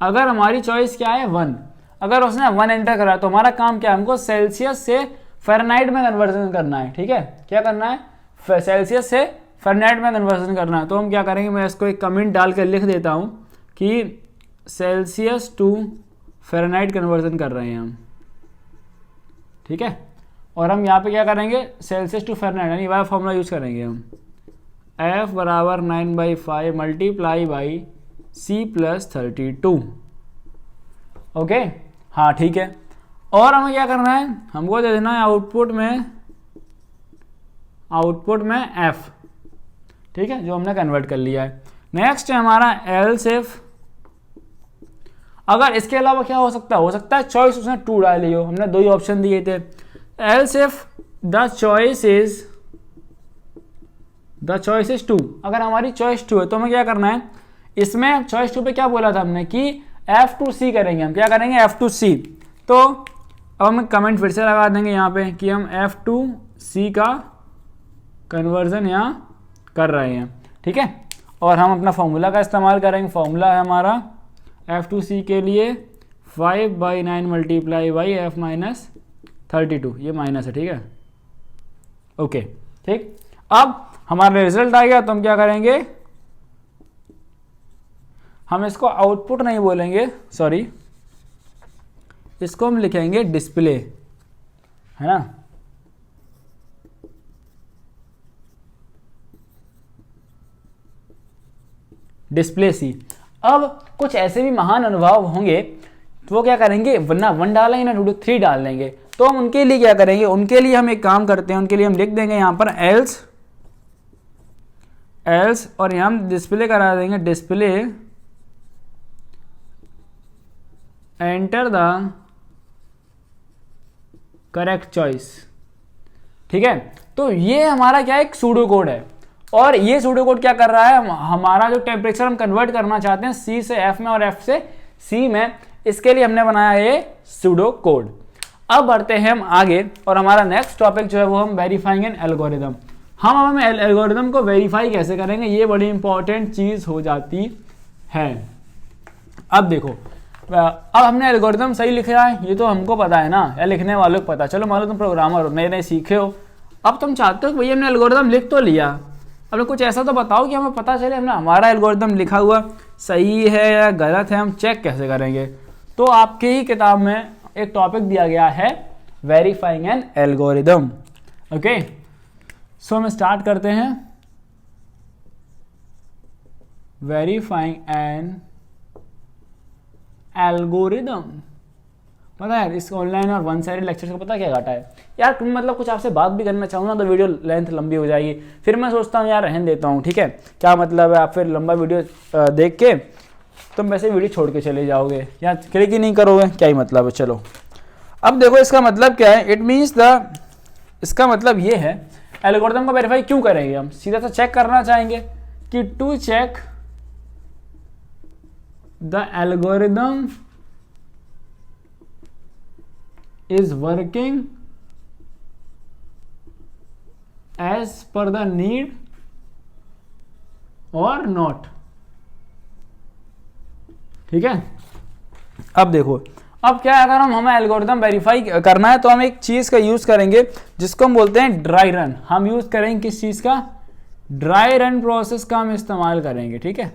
अगर हमारी चॉइस क्या है 1, अगर उसने 1 एंटर करा तो हमारा काम क्या है, हमको सेल्सियस से फ़ारेनहाइट में कन्वर्जन करना है। ठीक है, क्या करना है, सेल्सियस से फ़ारेनहाइट में कन्वर्जन करना है। तो हम क्या करेंगे, मैं इसको एक कमेंट डाल कर लिख देता हूँ कि सेल्सियस टू फ़ारेनहाइट कन्वर्जन कर रहे हैं हम। ठीक है, और हम यहाँ पे क्या करेंगे, सेल्सियस टू फ़ारेनहाइट यानी वाला फॉर्मूला यूज़ करेंगे हम, F = 9/5 multiply by C+32। Okay, हाँ ठीक है। और हमें क्या करना है, हमको दे देना है आउटपुट में F। ठीक है, जो हमने कन्वर्ट कर लिया है। नेक्स्ट है हमारा एल्स इफ, अगर इसके अलावा क्या हो सकता है चॉइस उसने 2 डाली हो, हमने 2 ही ऑप्शन दिए थे। Else if the choice is 2, अगर हमारी चॉइस 2 है तो हमें क्या करना है, इसमें चॉइस 2 पे क्या बोला था हमने कि F2C करेंगे, हम क्या करेंगे F2C। तो अब हम कमेंट फिर से लगा देंगे यहाँ पे कि हम F2C का कन्वर्जन यहाँ कर रहे हैं। ठीक है, और हम अपना फॉर्मूला का इस्तेमाल करेंगे। फॉर्मूला है हमारा F2C के लिए 5/9 मल्टीप्लाई बाई F-32, ये माइनस है। ठीक है, ओके ठीक। अब हमारा रिजल्ट आ गया तो हम क्या करेंगे, हम इसको आउटपुट नहीं बोलेंगे, सॉरी, इसको हम लिखेंगे डिस्प्ले, है ना। डिस्प्ले सी। अब कुछ ऐसे भी महान अनुभव होंगे तो वो क्या करेंगे, वरना 1 डालेंगे ना 2 3 डाल देंगे। तो हम उनके लिए क्या करेंगे, उनके लिए हम एक काम करते हैं, उनके लिए हम लिख देंगे यहाँ पर एल्स और यहाँ हम डिस्प्ले करा देंगे, display enter the correct choice. ठीक है, तो ये हमारा क्या है, एक सूडो कोड है। और ये सूडो कोड क्या कर रहा है, हमारा जो टेम्परेचर हम कन्वर्ट करना चाहते हैं C से F में और F से C में, इसके लिए हमने बनाया ये सूडो कोड। अब बढ़ते हैं हम आगे और हमारा नेक्स्ट टॉपिक जो है वो हम वेरीफाइंग एन एल्गोरिदम। हम एल्गोरिदम को वेरीफाई कैसे करेंगे, ये बड़ी इंपॉर्टेंट चीज हो जाती है। अब देखो, अब हमने एल्गोरिदम सही लिखा है, ये तो हमको पता है ना, या लिखने वालों को पता, चलो मान लो तुम प्रोग्रामर हो, नए नए सीखे हो, अब तुम चाहते हो कि भैया हमने एल्गोरिदम लिख तो लिया, अब कुछ ऐसा तो बताओ कि हमें पता चले हमने हमारा एल्गोरिदम लिखा हुआ सही है या गलत है, हम चेक कैसे करेंगे। तो आपके ही किताब में एक टॉपिक दिया गया है वेरीफाइंग एन एल्गोरिदम। ओके, सो हम स्टार्ट करते हैं। वेरीफाइंग एन एल्गोरिदम, पता है इस ऑनलाइन और वन साइडेड लेक्चर का पता क्या घाटा है यार, तुम मतलब कुछ आपसे बात भी करना चाहूँ ना तो वीडियो लेंथ लंबी हो जाएगी, फिर मैं सोचता हूँ यार रहने देता हूँ, ठीक है, क्या मतलब है, आप फिर लंबा वीडियो देख के तुम वैसे वीडियो छोड़ के चले जाओगे या क्लिक ही नहीं करोगे, क्या ही मतलब है। चलो अब देखो इसका मतलब क्या है, इट मीन्स इसका मतलब ये है एल्गोरिदम को वेरीफाई क्यों करेंगे, हम सीधा सा चेक करना चाहेंगे कि to check the algorithm is working as per the need or not, ठीक है। अब देखो, अब क्या है, अगर हमें एल्गोरिदम वेरीफाई करना है तो हम एक चीज का यूज करेंगे जिसको हम बोलते हैं ड्राई रन। हम यूज करेंगे किस चीज का, ड्राई रन प्रोसेस का हम इस्तेमाल करेंगे, ठीक है।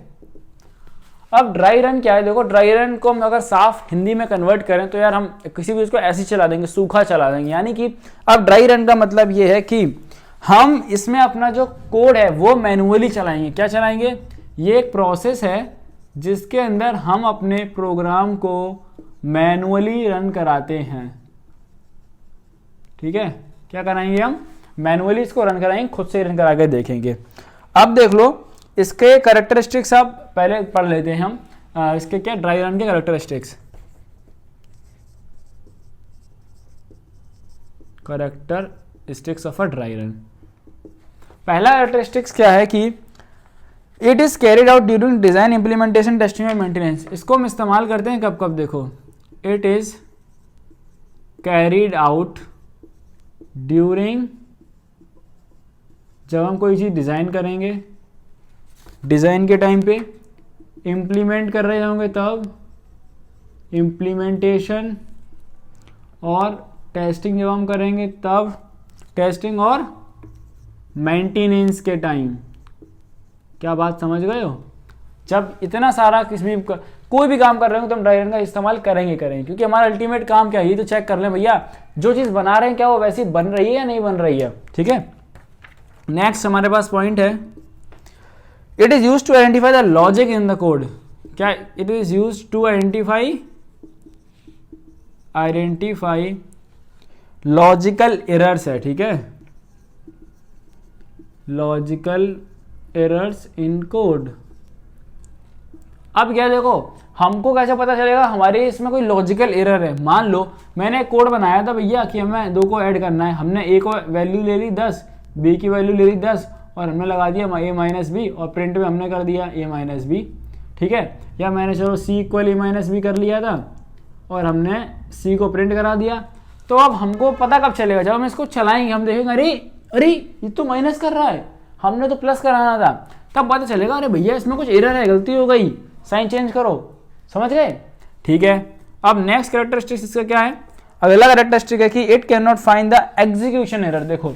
अब ड्राई रन क्या है, देखो ड्राई रन को हम अगर साफ हिंदी में कन्वर्ट करें तो यार हम किसी भी उसको ऐसे चला देंगे, सूखा चला देंगे, यानी कि अब ड्राई रन का मतलब ये है कि हम इसमें अपना जो कोड है वो मैनुअली चलाएंगे। क्या चलाएंगे, ये एक प्रोसेस है जिसके अंदर हम अपने प्रोग्राम को मैनुअली रन कराते हैं, ठीक है। क्या कराएंगे, हम मैनुअली इसको रन कराएंगे, खुद से रन करा के देखेंगे। अब देख लो इसके कैरेक्टरिस्टिक्स आप पहले पढ़ लेते हैं हम, इसके क्या ड्राई रन के characteristics of a dry run. पहला कैरेक्टरिस्टिक्स क्या है कि it is carried out during design, implementation, testing और मेंटेनेंस। इसको हम इस्तेमाल करते हैं कब कब, देखो it is carried out during, जब हम कोई चीज डिजाइन करेंगे, डिजाइन के टाइम पे, इम्प्लीमेंट कर रहे होंगे तब, इम्प्लीमेंटेशन, और टेस्टिंग जब हम करेंगे तब, टेस्टिंग और मेंटेनेंस के टाइम। क्या बात समझ गए हो, जब इतना सारा किसी कोई भी काम कर रहे हो तो हम ड्राई रन का इस्तेमाल करेंगे क्योंकि हमारा अल्टीमेट काम क्या है, ये तो चेक कर लें भैया जो चीज़ बना रहे हैं क्या वो वैसी बन रही है या नहीं बन रही है, ठीक है। नेक्स्ट हमारे पास पॉइंट है, it is use to identify the logic in the code. क्या, it is use to identify logical errors है, ठीक है, लॉजिकल एरर्स इन कोड। अब क्या देखो, हमको कैसे पता चलेगा हमारे इसमें कोई लॉजिकल एरर है। मान लो मैंने एक कोड बनाया था भैया कि हमें 2 को ऐड करना है, हमने ए को वैल्यू ले ली 10, बी की वैल्यू ले ली 10 और हमने लगा दिया a माइनस बी और प्रिंट में हमने कर दिया a माइनस बी, ठीक है। या मैंने चलो c equal a minus B कर लिया था और हमने c को प्रिंट करा दिया। तो अब हमको पता कब चलेगा, जब हम इसको चलाएंगे हम देखेंगे अरे ये तो माइनस कर रहा है, हमने तो प्लस कराना था, तब पता चलेगा अरे भैया इसमें कुछ एरर है, गलती हो गई, साइन चेंज करो, समझ गए, ठीक है। अब नेक्स्ट कैरेक्टरिस्टिक्स इसका क्या है, अगला कैरेक्टरिस्टिक है कि it can not find the execution error. देखो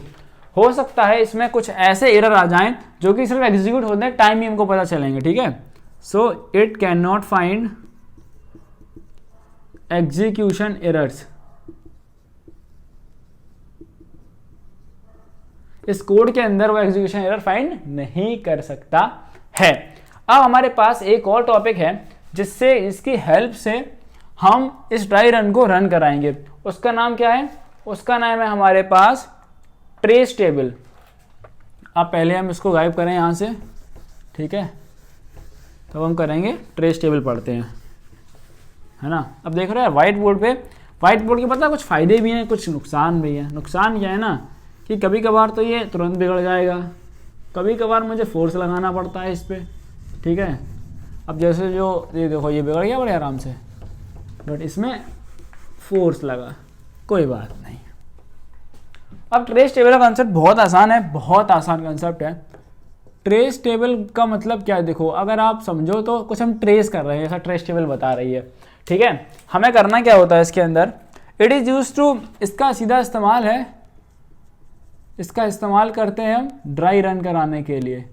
हो सकता है इसमें कुछ ऐसे एरर आ जाएं जो कि सिर्फ एग्जीक्यूट होते हैं टाइम ही हमको पता चलेंगे, ठीक है। So it can not find execution errors, इस कोड के अंदर वो एग्जीक्यूशन एरर फाइंड नहीं कर सकता है। अब हमारे पास एक और टॉपिक है जिससे इसकी हेल्प से हम इस ड्राई रन को रन कराएंगे, उसका नाम क्या है, उसका नाम है हमारे पास ट्रेस टेबल। अब पहले हम इसको गायब करें यहाँ से, ठीक है, तब हम करेंगे ट्रेस टेबल पढ़ते हैं, है ना। अब देख रहे हैं व्हाइट बोर्ड पे, व्हाइट बोर्ड के पता कुछ फ़ायदे भी हैं कुछ नुकसान भी हैं। नुकसान क्या है ना कि कभी कभार तो ये तुरंत बिगड़ जाएगा, कभी कभार मुझे फोर्स लगाना पड़ता है इस पर, ठीक है। अब जैसे जो ये देखो ये बिगड़ गया बड़े आराम से, बट इसमें फोर्स लगा, कोई बात नहीं। अब ट्रेस टेबल का कंसेप्ट बहुत आसान है, बहुत आसान कंसेप्ट है। ट्रेस टेबल का मतलब क्या है, देखो अगर आप समझो तो कुछ हम ट्रेस कर रहे हैं, ऐसा ट्रेस टेबल बता रही है, ठीक है। हमें करना क्या होता है इसके अंदर, इट इज़ यूज टू, इसका सीधा इस्तेमाल है, इसका इस्तेमाल करते हैं हम ड्राई रन कराने के लिए,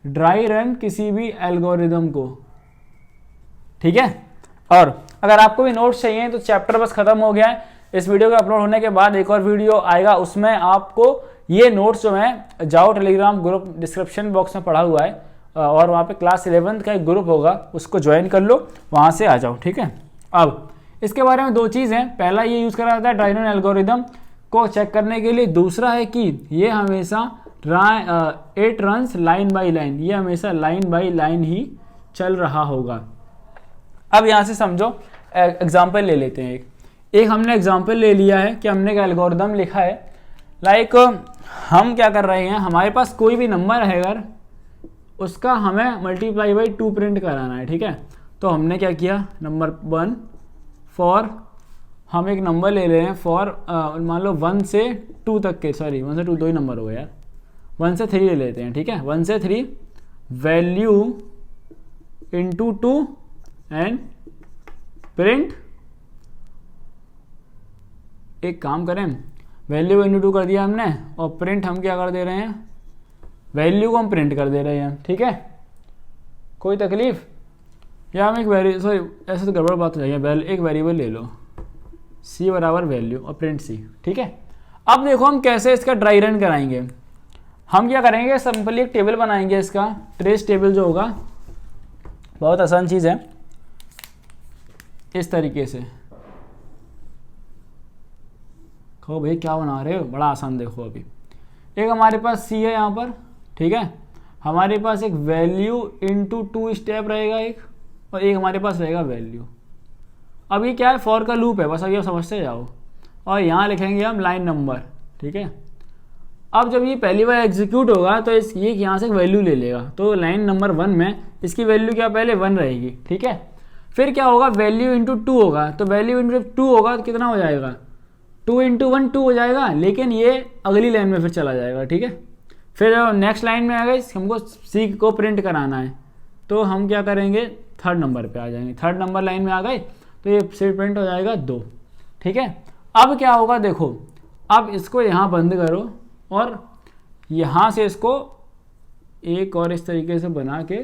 ड्राई रन किसी भी एल्गोरिदम को, ठीक है। और अगर आपको भी नोट्स चाहिए तो चैप्टर बस खत्म हो गया है। इस वीडियो के अपलोड होने के बाद एक और वीडियो आएगा, उसमें आपको ये नोट्स जो हैं, जाओ टेलीग्राम ग्रुप डिस्क्रिप्शन बॉक्स में पड़ा हुआ है, और वहाँ पे क्लास 11th का एक ग्रुप होगा, उसको ज्वाइन कर लो, वहाँ से आ जाओ, ठीक है। अब इसके बारे में दो चीज़ हैं, पहला ये यूज़ करा जाता है ड्राई रन एल्गोरिदम को चेक करने के लिए, दूसरा है कि ये हमेशा 8 रन्स लाइन बाई लाइन, ये हमेशा लाइन बाई लाइन ही चल रहा होगा। अब यहाँ से समझो, एग्जाम्पल ले लेते हैं, एक हमने एग्जाम्पल ले लिया है कि हमने एक एल्गोरिदम लिखा है, लाइक हम क्या कर रहे हैं, हमारे पास कोई भी नंबर है अगर, उसका हमें मल्टीप्लाई बाई 2 प्रिंट कराना है, ठीक है। तो हमने क्या किया, नंबर 1 फॉर, हम एक नंबर ले रहे हैं फॉर मान लो 1 से 2 तक के, सॉरी 1 से 2 दो ही नंबर हो गया यार, 1 से 3 ले लेते हैं, ठीक है। 1 से 3 वैल्यू इंटू 2 एंड प्रिंट, एक काम करें, वैल्यू इंटू 2 कर दिया हमने, और प्रिंट हम क्या कर दे रहे हैं, वैल्यू को हम प्रिंट कर दे रहे हैं, ठीक है। कोई तकलीफ, या हम एक सॉरी ऐसे तो गड़बड़ बात हो जाएगी, एक वेरिएबल ले लो c बराबर वैल्यू और प्रिंट c, ठीक है। अब देखो हम कैसे इसका ड्राई रन कराएंगे, हम क्या करेंगे, सिंपली एक टेबल बनाएंगे, इसका ट्रेस टेबल जो होगा, बहुत आसान चीज़ है, इस तरीके से। कहो भाई क्या बना रहे हो, बड़ा आसान, देखो अभी एक हमारे पास c है यहाँ पर, ठीक है, हमारे पास एक वैल्यू इंटू 2 स्टेप रहेगा एक, और एक हमारे पास रहेगा वैल्यू। अब ये क्या है, फॉर का लूप है, बस अभी आप समझते जाओ, और यहाँ लिखेंगे हम लाइन नंबर, ठीक है। अब जब ये पहली बार एग्जीक्यूट होगा तो ये यहाँ से वैल्यू ले लेगा, तो लाइन नंबर 1 में इसकी वैल्यू क्या पहले 1 रहेगी, ठीक है। फिर क्या होगा, वैल्यू इंटू 2 होगा, तो वैल्यू इंटू 2 होगा तो कितना हो जाएगा, 2 इंटू 1 2 हो जाएगा, लेकिन ये अगली लाइन में फिर चला जाएगा, ठीक है। फिर नेक्स्ट लाइन में आ गई, हमको सी को प्रिंट कराना है, तो हम क्या करेंगे, 3rd नंबर पे आ जाएंगे, 3rd नंबर लाइन में आ गए तो ये सी प्रिंट हो जाएगा 2, ठीक है। अब क्या होगा, देखो अब इसको यहाँ बंद करो और यहाँ से इसको एक और इस तरीके से बना के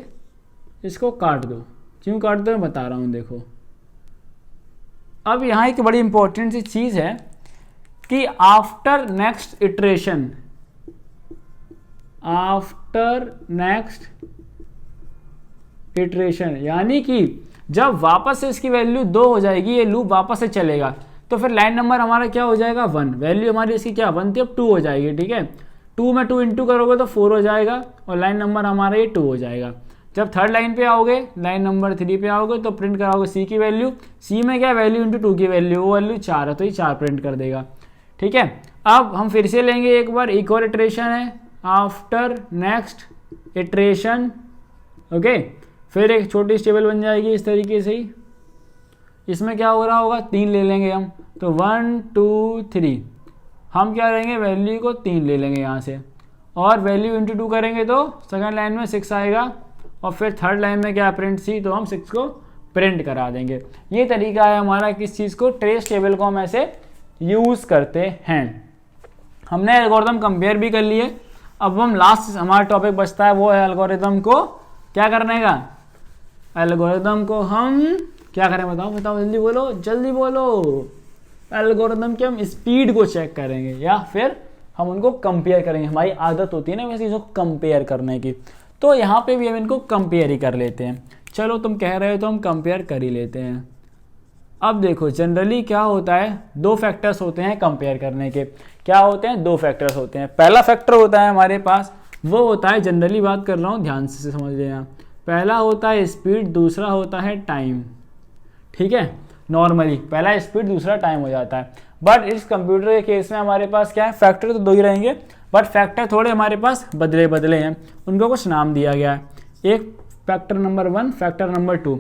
इसको काट दो, क्यों काट दो मैं बता रहा हूँ, देखो। अब यहाँ एक बड़ी इंपॉर्टेंट सी चीज़ है कि after next iteration, after next iteration, यानी कि जब वापस से इसकी वैल्यू 2 हो जाएगी, ये लूप वापस से चलेगा, तो फिर लाइन नंबर हमारा क्या हो जाएगा 1, वैल्यू हमारी इसकी क्या 1 थी, अब 2 हो जाएगी, ठीक है। 2 में 2 इंटू करोगे तो 4 हो जाएगा, और लाइन नंबर हमारा ये 2 हो जाएगा। जब 3rd लाइन पे आओगे, लाइन नंबर 3 पे आओगे, तो प्रिंट कराओगे सी की वैल्यू, सी में क्या वैल्यू इंटू 2 की वैल्यू, वो वैल्यू 4 है, तो ये 4 प्रिंट कर देगा, ठीक है। अब हम फिर से लेंगे एक बार, एक और इटरेशन है, आफ्टर नेक्स्ट इटरेशन, ओके। फिर एक छोटी टेबल बन जाएगी इस तरीके से ही, इसमें क्या हो रहा होगा, 3 ले लेंगे हम, तो 1 2 3, हम क्या लेंगे, वैल्यू को 3 ले लेंगे यहाँ से, और वैल्यू इंटू 2 करेंगे तो सेकंड लाइन में 6 आएगा, और फिर 3rd लाइन में क्या प्रिंट सी, तो हम 6 को प्रिंट करा देंगे। ये तरीका है हमारा किस चीज़ को, ट्रेस टेबल को हम ऐसे यूज़ करते हैं। हमने एल्गोरिदम कंपेयर भी कर लिए, अब हम लास्ट हमारा टॉपिक बचता है, वो है एल्गोरिदम को क्या करने का, एल्गोरिदम को हम क्या करें, बताओ बताओ जल्दी बोलो, जल्दी बोलो। एल्गोरिदम की हम स्पीड को चेक करेंगे, या फिर हम उनको कंपेयर करेंगे, हमारी आदत होती है ना वैसे चीज़ों को कंपेयर करने की, तो यहाँ पे भी हम इनको कंपेयर ही कर लेते हैं। चलो तुम कह रहे हो तो हम कंपेयर कर ही लेते हैं। अब देखो जनरली क्या होता है, 2 फैक्टर्स होते हैं कंपेयर करने के, क्या होते हैं, 2 फैक्टर्स होते हैं। पहला फैक्टर होता है हमारे पास, वो होता है, जनरली बात कर रहा हूँ, ध्यान से समझ लेना, पहला होता है स्पीड, दूसरा होता है टाइम, ठीक है। नॉर्मली पहला स्पीड, दूसरा टाइम हो जाता है, बट इस कंप्यूटर के केस में हमारे पास क्या है, फैक्टर तो 2 ही रहेंगे, बट फैक्टर थोड़े हमारे पास बदले हैं, उनको कुछ नाम दिया गया है। एक फैक्टर नंबर 1, फैक्टर नंबर 2।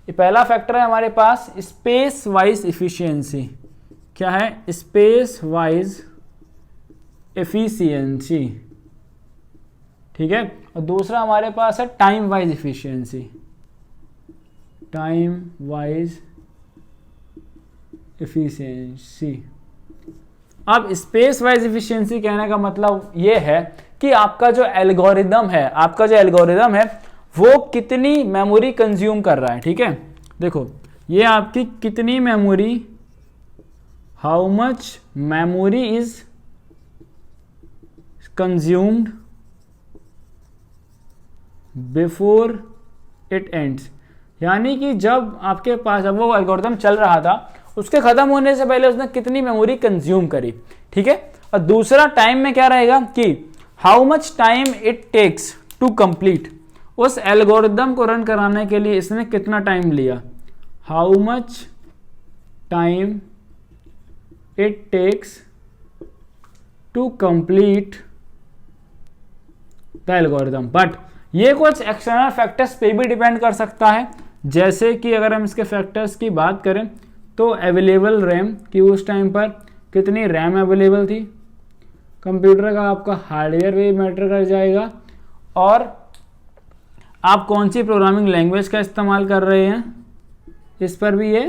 ये पहला फैक्टर है हमारे पास स्पेस वाइज एफिशिएंसी, क्या है, स्पेस वाइज एफिशिएंसी, ठीक है। और दूसरा हमारे पास है time wise efficiency, time wise efficiency. अब स्पेस वाइज इफिशियंसी कहने का मतलब ये है कि आपका जो एल्गोरिदम है वो कितनी मेमोरी कंज्यूम कर रहा है, ठीक है। देखो ये आपकी कितनी memory, how much memory is consumed before it ends, यानी कि जब आपके पास, जब वो एल्गोरिदम चल रहा था उसके खत्म होने से पहले उसने कितनी मेमोरी कंज्यूम करी, ठीक है। और दूसरा टाइम में क्या रहेगा कि how much time it takes to complete, उस एल्गोरिदम को रन कराने के लिए इसने कितना टाइम लिया, how much time it takes to complete the algorithm. But ये कुछ एक्सटर्नल फैक्टर्स पे भी डिपेंड कर सकता है, जैसे कि अगर हम इसके फैक्टर्स की बात करें तो अवेलेबल रैम कि उस टाइम पर कितनी रैम अवेलेबल थी, कंप्यूटर का आपका हार्डवेयर भी मैटर कर जाएगा, और आप कौन सी प्रोग्रामिंग लैंग्वेज का इस्तेमाल कर रहे हैं, इस पर भी ये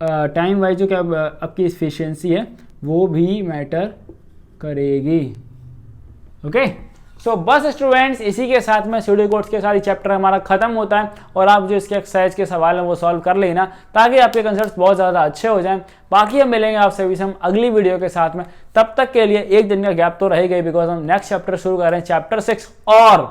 टाइम वाइज जो क्या आपकी एफिशिएंसी है वो भी मैटर करेगी। ओके, सो बस स्टूडेंट्स, इसी के साथ में सीडी कोड्स के साथ चैप्टर हमारा खत्म होता है, और आप जो इसके एक्सरसाइज के सवाल हैं वो सॉल्व कर लेना ताकि आपके कंसेप्ट्स बहुत ज़्यादा अच्छे हो जाएं। बाकी हम मिलेंगे आप सभी से हम अगली वीडियो के साथ में, तब तक के लिए एक दिन का गैप तो रहेगा बिकॉज हम नेक्स्ट चैप्टर शुरू कर रहे हैं, चैप्टर 6 और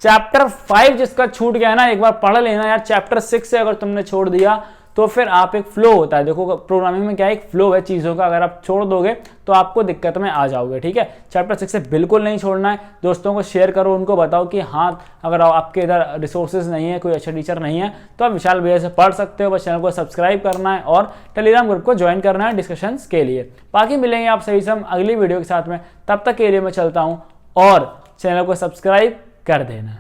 चैप्टर 5 जिसका छूट गया ना, एक बार पढ़ लेना यार। चैप्टर 6 से अगर तुमने छोड़ दिया तो फिर आप एक फ्लो होता है, देखो प्रोग्रामिंग में क्या है, एक फ्लो है चीज़ों का, अगर आप छोड़ दोगे तो आपको दिक्कत में आ जाओगे, ठीक है। चैप्टर 6 से बिल्कुल नहीं छोड़ना है, दोस्तों को शेयर करो, उनको बताओ कि हाँ अगर आपके इधर रिसोर्सेज नहीं है, कोई अच्छा टीचर नहीं है तो आप विशाल भैया से पढ़ सकते हो। बस चैनल को सब्सक्राइब करना है और टेलीग्राम ग्रुप को ज्वाइन करना है डिस्कशंस के लिए। बाकी मिलेंगे आप सही से हम अगली वीडियो के साथ में, तब तक के लिए मैं चलता हूँ और चैनल को सब्सक्राइब कर देना।